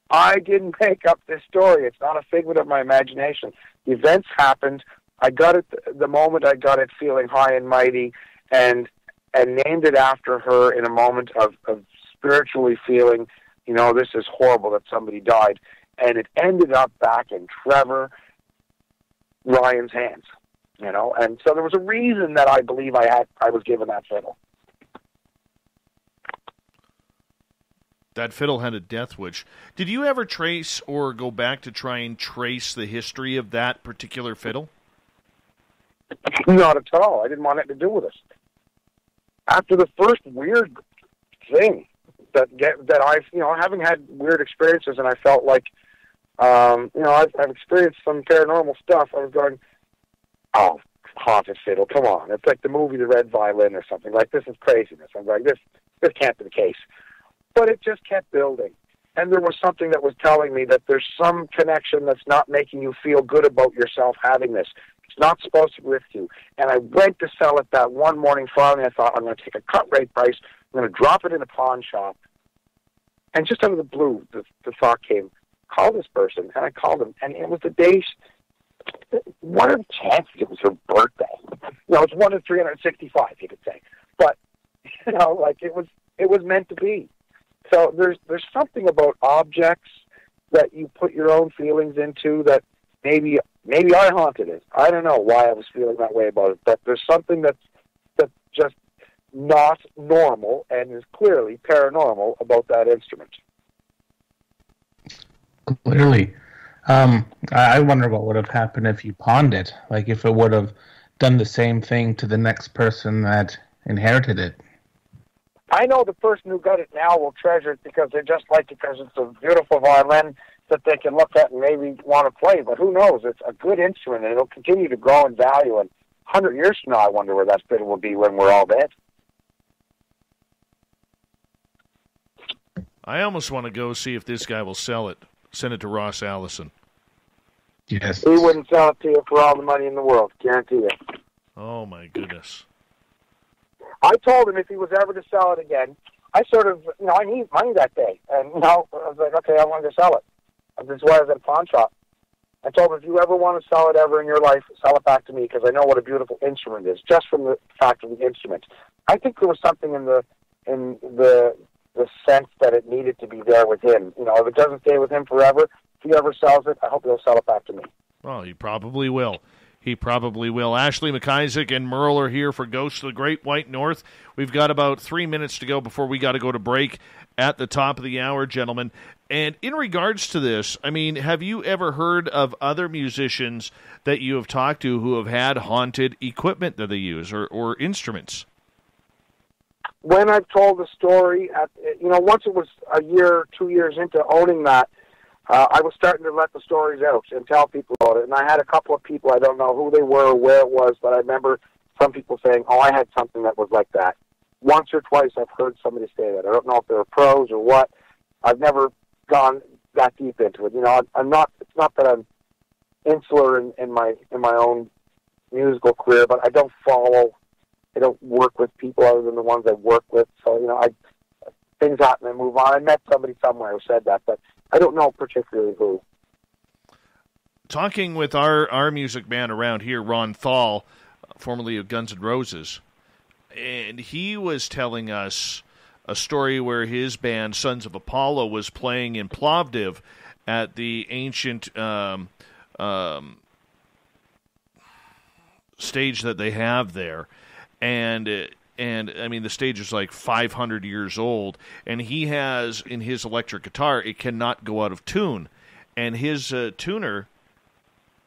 I didn't make up this story. It's not a figment of my imagination. The events happened. I got it the moment I got it feeling high and mighty and named it after her in a moment of spiritually feeling, this is horrible that somebody died. And it ended up back in Trevor Ryan's hands, and so there was a reason that I believe I was given that fiddle.
That fiddle had a death wish. Did you ever trace or go back to try and trace the history of that particular fiddle?
Not at all. I didn't want anything to do with it. After the first weird thing that I've, having had weird experiences, and I felt like, I've experienced some paranormal stuff. I was going, oh, haunted fiddle, come on. It's like the movie The Red Violin or something. This is craziness. I'm going, this can't be the case. But it just kept building. And there was something that was telling me that there's some connection that's not making you feel good about yourself having this. It's not supposed to be with you. And I went to sell it that one morning. Finally, I thought, I'm going to take a cut rate price. I'm going to drop it in a pawn shop. And just out of the blue, the thought came, call this person. And I called him. And it was the day, what are the chances it was her birthday? It's 1 in 365, you could say. But, it was meant to be. So there's something about objects that you put your own feelings into that maybe I haunted it. I don't know why I was feeling that way about it, but there's something that's just not normal and is clearly paranormal about that instrument.
Clearly. I wonder what would have happened if you pawned it. Like, if it would have done the same thing to the next person that inherited it.
I know the person who got it now will treasure it because they just like it because it's a beautiful violin that they can look at and maybe want to play. But who knows? It's a good instrument, and it'll continue to grow in value. And 100 years from now, I wonder where that fiddle will be when we're all dead.
I almost want to go see if this guy will sell it. Send it to Ross Allison.
Yes.
He wouldn't sell it to you for all the money in the world, guarantee you.
Oh, my goodness.
I told him if he was ever to sell it again, I sort of, I need money that day. And, I was like, okay, I wanted to sell it. This is why I was at a pawn shop. I told him, if you ever want to sell it ever in your life, sell it back to me because I know what a beautiful instrument is, just from the fact of the instrument. I think there was something in the sense that it needed to be there with him. If it doesn't stay with him forever, if he ever sells it, I hope he'll sell it back to me.
Well, he probably will. He probably will. Ashley MacIsaac and Merle are here for Ghosts of the Great White North. We've got about 3 minutes to go before we got to go to break at the top of the hour, gentlemen. And in regards to this, have you ever heard of other musicians that you have talked to who have had haunted equipment that they use or instruments?
When I've told the story, once it was a year, 2 years into owning that, I was starting to let the stories out and tell people about it. And I had a couple of people, I don't know who they were or where it was, but I remember some people saying, I had something that was like that. Once or twice I've heard somebody say that. I don't know if they were pros or what. I've never gone that deep into it. I'm not, it's not that I'm insular in my own musical career, but I don't work with people other than the ones I work with. So, things happen and move on. I met somebody somewhere who said that, but I don't know particularly who.
Talking with our music man around here, Ron Thal, formerly of Guns N' Roses, and he was telling us a story where his band, Sons of Apollo, was playing in Plovdiv at the ancient stage that they have there. And the stage is like 500 years old, and he has, in his electric guitar, it cannot go out of tune. And his tuner,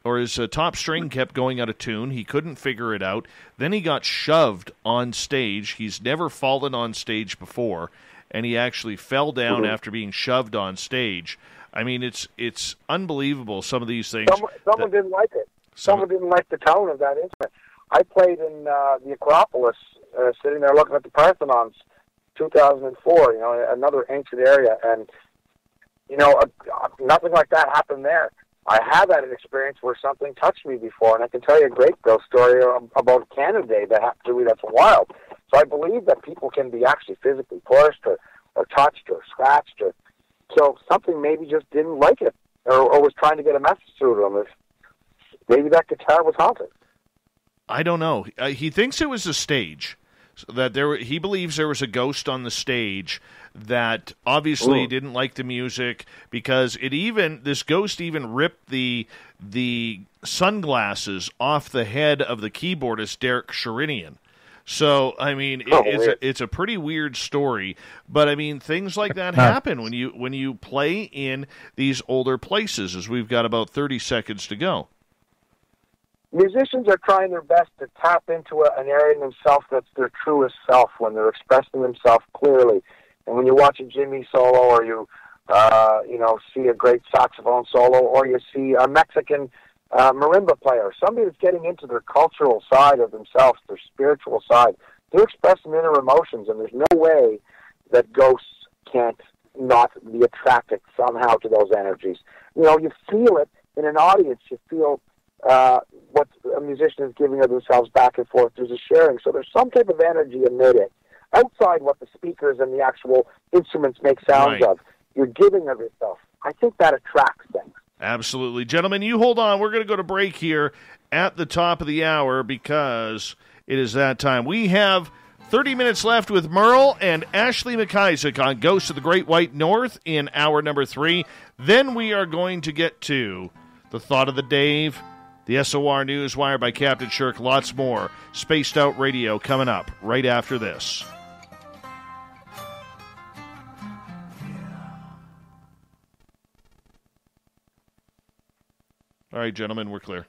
or his top string kept going out of tune. He couldn't figure it out. Then he got shoved on stage. He's never fallen on stage before, and he actually fell down after being shoved on stage. It's unbelievable, some of these things.
Someone didn't like it. Someone didn't like the tone of that instrument. I played in the Acropolis, sitting there looking at the Parthenons, 2004, another ancient area, and, nothing like that happened there. I have had an experience where something touched me before, and I can tell you a great ghost story about Canada Day that happened to me that's wild. So I believe that people can be actually physically pushed or touched or scratched, so something maybe just didn't like it or was trying to get a message through to them. Maybe that guitar was haunted.
I don't know. He thinks it was a stage. That he believes there was a ghost on the stage that obviously didn't like the music because this ghost even ripped the sunglasses off the head of the keyboardist Derek Sherinian. So it's a pretty weird story, but things like that happen when you play in these older places. As we've got about 30 seconds to go.
Musicians are trying their best to tap into an area in themselves that's their truest self when they're expressing themselves clearly. And when you watch a Jimmy solo, or you see a great saxophone solo, or you see a Mexican marimba player, somebody that's getting into their cultural side of themselves, their spiritual side, they're expressing inner emotions, and there's no way that ghosts can't not be attracted somehow to those energies. You feel it in an audience. You feel what a musician is giving of themselves back and forth. There's a sharing. So there's some type of energy emitted outside what the speakers and the actual instruments make sounds of. You're giving of yourself. I think that attracts things.
Absolutely. Gentlemen, you hold on. We're going to go to break here at the top of the hour because it is that time. We have 30 minutes left with Merle and Ashley MacIsaac on Ghosts of the Great White North in hour number 3. Then we are going to get to the Thought of the Dave, the SOR Newswire by Captain Shirk, lots more. Spaced Out Radio coming up right after this. All right, gentlemen, we're clear.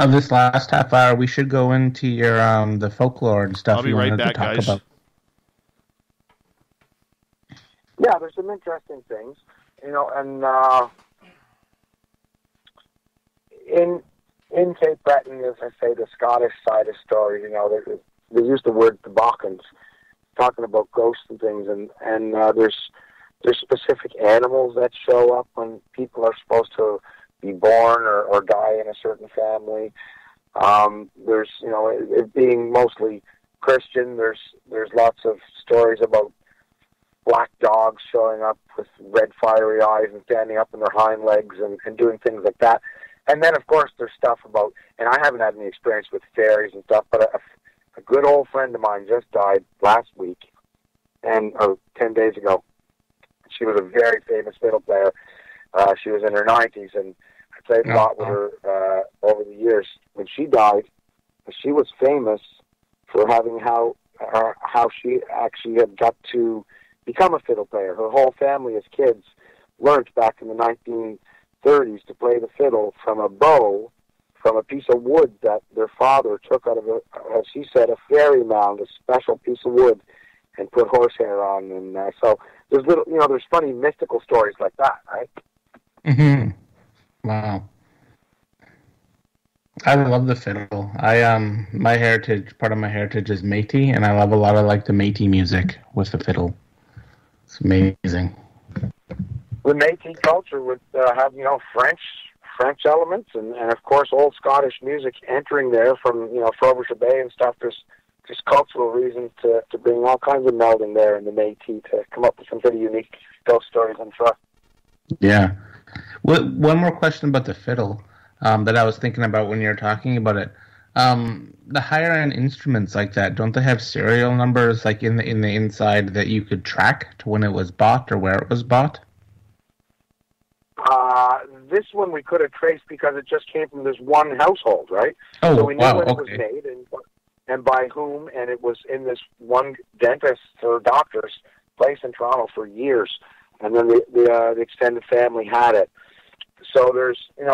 Of this last half hour, we should go into your the folklore and stuff.
I'll be
you
right
wanted
back,
to talk
guys.
about.
Yeah, there's some interesting things, and in Cape Breton, as I say, the Scottish side of story, they use the word toboggans, talking about ghosts and things, and there's specific animals that show up when people are supposed to be born or die in a certain family. There's, it being mostly Christian, there's lots of stories about black dogs showing up with red fiery eyes and standing up on their hind legs and doing things like that. And then, of course, there's stuff about, and I haven't had any experience with fairies and stuff, but a good old friend of mine just died last week, or 10 days ago. She was a very famous fiddle player. She was in her 90s, and I played a lot with her over the years. When she died, she was famous for having how she actually had got to become a fiddle player. Her whole family as kids learned back in the 1930s to play the fiddle from a bow, from a piece of wood that their father took out of, as she said, a fairy mound, a special piece of wood, and put horsehair on. And so there's there's funny mystical stories like that, right?
Mm-hmm. Wow. I love the fiddle. Part of my heritage is Métis, and I love a lot of the Métis music with the fiddle. It's amazing.
The Métis culture would have, French elements, and of course old Scottish music entering there from, Frobisher Bay and stuff. There's just cultural reasons to bring all kinds of melding there in the Métis to come up with some pretty unique ghost stories, I'm sure.
Yeah. One more question about the fiddle that I was thinking about when you were talking about it. The higher end instruments like that, don't they have serial numbers in the inside that you could track to when it was bought or where it was bought?
This one we could have traced because it just came from this one household, right?
Oh,
so we knew when it was
okay.
made and by whom, and it was in this one dentist or doctor's place in Toronto for years, and then the extended family had it. So there's, it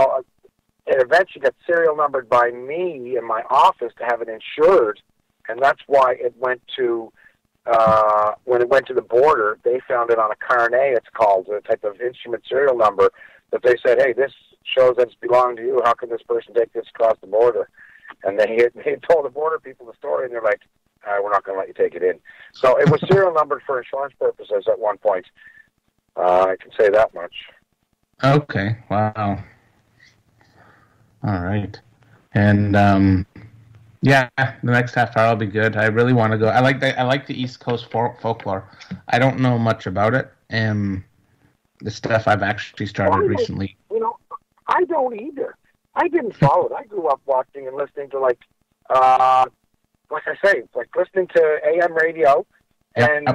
eventually got serial numbered by me in my office to have it insured, and that's why it went to, when it went to the border, they found it on a carnet, it's called, a type of instrument serial number, that they said, hey, this shows that it's belonging to you, how can this person take this across the border? And they told the border people the story, and they're like, we're not going to let you take it in. So it was serial numbered for insurance purposes at one point. I can say that much.
Okay, wow. All right. And, the next half hour will be good. I really want to go. I like the East Coast folklore. I don't know much about it. The stuff I've actually started recently.
I don't either. I didn't follow it. I grew up watching and listening to like I say, listening to AM radio and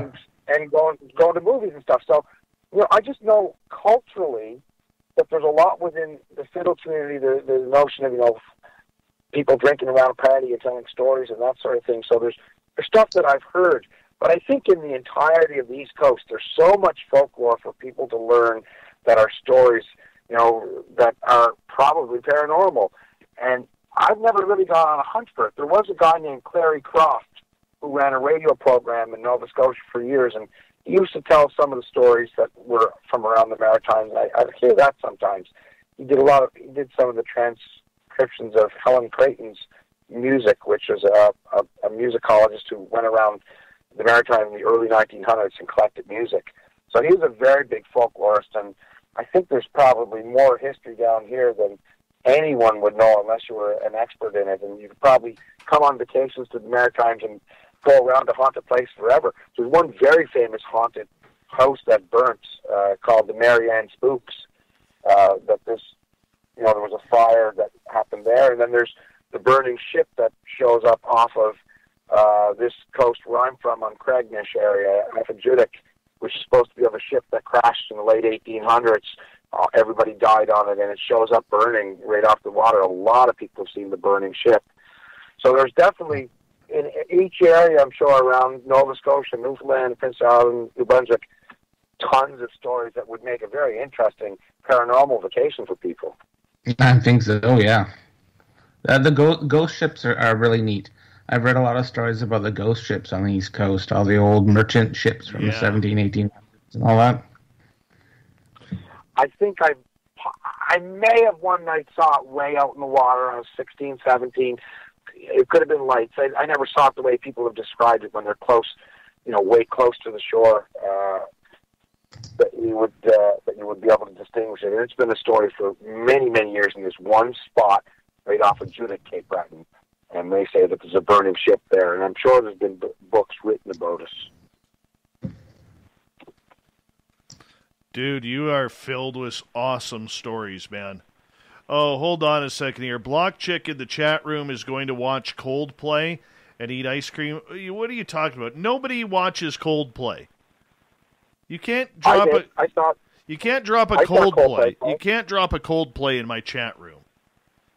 going to movies and stuff. So, I just know culturally that there's a lot within the fiddle community, the notion of, people drinking around a party and telling stories and that sort of thing. So there's stuff that I've heard. But I think in the entirety of the East Coast, there's so much folklore for people to learn that are stories, that are probably paranormal. And I've never really gone on a hunt for it. There was a guy named Clary Croft who ran a radio program in Nova Scotia for years, and he used to tell some of the stories that were from around the Maritimes. I hear that sometimes. He did some of the transcriptions of Helen Creighton's music, which was a musicologist who went around the Maritimes in the early 1900s and collected music. So he was a very big folklorist, and I think there's probably more history down here than anyone would know unless you were an expert in it. And you could probably come on vacations to the Maritimes and go around to haunt a place forever. There's one very famous haunted house that burnt called the Marianne Spooks. There was a fire that happened there, and then there's the burning ship that shows up off of this coast where I'm from on Craignish area, off of Judic, which is supposed to be of a ship that crashed in the late 1800s. Everybody died on it, and it shows up burning right off the water. A lot of people have seen the burning ship. So there's definitely, in each area, I'm sure, around Nova Scotia, Newfoundland, Prince Island, New Brunswick, tons of stories that would make a very interesting paranormal vacation for people.
I think so. Yeah, the ghost ships are really neat. I've read a lot of stories about the ghost ships on the East Coast, all the old merchant ships from the 17, 1800s and all that.
I think I may have one night saw it way out in the water. I was 16, 17. It could have been lights. I never saw it the way people have described it when they're close, way close to the shore. That you would be able to distinguish it. And it's been a story for many, many years in this one spot right off of Judic, Cape Breton. And they say that there's a burning ship there. And I'm sure there's been books written about us.
Dude, you are filled with awesome stories, man. Oh, hold on a second here. Block Chick in the chat room is going to watch Coldplay and eat ice cream. What are you talking about? Nobody watches Coldplay. You can't drop You can't drop a Coldplay. You can't drop a Coldplay in my chat room.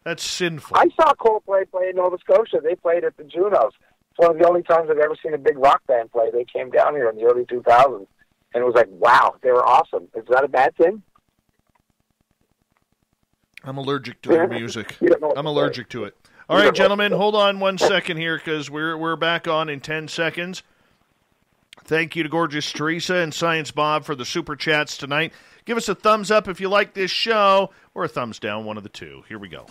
That's sinful.
I saw Coldplay play in Nova Scotia. They played at the Junos. It's one of the only times I've ever seen a big rock band play. They came down here in the early 2000s, and it was like, wow, they were awesome. Is that a bad thing?
I'm allergic to their music. I'm allergic to it. All right, gentlemen, hold on 1 second here because we're back on in 10 seconds. Thank you to Gorgeous Teresa and Science Bob for the super chats tonight. Give us a thumbs up if you like this show, or a thumbs down, one of the two. Here we go.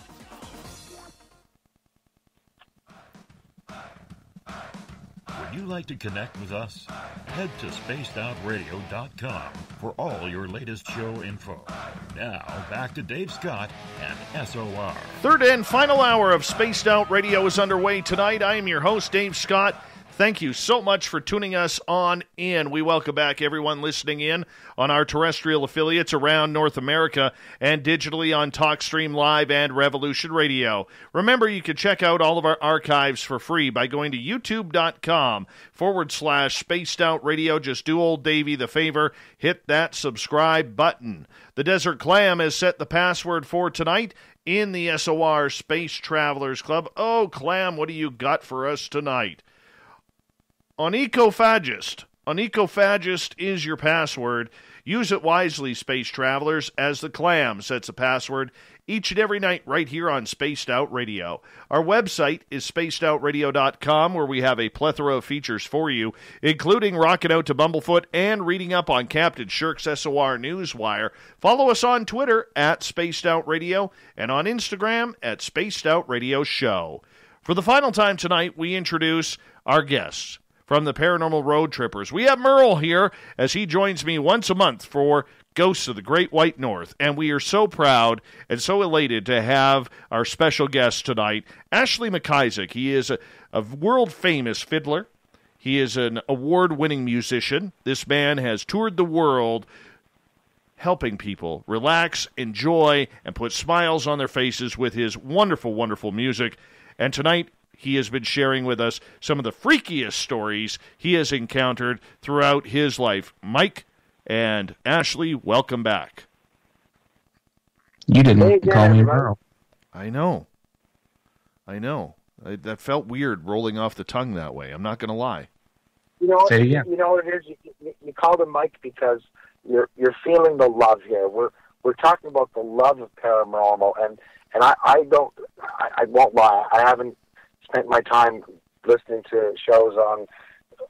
Would you like to connect with us? Head to spacedoutradio.com for all your latest show info. Now, back to Dave Scott and SOR.
Third and final hour of Spaced Out Radio is underway tonight. I am your host, Dave Scott. Thank you so much for tuning us on in. We welcome back everyone listening in on our terrestrial affiliates around North America and digitally on TalkStream Live and Revolution Radio. Remember, you can check out all of our archives for free by going to youtube.com/Spaced Out Radio. Just do old Davey the favor, hit that subscribe button. The Desert Clam has set the password for tonight in the SOR Space Travelers Club. Oh, Clam, what do you got for us tonight? On Ecophagist is your password. Use it wisely, space travelers, as the Clam sets a password each and every night right here on Spaced Out Radio. Our website is spacedoutradio.com, where we have a plethora of features for you, including rocking out to Bumblefoot and reading up on Captain Shirk's SOR Newswire. Follow us on Twitter at Spaced Out Radio and on Instagram at Spaced Out Radio Show. For the final time tonight, we introduce our guests from the Paranormal Road Trippers. We have Merle here as he joins me once a month for Ghosts of the Great White North, and we are so proud and so elated to have our special guest tonight, Ashley MacIsaac. He is a world-famous fiddler. He is an award-winning musician. This man has toured the world helping people relax, enjoy, and put smiles on their faces with his wonderful, wonderful music. And tonight, he has been sharing with us some of the freakiest stories he has encountered throughout his life. Mike and Ashley, welcome back.
You didn't call me Merle.
I know. That felt weird rolling off the tongue that way. I'm not going to lie.
Say it again.
You know what it is? You called him Mike because you're feeling the love here. We're talking about the love of paranormal, and I won't lie. I haven't spent my time listening to shows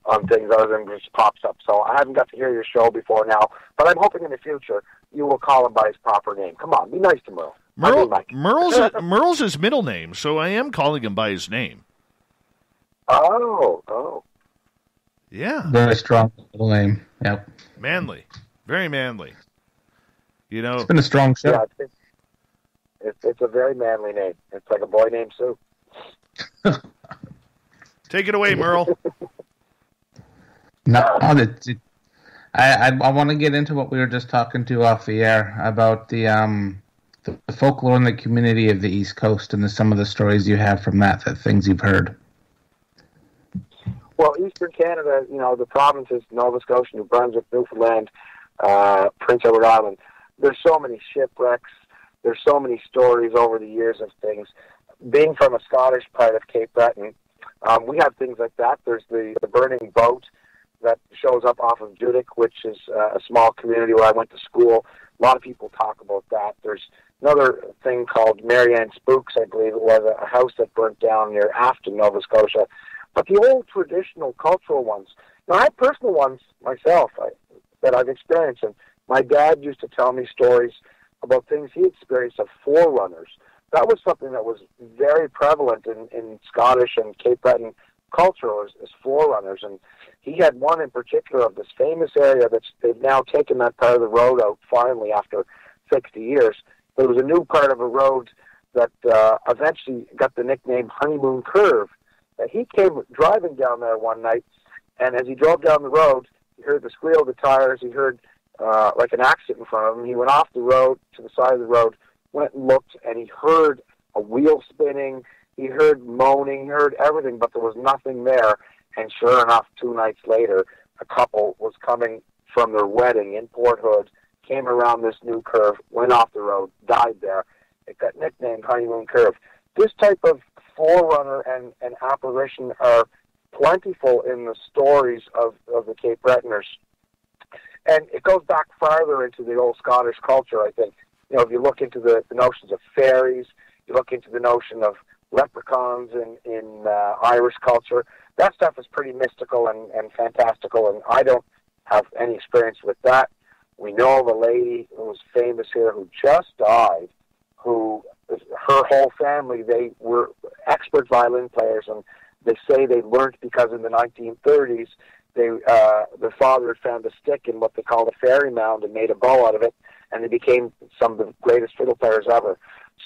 on things other than just pops up. So I haven't got to hear your show before now, but I'm hoping in the future you will call him by his proper name. Come on, be nice to Merle.
Merle's his middle name, so I am calling him by his name.
Oh.
Yeah.
Very strong middle name. Yep.
Manly. Very manly.
It's been a strong show.
Yeah, it's a very manly name. It's like a boy named Sue.
Take it away, Merle.
I want to get into what we were just talking to off the air about the folklore in the community of the East Coast and some of the stories you have from the things you've heard.
Well, Eastern Canada, the provinces, Nova Scotia, New Brunswick, Newfoundland, Prince Edward Island, there's so many shipwrecks, there's so many stories over the years of things. Being from a Scottish part of Cape Breton, we have things like that. There's the burning boat that shows up off of Judic, which is a small community where I went to school. A lot of people talk about that. There's another thing called Marianne Spooks, I believe it was, a house that burnt down near Afton, Nova Scotia. But the old traditional cultural ones. Now, I have personal ones myself that I've experienced. And my dad used to tell me stories about things he experienced of forerunners. That was something that was very prevalent in Scottish and Cape Breton culture as forerunners. And he had one in particular of this famous area that they've now taken that part of the road out finally after 60 years. There was a new part of a road that eventually got the nickname Honeymoon Curve. And he came driving down there one night, and as he drove down the road, he heard the squeal of the tires. He heard like an accident in front of him. He went off the road to the side of the road, went and looked, and he heard a wheel spinning. He heard moaning. He heard everything, but there was nothing there. And sure enough, 2 nights later, a couple was coming from their wedding in Port Hood, came around this new curve, went off the road, died there. It got nicknamed Honeymoon Curve. This type of forerunner and apparition are plentiful in the stories of the Cape Bretoners. And it goes back farther into the old Scottish culture, I think. You know, if you look into the notions of fairies, you look into the notion of leprechauns in Irish culture, that stuff is pretty mystical and fantastical, and I don't have any experience with that. We know of a lady who was famous here who just died, who her whole family, they were expert violin players, and they say they learned because in the 1930s, their father had found a stick in what they called a fairy mound and made a bow out of it, and they became some of the greatest fiddle players ever.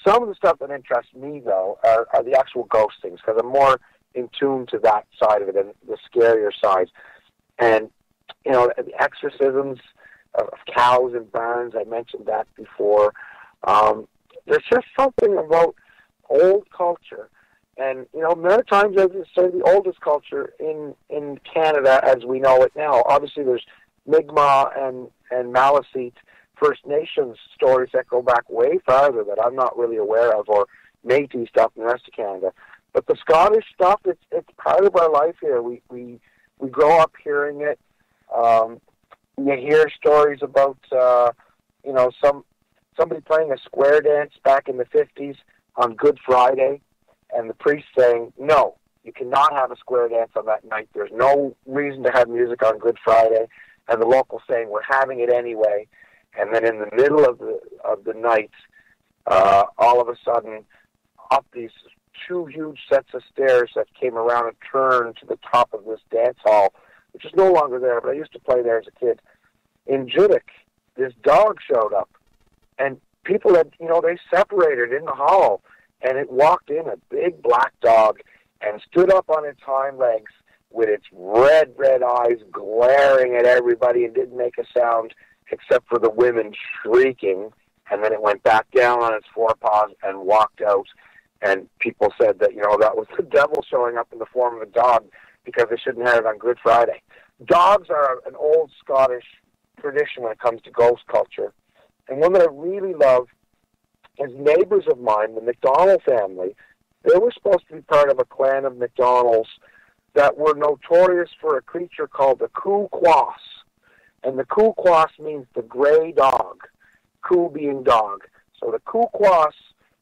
Some of the stuff that interests me, though, are the actual ghost things, because I'm more in tune to that side of it and the scarier side. And, you know, the exorcisms of cows and barns, I mentioned that before. There's just something about old culture. And, you know, Maritimes is sort of the oldest culture in Canada as we know it now. Obviously, there's Mi'kmaq and Maliseet First Nations stories that go back way farther that I'm not really aware of, or Métis stuff in the rest of Canada. But the Scottish stuff, it's part of our life here. We grow up hearing it. You hear stories about, you know, somebody playing a square dance back in the 50s on Good Friday, and the priest saying, no, you cannot have a square dance on that night. There's no reason to have music on Good Friday. And the locals saying, we're having it anyway. And then in the middle of the night, all of a sudden, up these 2 huge sets of stairs that came around a turn to the top of this dance hall, which is no longer there, but I used to play there as a kid. In Judic, this dog showed up, and people had, you know, they separated in the hall, and it walked in, a big black dog, and stood up on its hind legs with its red eyes glaring at everybody and didn't make a sound except for the women shrieking, and then it went back down on its forepaws and walked out. And people said that, you know, that was the devil showing up in the form of a dog because they shouldn't have it on Good Friday. Dogs are an old Scottish tradition when it comes to ghost culture. And one that I really love is neighbors of mine, the MacDonald family. They were supposed to be part of a clan of MacDonalds that were notorious for a creature called the Coo-Quas. And the Coo-Quas means the gray dog, Coo being dog. So the Coo-Quas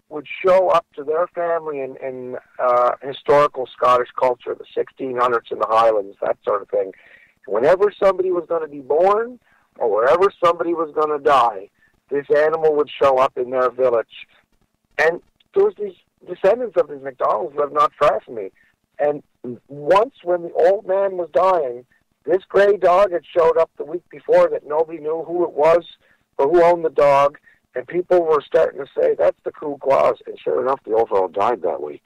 would show up to their family in historical Scottish culture, the 1600s in the Highlands, that sort of thing. Whenever somebody was going to be born or wherever somebody was going to die, this animal would show up in their village. And there was these descendants of these MacDonalds lived not far from me. And once when the old man was dying, this gray dog had showed up the week before that nobody knew who it was or who owned the dog. And people were starting to say, that's the Coo-Quas. And sure enough, the old fellow died that week.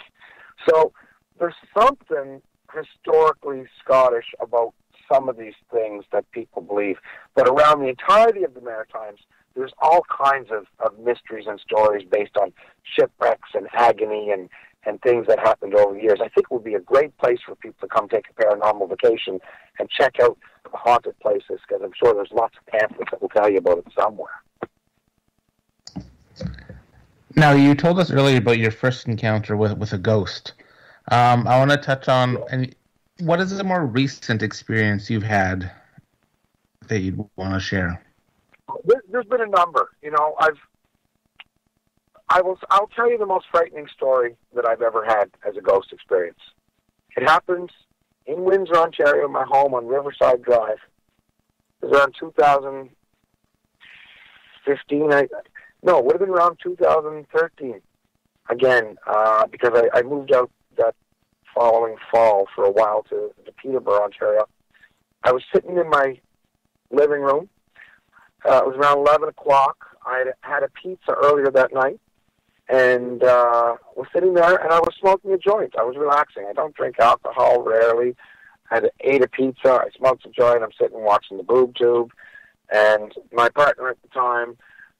So there's something historically Scottish about some of these things that people believe. But around the entirety of the Maritimes, there's all kinds of mysteries and stories based on shipwrecks and agony and things that happened over the years. I think it would be a great place for people to come take a paranormal vacation and check out the haunted places, because I'm sure there's lots of pamphlets that will tell you about it somewhere.
Now, you told us earlier about your first encounter with a ghost. I want to touch on, and what is the more recent experience you've had that you'd want to share?
There's been a number. You know, I'll tell you the most frightening story that I've ever had as a ghost experience. It happened in Windsor, Ontario, my home on Riverside Drive. It was around 2015. No, it would have been around 2013. Again, because I moved out that following fall for a while to Peterborough, Ontario. I was sitting in my living room. It was around 11 o'clock. I had a pizza earlier that night, and was sitting there, and I was smoking a joint. I was relaxing. I don't drink alcohol, rarely. I ate a pizza. I smoked a joint. I'm sitting watching the boob tube, and my partner at the time,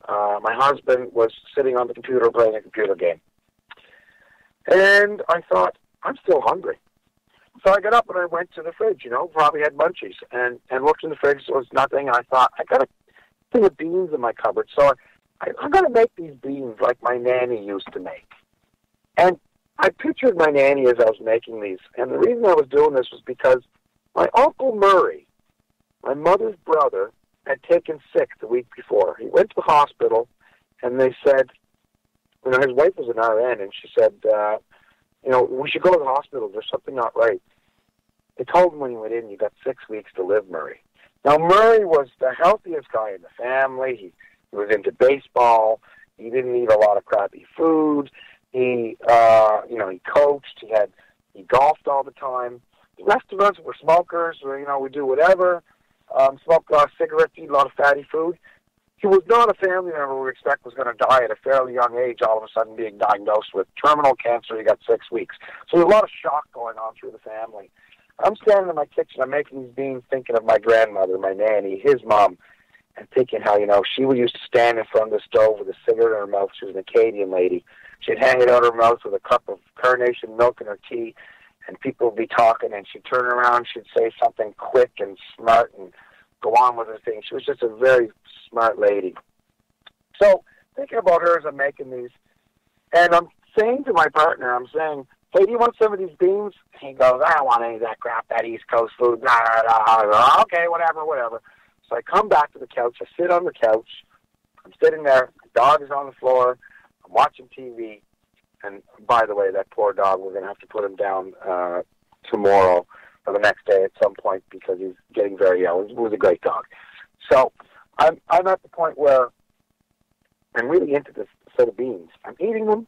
my husband, was sitting on the computer playing a computer game. And I thought, I'm still hungry. So I got up and I went to the fridge, probably had munchies, and looked in the fridge. There was nothing, and I thought, I got a thing of beans in my cupboard, so I'm going to make these beans like my nanny used to make. And I pictured my nanny as I was making these, and the reason I was doing this was because my Uncle Murray, my mother's brother, had taken sick the week before. He went to the hospital, and they said, his wife was an RN, and she said, we should go to the hospital. There's something not right. They told him when he went in, you got 6 weeks to live, Murray. Now, Murray was the healthiest guy in the family. He was into baseball. He didn't eat a lot of crappy food. He coached. He golfed all the time. The rest of us were smokers. We do whatever. Smoke a lot of cigarettes, eat a lot of fatty food. He was not a family member we expect was going to die at a fairly young age, all of a sudden being diagnosed with terminal cancer. He got 6 weeks. So there's a lot of shock going on through the family. I'm standing in my kitchen. I'm making these beans, thinking of my grandmother, my nanny, his mom, and thinking how, she used to stand in front of the stove with a cigarette in her mouth. She was an Acadian lady. She'd hang it out her mouth with a cup of carnation milk in her tea, and people would be talking, and she'd turn around, she'd say something quick and smart and go on with her thing. She was just a very smart lady. So, thinking about her as I'm making these, and I'm saying to my partner, hey, do you want some of these beans? He goes, I don't want any of that crap, that East Coast food. Blah, blah, blah. Okay, whatever. So I come back to the couch. I sit on the couch. I'm sitting there. The dog is on the floor. I'm watching TV. And by the way, that poor dog, we're going to have to put him down tomorrow or the next day at some point because he's getting very ill. He was a great dog. So I'm at the point where I'm really into this set of beans. I'm eating them,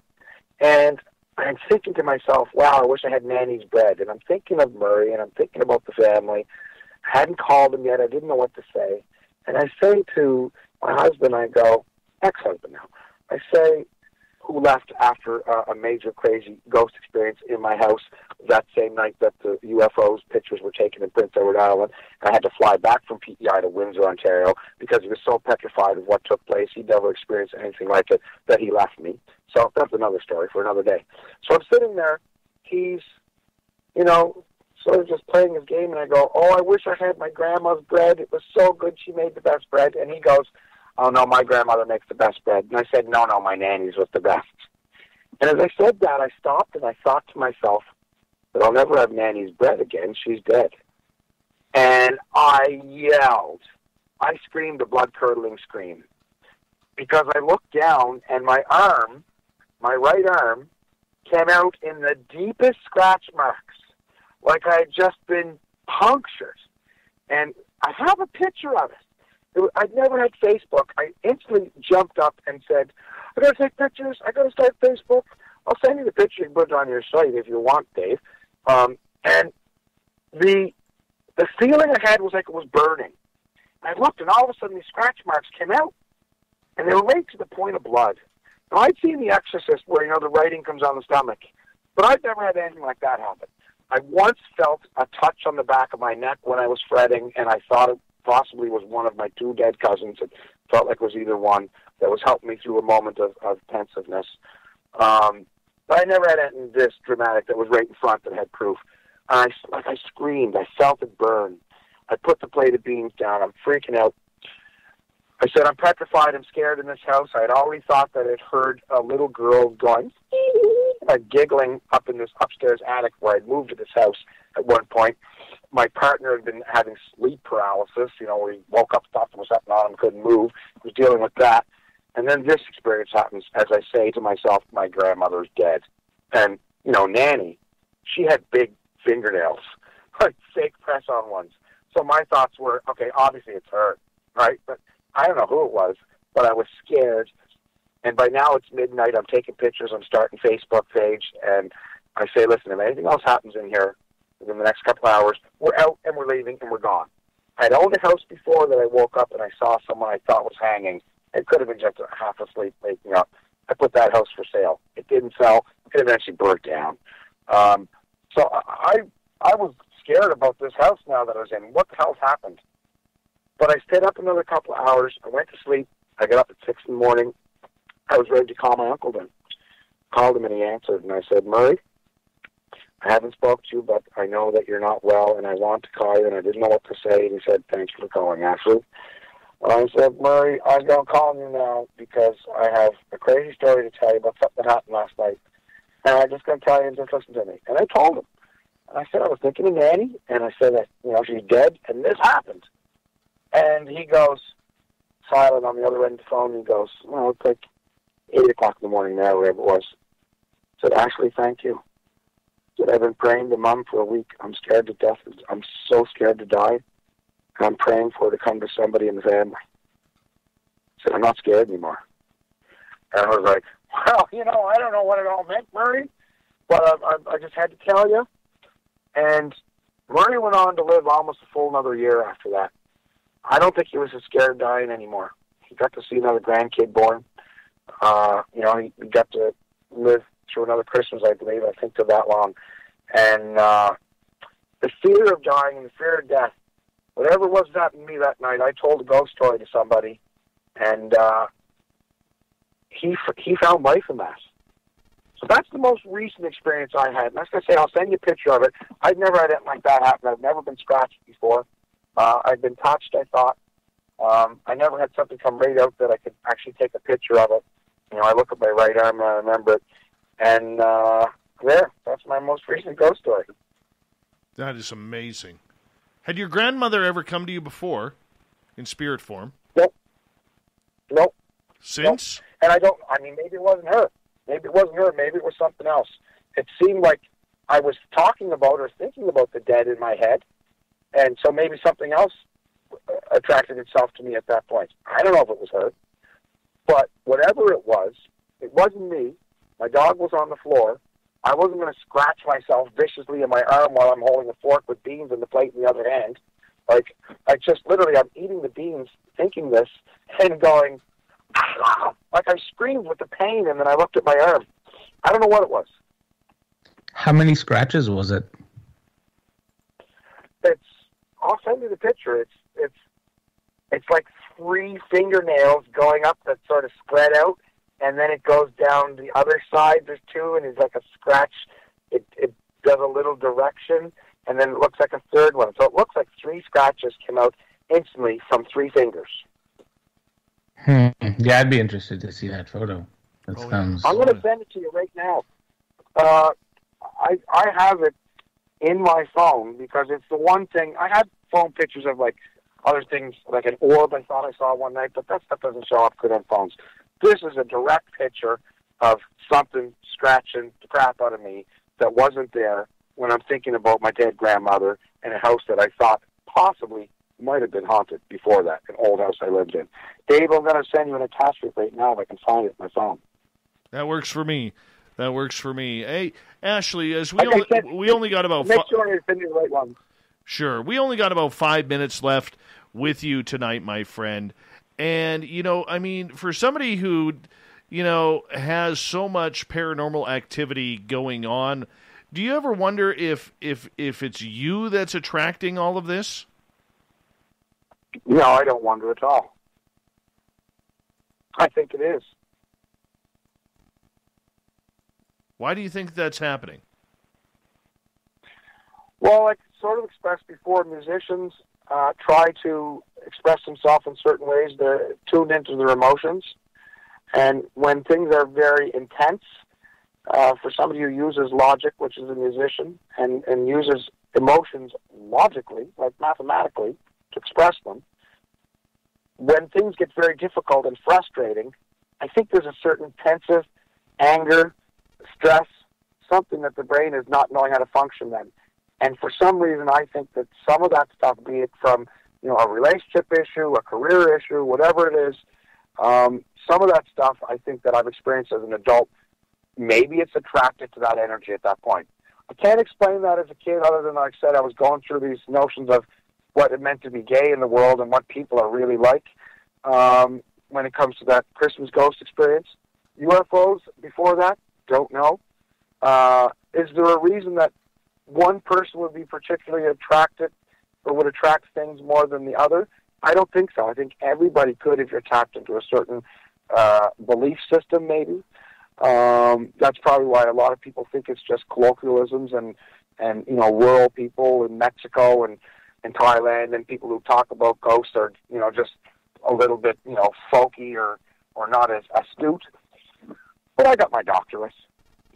and I'm thinking to myself, wow, I wish I had Nanny's bread. And I'm thinking of Murray, and I'm thinking about the family. I hadn't called him yet. I didn't know what to say. And I say to my husband, I go, ex-husband now, I say, who left after a major crazy ghost experience in my house that same night that the UFOs pictures were taken in Prince Edward Island. And I had to fly back from PEI to Windsor, Ontario, because he was so petrified of what took place. He'd never experienced anything like it, that he left me. So that's another story for another day. So I'm sitting there. He's, sort of just playing his game, and I go, oh, I wish I had my grandma's bread. It was so good. She made the best bread. And he goes, oh, no, my grandmother makes the best bread. And I said, no, my nanny's was the best. And as I said that, I stopped and I thought to myself that I'll never have Nanny's bread again. She's dead. And I yelled. I screamed a blood-curdling scream because I looked down and my right arm, came out in the deepest scratch marks, like I had just been punctured. And I have a picture of it. I'd never had Facebook. I instantly jumped up and said, I got to take pictures. I got to start Facebook. I'll send you the picture. You can put it on your site if you want, Dave. And the feeling I had was like it was burning. And I looked, and all of a sudden these scratch marks came out, and they were right to the point of blood. Now, I'd seen The Exorcist where, the writing comes on the stomach, but I'd never had anything like that happen. I once felt a touch on the back of my neck when I was fretting, and I thought it possibly was one of my two dead cousins. It felt like it was either one that was helping me through a moment of pensiveness. But I never had anything this dramatic that was right in front that had proof. I screamed. I felt it burn. I put the plate of beans down. I'm freaking out. I said, I'm petrified. I'm scared in this house. I had already thought that I'd heard a little girl going, giggling up in this upstairs attic where I'd moved to this house at one point. My partner had been having sleep paralysis, where he woke up, thought there was something on him, couldn't move. He was dealing with that. And then this experience happens, as I say to myself, my grandmother's dead. And, Nanny, she had big fingernails, like fake press-on ones. So my thoughts were, okay, obviously it's her, right? But I don't know who it was, but I was scared. And by now it's midnight. I'm taking pictures. I'm starting Facebook page. And I say, listen, if anything else happens in here within the next couple of hours, we're out and we're leaving and we're gone. I'd owned a house before that I woke up and I saw someone I thought was hanging. It could have been just half asleep waking up. I put that house for sale. It didn't sell. It eventually burnt down. So I was scared about this house now that I was in. What the hell's happened? But I stayed up another couple of hours. I went to sleep. I got up at 6 in the morning. I was ready to call my uncle then. Called him and he answered. And I said, Murray, I haven't spoke to you, but I know that you're not well and I want to call you and I didn't know what to say. And he said, thank you for calling, Ashley. I said, Murray, I'm going to call you now because I have a crazy story to tell you about something that happened last night. And I'm just going to tell you and just listen to me. And I told him. And I said, I was thinking of Nanny. And I said that, she's dead. And this happened. And he goes, silent on the other end of the phone. He goes, well, it's like 8 o'clock in the morning now, whatever it was. I said, Ashley, thank you. I said, I've been praying to Mom for a week. I'm scared to death. I'm so scared to die. And I'm praying for her to come to somebody in the family. I said, I'm not scared anymore. And I was like, well, I don't know what it all meant, Murray, but I just had to tell you. And Murray went on to live almost a full another year after that. I don't think he was as scared of dying anymore. He got to see another grandkid born. He got to live through another Christmas, I believe. I think to that long. And the fear of dying and the fear of death, whatever was happening to me that night, I told a ghost story to somebody, and he found life in that. So that's the most recent experience I had. And I was going to say, I'll send you a picture of it. I've never had anything like that happen. I've never been scratched before. I've been touched, I thought. I never had something come right out that I could actually take a picture of it. I look at my right arm and I remember it. And that's my most recent ghost story.
That is amazing. Had your grandmother ever come to you before in spirit form?
Nope.
Since?
Nope. And maybe it wasn't her. Maybe it was something else. It seemed like I was talking about or thinking about the dead in my head, and so maybe something else attracted itself to me at that point. I don't know if it was her, but whatever it wasn't me. My dog was on the floor. I wasn't going to scratch myself viciously in my arm while I'm holding a fork with beans and the plate in the other hand. Like, I'm eating the beans, thinking this, and going, like I screamed with the pain, and then I looked at my arm. I don't know what it was.
How many scratches was it?
I'll send you the picture. It's like 3 fingernails going up that sort of spread out, and then it goes down the other side. There's 2, and it's like a scratch. It does a little direction, and then it looks like a third one. So it looks like 3 scratches came out instantly from 3 fingers.
Yeah, I'd be interested to see that photo. That sounds...
I'm going to send it to you right now. I have it in my phone because it's the one thing. I had phone pictures of like other things, like an orb I thought I saw one night, but that stuff doesn't show up good on phones. This is a direct picture of something scratching the crap out of me that wasn't there when I'm thinking about my dead grandmother in a house that I thought possibly might have been haunted before that, an old house I lived in. Dave, I'm going to send you an attachment right now if I can find it in my phone.
That works for me. Hey, Ashley, as we only got about...
Make sure you send me the right one.
Sure. We only got about 5 minutes left with you tonight, my friend. And, for somebody who, has so much paranormal activity going on, do you ever wonder if it's you that's attracting all of this?
No, I don't wonder at all. I think it is.
Why do you think that's happening?
Well, like sort of expressed before, musicians try to express themselves in certain ways. They're tuned into their emotions. And when things are very intense, for somebody who uses logic, which is a musician, and uses emotions logically, like mathematically, to express them, when things get very difficult and frustrating, I think there's a certain pensive anger, stress, something that the brain is not knowing how to function then. And for some reason, I think that some of that stuff, be it from, a relationship issue, a career issue, whatever it is, some of that stuff I think that I've experienced as an adult, maybe it's attracted to that energy at that point. I can't explain that as a kid other than, like I said, I was going through these notions of what it meant to be gay in the world and what people are really like when it comes to that Christmas ghost experience. UFOs before that, don't know. Is there a reason that one person would be particularly attracted or would attract things more than the other? I don't think so. I think everybody could if you're tapped into a certain belief system, maybe. That's probably why a lot of people think it's just colloquialisms and rural people in Mexico and in Thailand, and people who talk about ghosts are, just a little bit, folky or not as astute. But I got my doctorates,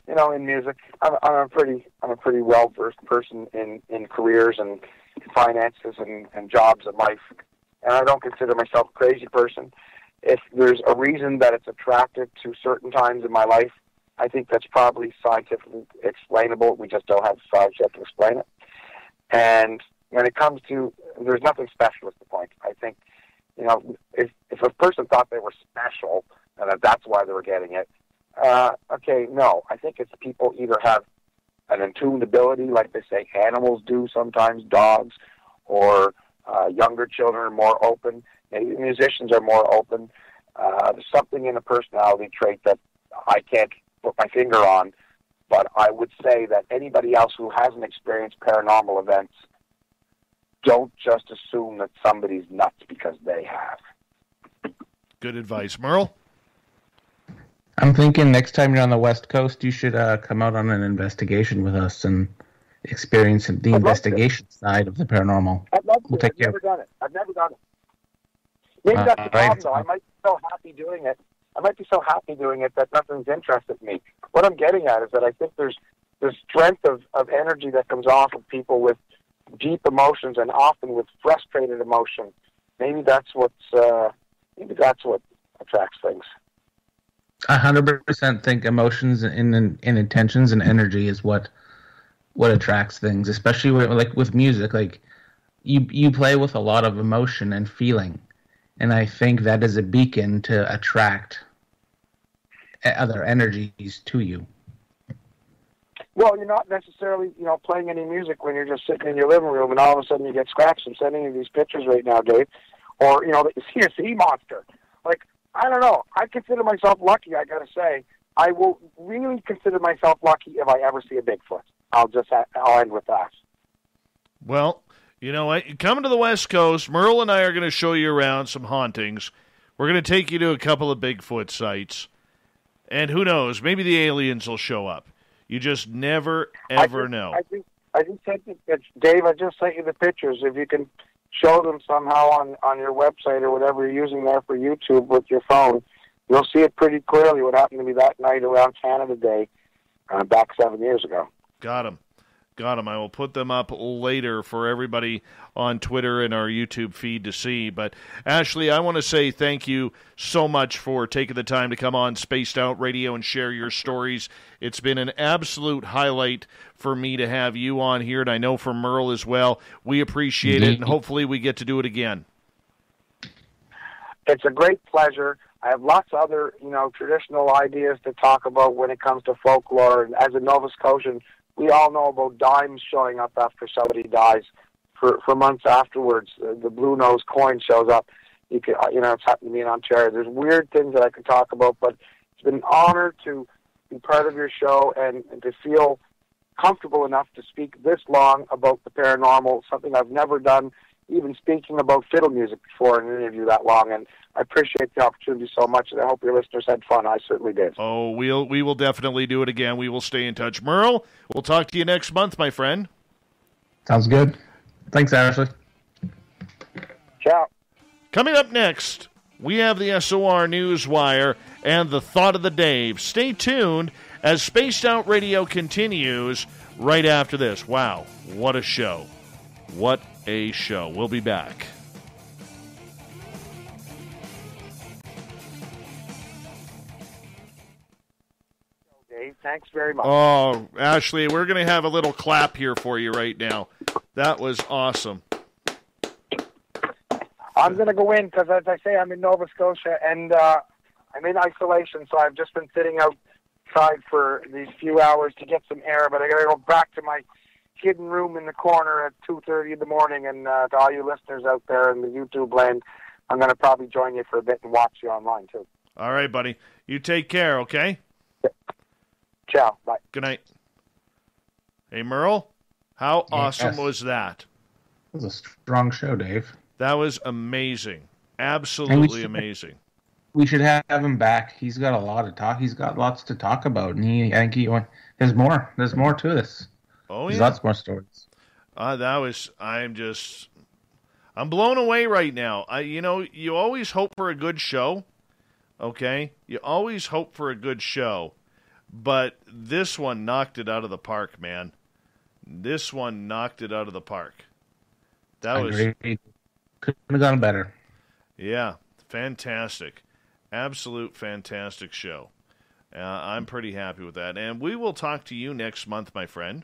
in music. I'm a pretty well-versed person in careers and finances and jobs in life. And I don't consider myself a crazy person. If there's a reason that it's attracted to certain times in my life, I think that's probably scientifically explainable. We just don't have the science yet to explain it. And when it comes to, there's nothing special is the point. I think, if a person thought they were special and that's why they were getting it, okay, no. I think it's people either have an attuned ability, like they say animals do sometimes, dogs, or younger children are more open. Maybe musicians are more open. There's something in a personality trait that I can't put my finger on, but I would say that anybody else who hasn't experienced paranormal events, don't just assume that somebody's nuts because they have.
Good advice. Merle?
I'm thinking next time you're on the West Coast, you should come out on an investigation with us and experience the investigation side of the paranormal.
I'd love to.
We'll take
I've never done it. Maybe that's the problem, though. I might be so happy doing it that nothing's interested me. What I'm getting at is that I think there's strength of energy that comes off of people with deep emotions and often with frustrated emotion. Maybe that's what attracts things.
100% think emotions and intentions and energy is what attracts things, especially with music. Like you play with a lot of emotion and feeling, and I think that is a beacon to attract other energies to you.
Well, you're not necessarily, playing any music when you're just sitting in your living room and all of a sudden you get scratched. I'm sending you these pictures right now, Dave. Or, that you see a sea monster. Like, I don't know. I consider myself lucky, I got to say. I will really consider myself lucky if I ever see a Bigfoot. I'll end with that.
Well, you know what? Coming to the West Coast, Merle and I are going to show you around some hauntings. We're going to take you to a couple of Bigfoot sites. And who knows, maybe the aliens will show up. You just never, ever know.
I just sent you, Dave, I just sent you the pictures. If you can show them somehow on your website or whatever you're using there for YouTube with your phone, you'll see it pretty clearly what happened to me that night around Canada Day back 7 years ago.
Got him. I will put them up later for everybody on Twitter and our YouTube feed to see. But, Ashley, I want to say thank you so much for taking the time to come on Spaced Out Radio and share your stories. It's been an absolute highlight for me to have you on here, and I know for Merle as well. We appreciate it, and hopefully we get to do it again.
It's a great pleasure. I have lots of other, traditional ideas to talk about when it comes to folklore. And as a Nova Scotian, we all know about dimes showing up after somebody dies. For months afterwards, the blue nose coin shows up. It's happened to me in Ontario. There's weird things that I can talk about, but it's been an honor to be part of your show and to feel comfortable enough to speak this long about the paranormal, something I've never done, even speaking about fiddle music before in an interview that long. And I appreciate the opportunity so much, and I hope your listeners had fun. I certainly did.
Oh, we will definitely do it again. We will stay in touch. Merle, we'll talk to you next month, my friend.
Sounds good. Thanks, Ashley.
Ciao.
Coming up next, we have the SOR Newswire and the Thought of the Dave. Stay tuned as Spaced Out Radio continues right after this. Wow, what a show. What a show. We'll be back.
Dave. Thanks very much.
Oh, Ashley, we're going to have a little clap here for you right now. That was awesome.
I'm going to go in because, as I say, I'm in Nova Scotia, and I'm in isolation, so I've just been sitting outside for these few hours to get some air, but I got to go back to my hidden room in the corner at 2:30 in the morning, and to all you listeners out there in the YouTube land, I'm going to probably join you for a bit and watch you online, too.
All right, buddy. You take care, okay?
Ciao. Bye.
Good night. Hey, Merle, how awesome
Yes.
was that?
It was a strong show, Dave.
That was amazing. Absolutely amazing.
We should have him back. He's got a lot to talk. He's got lots to talk about, and I think there's more. There's more to this.
Oh,
There's
yeah.
lots more stories.
I'm blown away right now. You always hope for a good show, okay? You always hope for a good show, but this one knocked it out of the park, man. This one knocked it out of the park. That was,
couldn't have gone better.
yeah, fantastic. Absolute fantastic show. I'm pretty happy with that. And we will talk to you next month, my friend.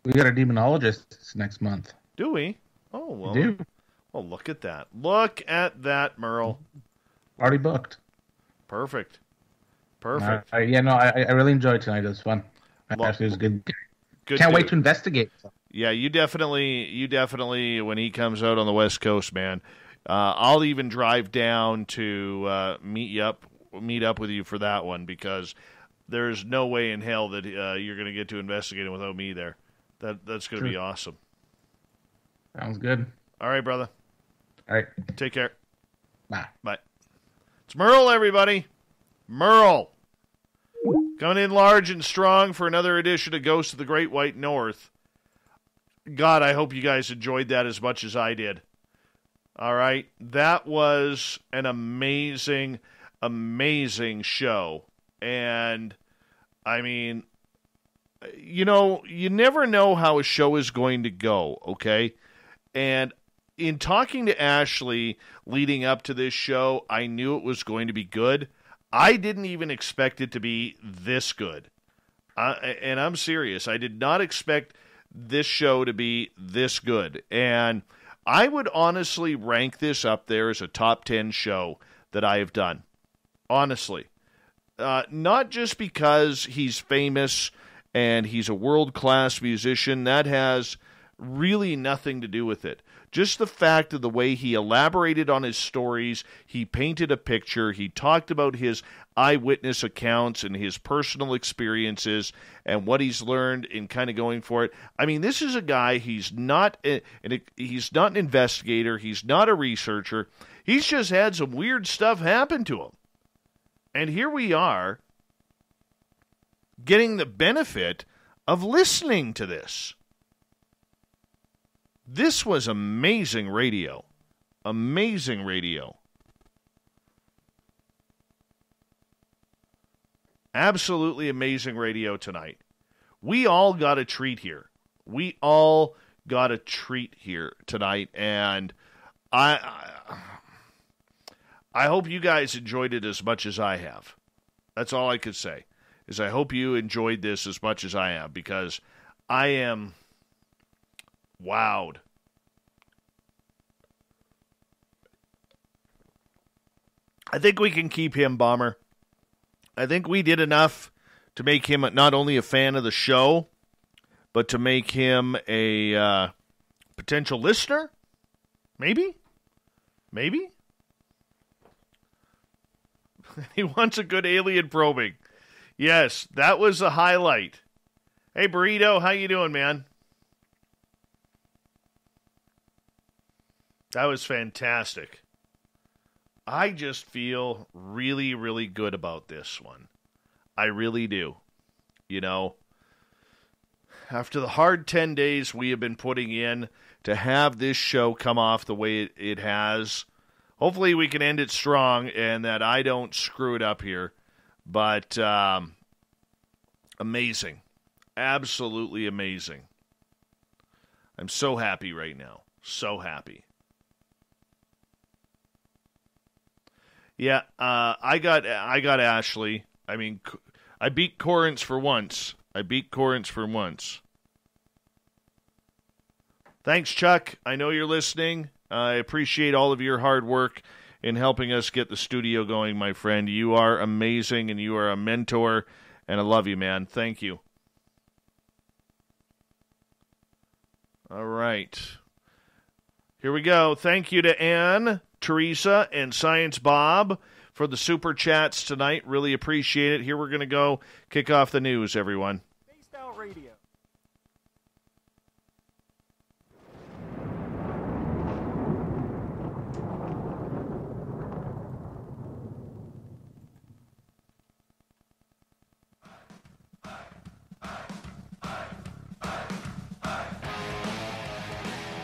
We got a demonologist next month.
Do we? Oh, well.
We do.
Well, look at that. Look at that, Merle.
Already booked.
Perfect.
I really enjoyed tonight. It was fun. Actually, it was good. Can't wait to investigate.
Yeah, you definitely, when he comes out on the West Coast, man, I'll even drive down to meet up with you for that one, because there's no way in hell that you're going to get to investigate it without me there. That's going to be awesome.
Sounds good.
All right, brother.
All right.
Take care.
Bye.
Bye. It's Merle, everybody. Merle. Coming in large and strong for another edition of Ghost of the Great White North. God, I hope you guys enjoyed that as much as I did. All right? That was an amazing, amazing show. And, I mean, you never know how a show is going to go, okay? And in talking to Ashley leading up to this show, I knew it was going to be good. I didn't even expect it to be this good. And I'm serious. I did not expect this show to be this good. And I would honestly rank this up there as a top 10 show that I have done. Honestly. Not just because he's famous and he's a world-class musician. That has really nothing to do with it. Just the fact of the way he elaborated on his stories, he painted a picture, he talked about his eyewitness accounts and his personal experiences and what he's learned in kind of going for it. I mean, this is a guy, he's not an investigator, he's not a researcher, he's just had some weird stuff happen to him. And here we are, getting the benefit of listening to this. This was amazing radio. Amazing radio. Absolutely amazing radio tonight. We all got a treat here. We all got a treat here tonight, and I hope you guys enjoyed it as much as I have. That's all I could say, is I hope you enjoyed this as much as I have, because I am wowed. I think we can keep him, Bomber. I think we did enough to make him not only a fan of the show, but to make him a potential listener. Maybe? He wants a good alien probing. Yes, that was a highlight. Hey, Burrito, how you doing, man? That was fantastic. I just feel really, really good about this one. I really do. After the hard 10 days we have been putting in to have this show come off the way it has, hopefully we can end it strong and that I don't screw it up here. But amazing. Absolutely amazing. I'm so happy right now. So happy. Yeah, I got Ashley. I mean, I beat Corinth for once. Thanks, Chuck. I know you're listening. I appreciate all of your hard work in helping us get the studio going, my friend. You are amazing, and you are a mentor, and I love you, man. Thank you. All right. Here we go. Thank you to Ann, Teresa, and Science Bob for the super chats tonight. Really appreciate it. Here we're going to go kick off the news, everyone.
Spaced Out Radio.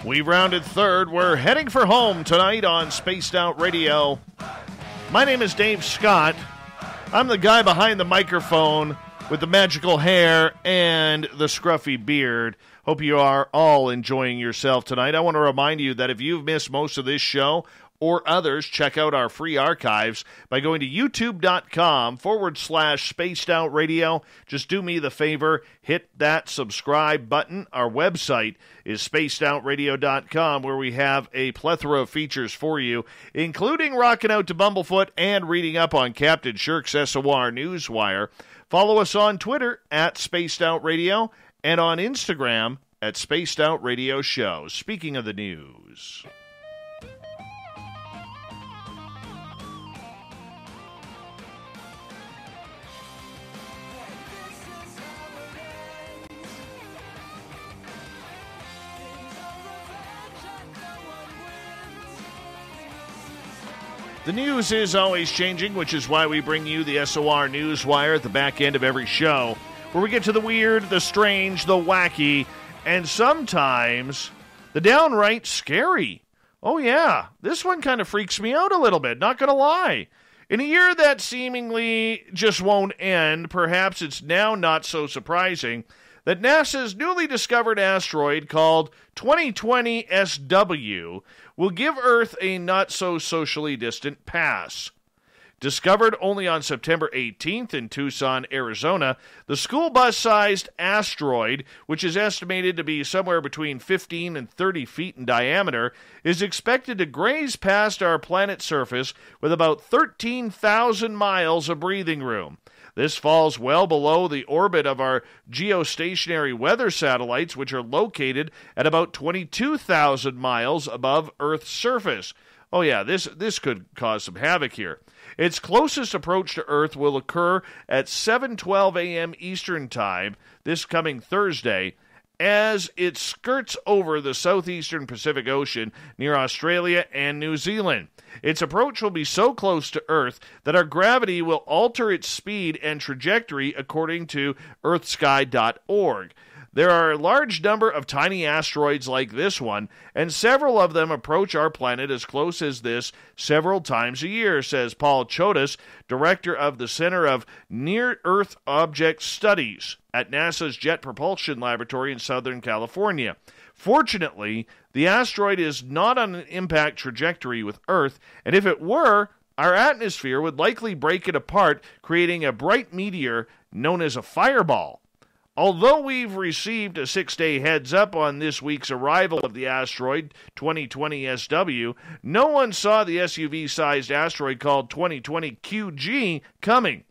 We rounded third. We're heading for home tonight on Spaced Out Radio. My name is Dave Scott. I'm the guy behind the microphone with the magical hair and the scruffy beard. Hope you are all enjoying yourself tonight. I want to remind you that if you've missed most of this show or others, check out our free archives by going to youtube.com/Spaced Out Radio. Just do me the favor, hit that subscribe button. Our website is spacedoutradio.com, where we have a plethora of features for you, including rocking out to Bumblefoot and reading up on Captain Shirk's SOR Newswire. Follow us on Twitter at Spaced Out Radio and on Instagram at Spaced Out Radio Show. Speaking of the news, the news is always changing, which is why we bring you the SOR Newswire at the back end of every show, where we get to the weird, the strange, the wacky, and sometimes the downright scary. Oh yeah, this one kind of freaks me out a little bit, not gonna lie. In a year that seemingly just won't end, perhaps it's now not so surprising that NASA's newly discovered asteroid called 2020 SW will give Earth a not-so-socially distant pass. Discovered only on September 18th in Tucson, Arizona, the school bus-sized asteroid, which is estimated to be somewhere between 15 and 30 feet in diameter, is expected to graze past our planet's surface with about 13,000 miles of breathing room. This falls well below the orbit of our geostationary weather satellites, which are located at about 22,000 miles above Earth's surface. Oh yeah, this could cause some havoc here. Its closest approach to Earth will occur at 7:12 a.m. Eastern Time this coming Thursday, as it skirts over the southeastern Pacific Ocean near Australia and New Zealand. Its approach will be so close to Earth that our gravity will alter its speed and trajectory, according to earthsky.org. There are a large number of tiny asteroids like this one, and several of them approach our planet as close as this several times a year, says Paul Chodas, director of the Center of Near-Earth Object Studies at NASA's Jet Propulsion Laboratory in Southern California. Fortunately, the asteroid is not on an impact trajectory with Earth, and if it were, our atmosphere would likely break it apart, creating a bright meteor known as a fireball. Although we've received a 6-day heads up on this week's arrival of the asteroid 2020 SW, no one saw the SUV-sized asteroid called 2020 QG coming.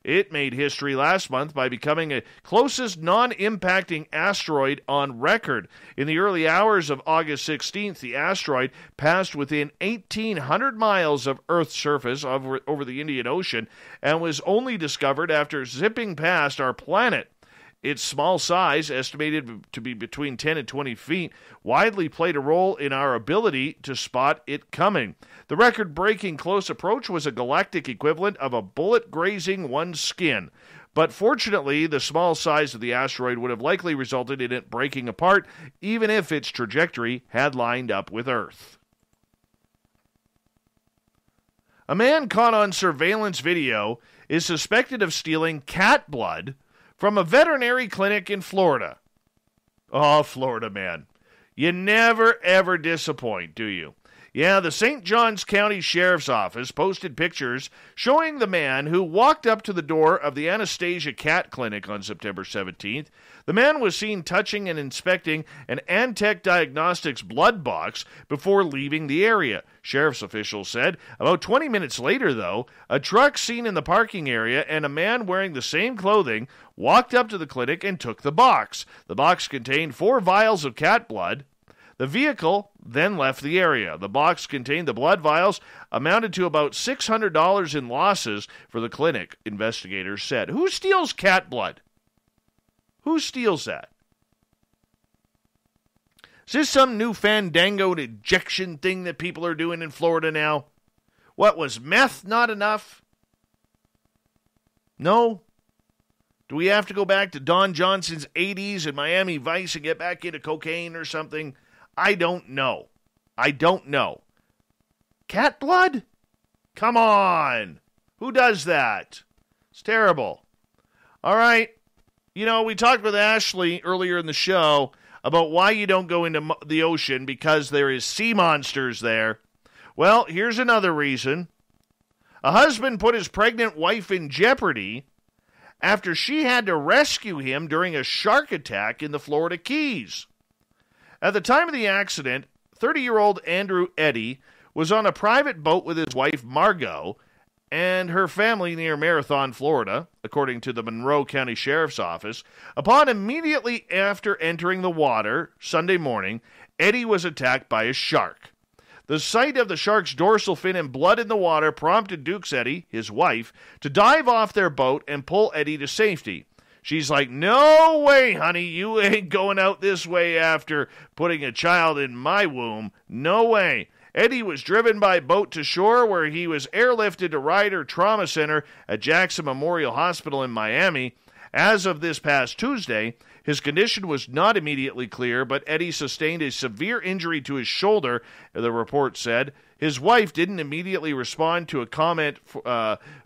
It made history last month by becoming the closest non-impacting asteroid on record. In the early hours of August 16th, the asteroid passed within 1,800 miles of Earth's surface over the Indian Ocean and was only discovered after zipping past our planet. Its small size, estimated to be between 10 and 20 feet, widely played a role in our ability to spot it coming. The record-breaking close approach was a galactic equivalent of a bullet grazing one's skin. But fortunately, the small size of the asteroid would have likely resulted in it breaking apart, even if its trajectory had lined up with Earth. A man caught on surveillance video is suspected of stealing cat blood from a veterinary clinic in Florida. Oh, Florida, man. You never, ever disappoint, do you? Yeah, the St. Johns County Sheriff's Office posted pictures showing the man who walked up to the door of the Anastasia Cat Clinic on September 17th. The man was seen touching and inspecting an Antec Diagnostics blood box before leaving the area, sheriff's officials said. About 20 minutes later, though, a truck seen in the parking area and a man wearing the same clothing walked up to the clinic and took the box. The box contained 4 vials of cat blood. The vehicle then left the area. The box contained the blood vials, amounted to about $600 in losses for the clinic, investigators said. Who steals cat blood? Who steals that? Is this some new fandangoed injection thing that people are doing in Florida now? What, was meth not enough? No? Do we have to go back to Don Johnson's 80s and Miami Vice and get back into cocaine or something? I don't know. Cat blood? Come on. Who does that? It's terrible. All right. You know, we talked with Ashley earlier in the show about why you don't go into the ocean, because there is sea monsters there. Well, here's another reason. A husband put his pregnant wife in jeopardy after she had to rescue him during a shark attack in the Florida Keys. At the time of the accident, 30-year-old Andrew Eddy was on a private boat with his wife Margot and her family near Marathon, Florida, according to the Monroe County Sheriff's Office. Upon immediately after entering the water Sunday morning, Eddy was attacked by a shark. The sight of the shark's dorsal fin and blood in the water prompted Dukes Eddy, his wife, to dive off their boat and pull Eddy to safety. She's like, "No way, honey, you ain't going out this way after putting a child in my womb. No way." Eddy was driven by boat to shore, where he was airlifted to Ryder Trauma Center at Jackson Memorial Hospital in Miami. As of this past Tuesday, his condition was not immediately clear, but Eddy sustained a severe injury to his shoulder, the report said. His wife didn't immediately respond to a comment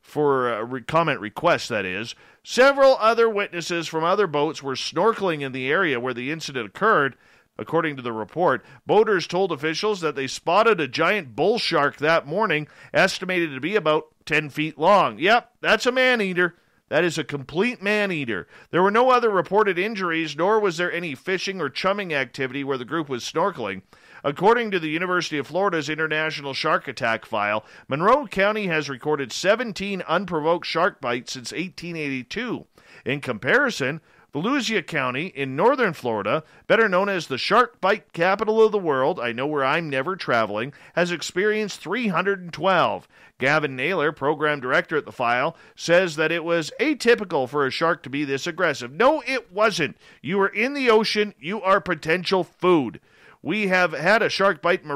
comment request, that is. Several other witnesses from other boats were snorkeling in the area where the incident occurred. According to the report, boaters told officials that they spotted a giant bull shark that morning, estimated to be about 10 feet long. Yep, that's a man-eater. That is a complete man-eater. There were no other reported injuries, nor was there any fishing or chumming activity where the group was snorkeling. According to the University of Florida's International Shark Attack File, Monroe County has recorded 17 unprovoked shark bites since 1882. In comparison, Volusia County in northern Florida, better known as the shark bite capital of the world, I know where I'm never traveling, has experienced 312. Gavin Naylor, program director at the file, says that it was atypical for a shark to be this aggressive. No, it wasn't. You are in the ocean. You are potential food. We have had a shark bite in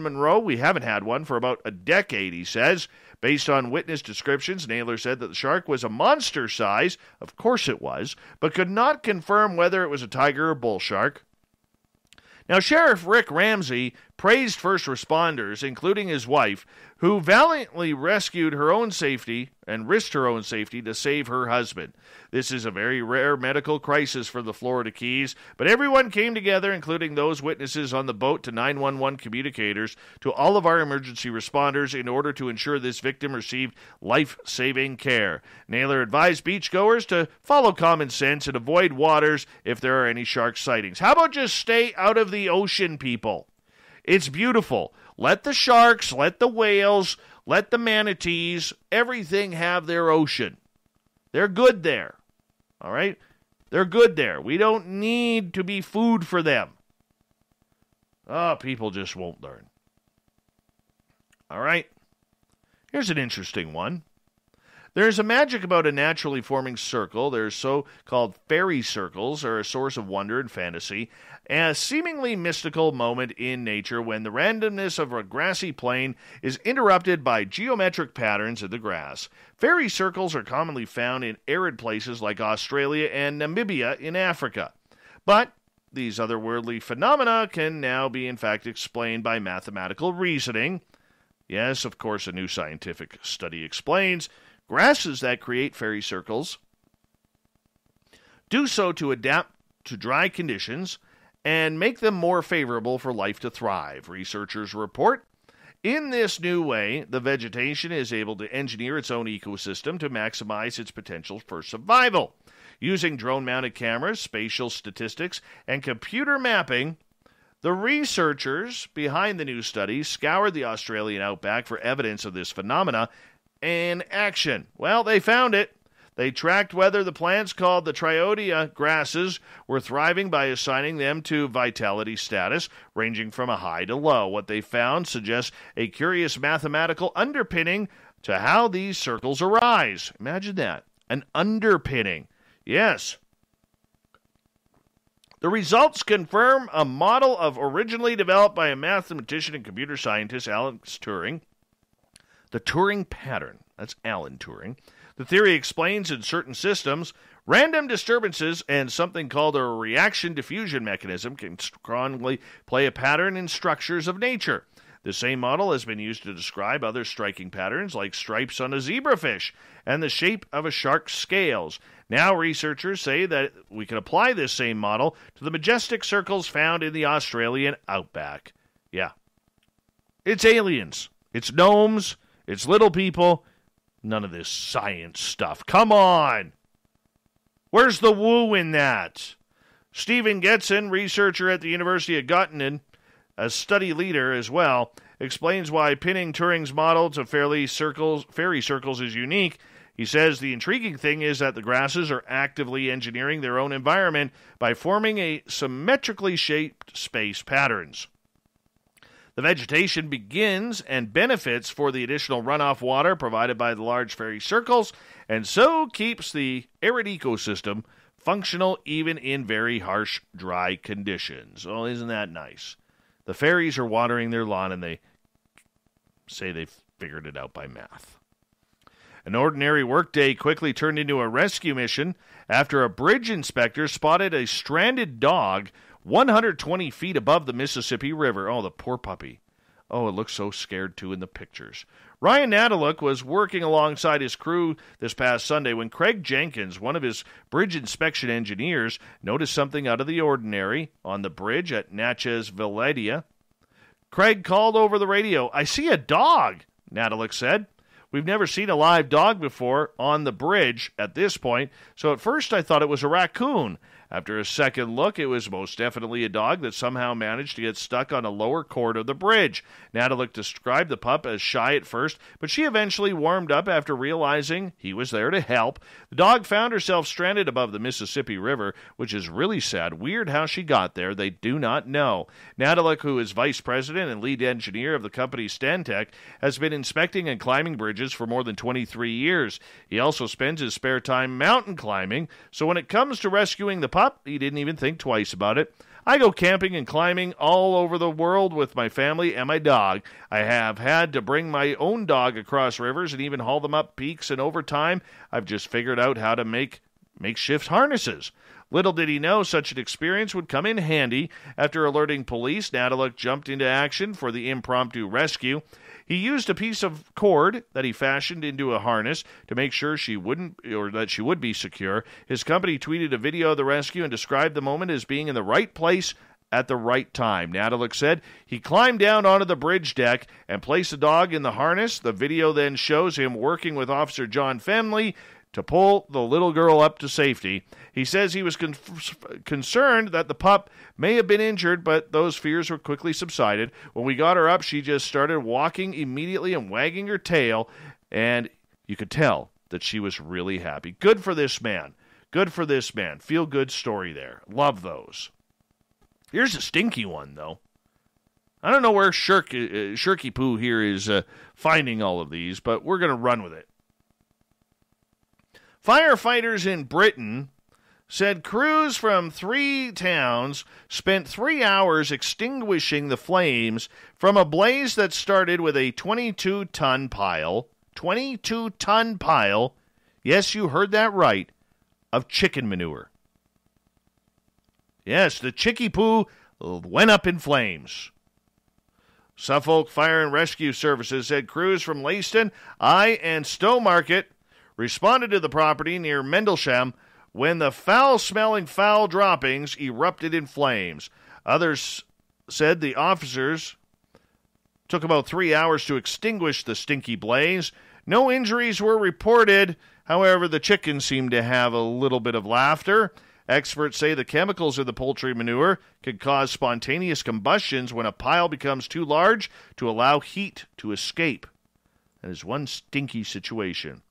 Monroe. We haven't had one for about a decade, he says. Based on witness descriptions, Naylor said that the shark was a monster size. Of course it was, but could not confirm whether it was a tiger or bull shark. Now, Sheriff Rick Ramsey praised first responders, including his wife, who valiantly rescued her own safety and risked her own safety to save her husband. This is a very rare medical crisis for the Florida Keys, but everyone came together, including those witnesses on the boat to 911 communicators, to all of our emergency responders, in order to ensure this victim received life-saving care. Naylor advised beachgoers to follow common sense and avoid waters if there are any shark sightings. How about just stay out of the ocean, people? It's beautiful. Let the sharks, let the whales, let the manatees, everything have their ocean. They're good there. All right? They're good there. We don't need to be food for them. Oh, people just won't learn. All right? Here's an interesting one. There's a magic about a naturally forming circle. There's so-called fairy circles are a source of wonder and fantasy, a seemingly mystical moment in nature when the randomness of a grassy plain is interrupted by geometric patterns in the grass. Fairy circles are commonly found in arid places like Australia and Namibia in Africa. But these otherworldly phenomena can now be in fact explained by mathematical reasoning. Yes, of course, a new scientific study explains grasses that create fairy circles do so to adapt to dry conditions and make them more favorable for life to thrive. Researchers report In this new way, the vegetation is able to engineer its own ecosystem to maximize its potential for survival. Using drone-mounted cameras, spatial statistics, and computer mapping, the researchers behind the new study scoured the Australian outback for evidence of this phenomena in action. Well, they found it. They tracked whether the plants called the Triodia grasses were thriving by assigning them to vitality status, ranging from a high to low. What they found suggests a curious mathematical underpinning to how these circles arise. Imagine that. An underpinning. Yes. The results confirm a model of originally developed by a mathematician and computer scientist, Alex Turing. The Turing pattern. That's Alan Turing. The theory explains in certain systems, random disturbances and something called a reaction diffusion mechanism can strongly play a pattern in structures of nature. The same model has been used to describe other striking patterns like stripes on a zebrafish and the shape of a shark's scales. Now researchers say that we can apply this same model to the majestic circles found in the Australian outback. Yeah. It's aliens. It's gnomes. It's little people. None of this science stuff. Come on! Where's the woo in that? Stephen Getson, researcher at the University of Göttingen, a study leader as well, explains why pinning Turing's model to fairy circles is unique. He says the intriguing thing is that the grasses are actively engineering their own environment by forming a symmetrically shaped space patterns. The vegetation begins and benefits for the additional runoff water provided by the large fairy circles, and so keeps the arid ecosystem functional even in very harsh, dry conditions. Oh, isn't that nice? The fairies are watering their lawn, and they say they've figured it out by math. An ordinary workday quickly turned into a rescue mission after a bridge inspector spotted a stranded dog 120 feet above the Mississippi River. Oh, the poor puppy. Oh, it looks so scared, too, in the pictures. Ryan Nadaluk was working alongside his crew this past Sunday when Craig Jenkins, one of his bridge inspection engineers, noticed something out of the ordinary on the bridge at Natchez Valedia. Craig called over the radio. "I see a dog," Nadaluk said. "We've never seen a live dog before on the bridge at this point, so at first I thought it was a raccoon. After a second look, it was most definitely a dog that somehow managed to get stuck on a lower chord of the bridge." Nadaluk described the pup as shy at first, but she eventually warmed up after realizing he was there to help. The dog found herself stranded above the Mississippi River, which is really sad. Weird how she got there. They do not know. Nadaluk, who is vice president and lead engineer of the company Stantec, has been inspecting and climbing bridges for more than 23 years. He also spends his spare time mountain climbing, so when it comes to rescuing the pup, he didn't even think twice about it. "I go camping and climbing all over the world with my family and my dog. I have had to bring my own dog across rivers and even haul them up peaks, and over time, I've just figured out how to make makeshift harnesses." Little did he know such an experience would come in handy. After alerting police, Nadaluk jumped into action for the impromptu rescue. He used a piece of cord that he fashioned into a harness to make sure she would be secure. His company tweeted a video of the rescue and described the moment as being in the right place at the right time. Nadaluk said he climbed down onto the bridge deck and placed the dog in the harness. The video then shows him working with Officer John Fenley to pull the little girl up to safety. He says he was concerned that the pup may have been injured, but those fears were quickly subsided. When we got her up, she just started walking immediately and wagging her tail, and you could tell that she was really happy. Good for this man. Good for this man. Feel good story there. Love those. Here's a stinky one, though. I don't know where Shirky Poo here is finding all of these, but we're going to run with it. Firefighters in Britain said crews from 3 towns spent 3 hours extinguishing the flames from a blaze that started with a 22-ton pile. 22-ton pile. Yes, you heard that right. Of chicken manure. Yes, the chickie poo went up in flames. Suffolk Fire and Rescue Services said crews from Leiston, Eye, and Stowmarket responded to the property near Mendlesham when the foul-smelling foul droppings erupted in flames. Others said the officers Took about 3 hours to extinguish the stinky blaze. No injuries were reported. However, the chickens seemed to have a little bit of laughter. Experts say the chemicals in the poultry manure could cause spontaneous combustions when a pile becomes too large to allow heat to escape. That is one stinky situation.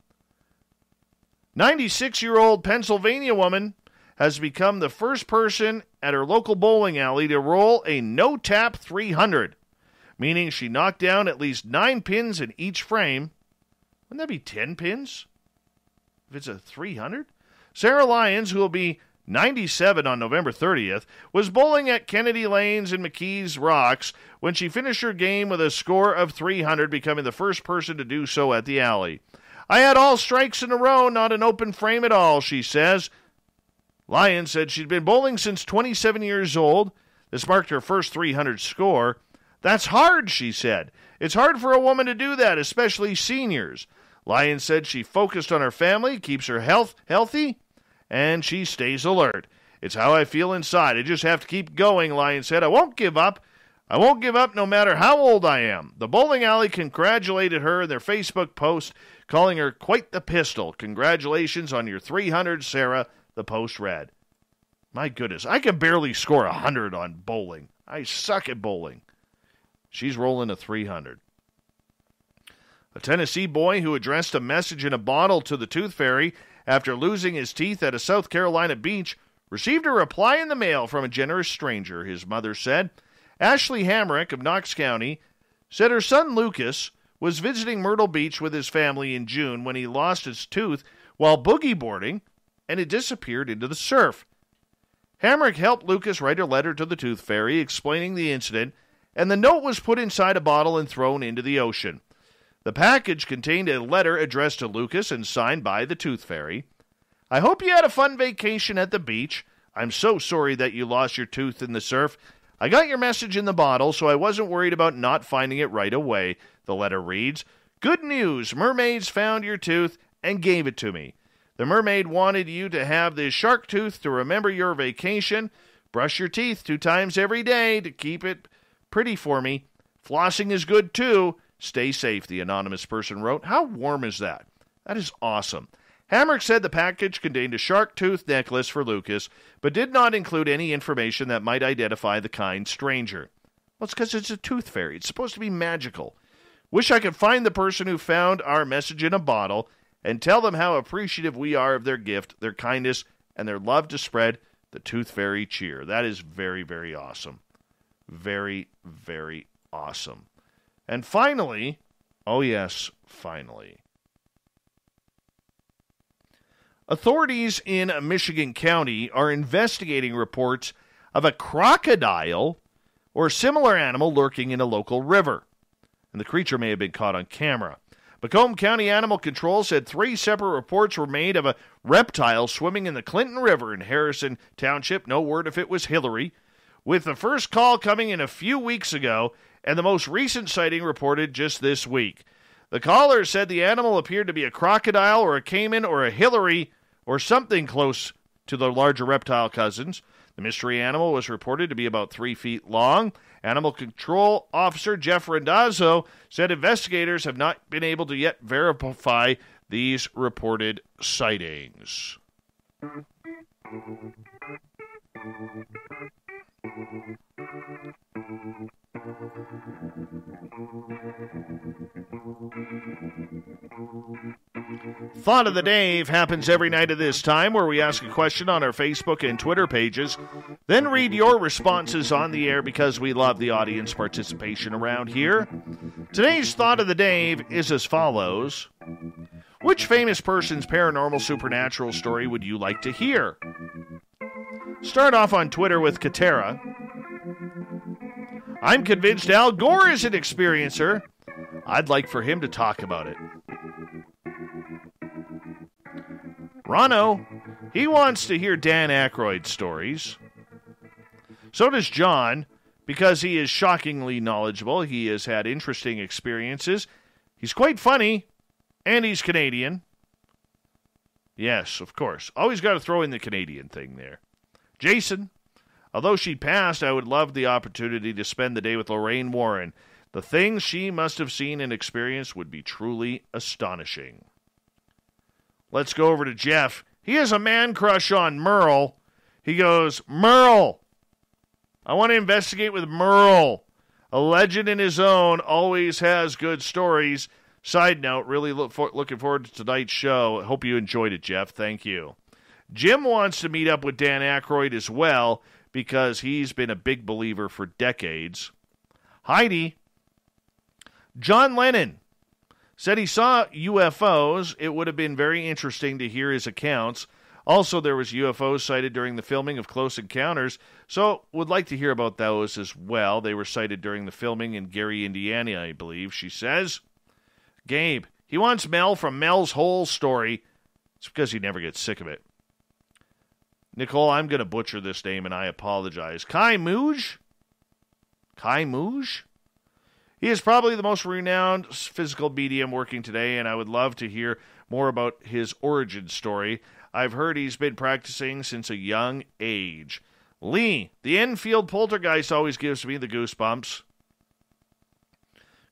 96-year-old Pennsylvania woman has become the first person at her local bowling alley to roll a no-tap 300, meaning she knocked down at least 9 pins in each frame. Wouldn't that be 10 pins if it's a 300? Sarah Lyons, who will be 97 on November 30th, was bowling at Kennedy Lanes and McKee's Rocks when she finished her game with a score of 300, becoming the first person to do so at the alley. I had all strikes in a row, not an open frame at all, she says. Lyons said she'd been bowling since 27 years old. This marked her first 300 score. That's hard, she said. It's hard for a woman to do that, especially seniors. Lyons said she focused on her family, keeps her health healthy, and she stays alert. It's how I feel inside. I just have to keep going, Lyons said. I won't give up. I won't give up no matter how old I am. The bowling alley congratulated her in their Facebook post, calling her quite the pistol. Congratulations on your 300, Sarah, the post read. My goodness, I can barely score 100 on bowling. I suck at bowling. She's rolling a 300. A Tennessee boy who addressed a message in a bottle to the Tooth Fairy after losing his teeth at a South Carolina beach received a reply in the mail from a generous stranger, his mother said. Ashley MacIsaac of Knox County said her son Lucas was visiting Myrtle Beach with his family in June when he lost his tooth while boogie boarding, and it disappeared into the surf. MacIsaac helped Lucas write a letter to the Tooth Fairy explaining the incident, and the note was put inside a bottle and thrown into the ocean. The package contained a letter addressed to Lucas and signed by the Tooth Fairy. I hope you had a fun vacation at the beach. I'm so sorry that you lost your tooth in the surf. I got your message in the bottle, so I wasn't worried about not finding it right away, the letter reads. Good news, mermaids found your tooth and gave it to me. The mermaid wanted you to have this shark tooth to remember your vacation. Brush your teeth 2 times every day to keep it pretty for me. Flossing is good too. Stay safe, the anonymous person wrote. How warm is that? That is awesome. MacIsaac said the package contained a shark tooth necklace for Lucas, but did not include any information that might identify the kind stranger. Well, it's because it's a tooth fairy. It's supposed to be magical. Wish I could find the person who found our message in a bottle and tell them how appreciative we are of their gift, their kindness, and their love to spread the Tooth Fairy cheer. That is very, very awesome. Very, very awesome. And finally, oh yes, finally, authorities in Michigan County are investigating reports of a crocodile or similar animal lurking in a local river, and the creature may have been caught on camera. Macomb County Animal Control said 3 separate reports were made of a reptile swimming in the Clinton River in Harrison Township. No word if it was Hillary. With the first call coming in a few weeks ago and the most recent sighting reported just this week. The caller said the animal appeared to be a crocodile or a caiman or a Hillary or something close to the larger reptile cousins. The mystery animal was reported to be about 3 feet long. Animal Control Officer Jeff Randazzo said investigators have not been able to yet verify these reported sightings. Thought of the Dave happens every night at this time, where we ask a question on our Facebook and Twitter pages, then read your responses on the air because we love the audience participation around here. Today's Thought of the Dave is as follows. Which famous person's paranormal supernatural story would you like to hear? Start off on Twitter with Katera. I'm convinced Al Gore is an experiencer. I'd like for him to talk about it. Rano, he wants to hear Dan Aykroyd's stories. So does John, because he is shockingly knowledgeable. He has had interesting experiences. He's quite funny, and he's Canadian. Yes, of course. Always got to throw in the Canadian thing there. Jason, although she passed, I would love the opportunity to spend the day with Lorraine Warren. The things she must have seen and experienced would be truly astonishing. Let's go over to Jeff. He has a man crush on Merle. He goes, Merle! I want to investigate with Merle. A legend in his own, always has good stories. Side note, really looking forward to tonight's show. Hope you enjoyed it, Jeff. Thank you. Jim wants to meet up with Dan Aykroyd as well because he's been a big believer for decades. Heidi, John Lennon said he saw UFOs. It would have been very interesting to hear his accounts. Also, there was UFOs sighted during the filming of Close Encounters, so would like to hear about those as well. They were sighted during the filming in Gary, Indiana, I believe, she says. Gabe, he wants Mel from Mel's whole story. It's because he never gets sick of it. Nicole, I'm going to butcher this name, and I apologize. Kai Mouge? Kai Mouge? He is probably the most renowned physical medium working today, and I would love to hear more about his origin story. I've heard he's been practicing since a young age. Lee, the Enfield poltergeist always gives me the goosebumps.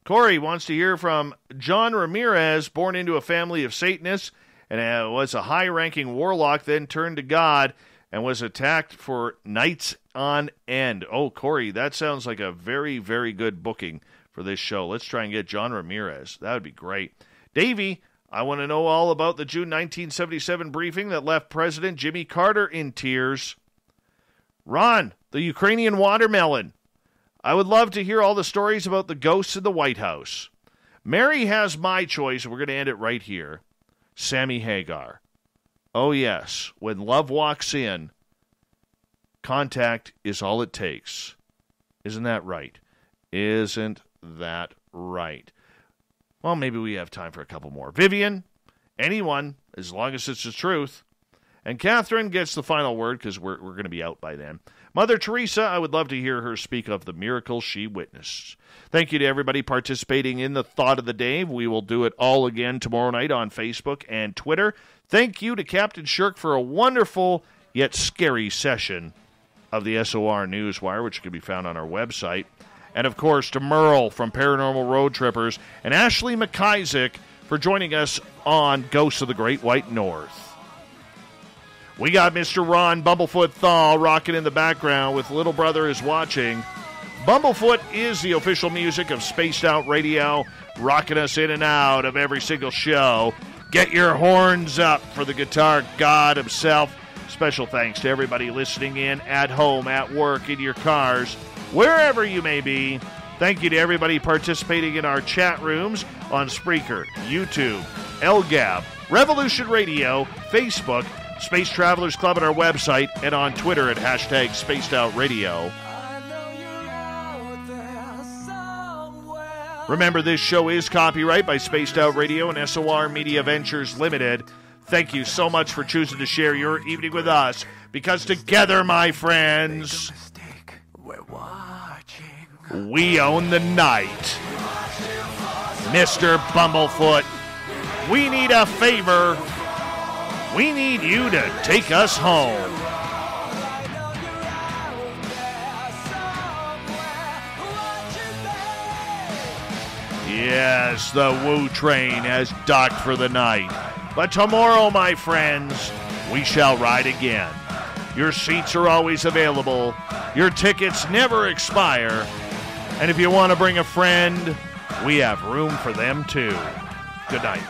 Corey wants to hear from John Ramirez, born into a family of Satanists, and was a high-ranking warlock, then turned to God, and was attacked for nights on end. Oh, Corey, that sounds like a very, very good booking for this show. Let's try and get John Ramirez. That would be great. Davey, I want to know all about the June 1977 briefing that left President Jimmy Carter in tears. Ron, the Ukrainian watermelon. I would love to hear all the stories about the ghosts in the White House. Mary has my choice. We're going to end it right here. Sammy Hagar. Oh, yes. When love walks in, contact is all it takes. Isn't that right? Isn't that right? Well, maybe we have time for a couple more. Vivian, anyone, as long as it's the truth. And Catherine gets the final word because we're going to be out by then. Mother Teresa, I would love to hear her speak of the miracles she witnessed. Thank you to everybody participating in the Thought of the Day. We will do it all again tomorrow night on Facebook and Twitter. Thank you to Captain Shirk for a wonderful yet scary session of the SOR Newswire, which can be found on our website. And, of course, to Merle from Paranormal Road Trippers and Ashley MacIsaac for joining us on Ghosts of the Great White North. We got Mr. Ron Bumblefoot Thaw rocking in the background with Little Brother is Watching. Bumblefoot is the official music of Spaced Out Radio, rocking us in and out of every single show. Get your horns up for the guitar god himself. Special thanks to everybody listening in at home, at work, in your cars, wherever you may be. Thank you to everybody participating in our chat rooms on Spreaker, YouTube, LGAB, Revolution Radio, Facebook, Space Travelers Club at our website, and on Twitter at hashtag SpacedOutRadio. Remember, this show is copyright by Spaced Out Radio and SOR Media Ventures Limited. Thank you so much for choosing to share your evening with us, because together, my friends, we own the night. Mr. Bumblefoot, we need a favor. We need you to take us home. Yes, the Woo train has docked for the night. But tomorrow, my friends, we shall ride again. Your seats are always available. Your tickets never expire. And if you want to bring a friend, we have room for them too. Good night.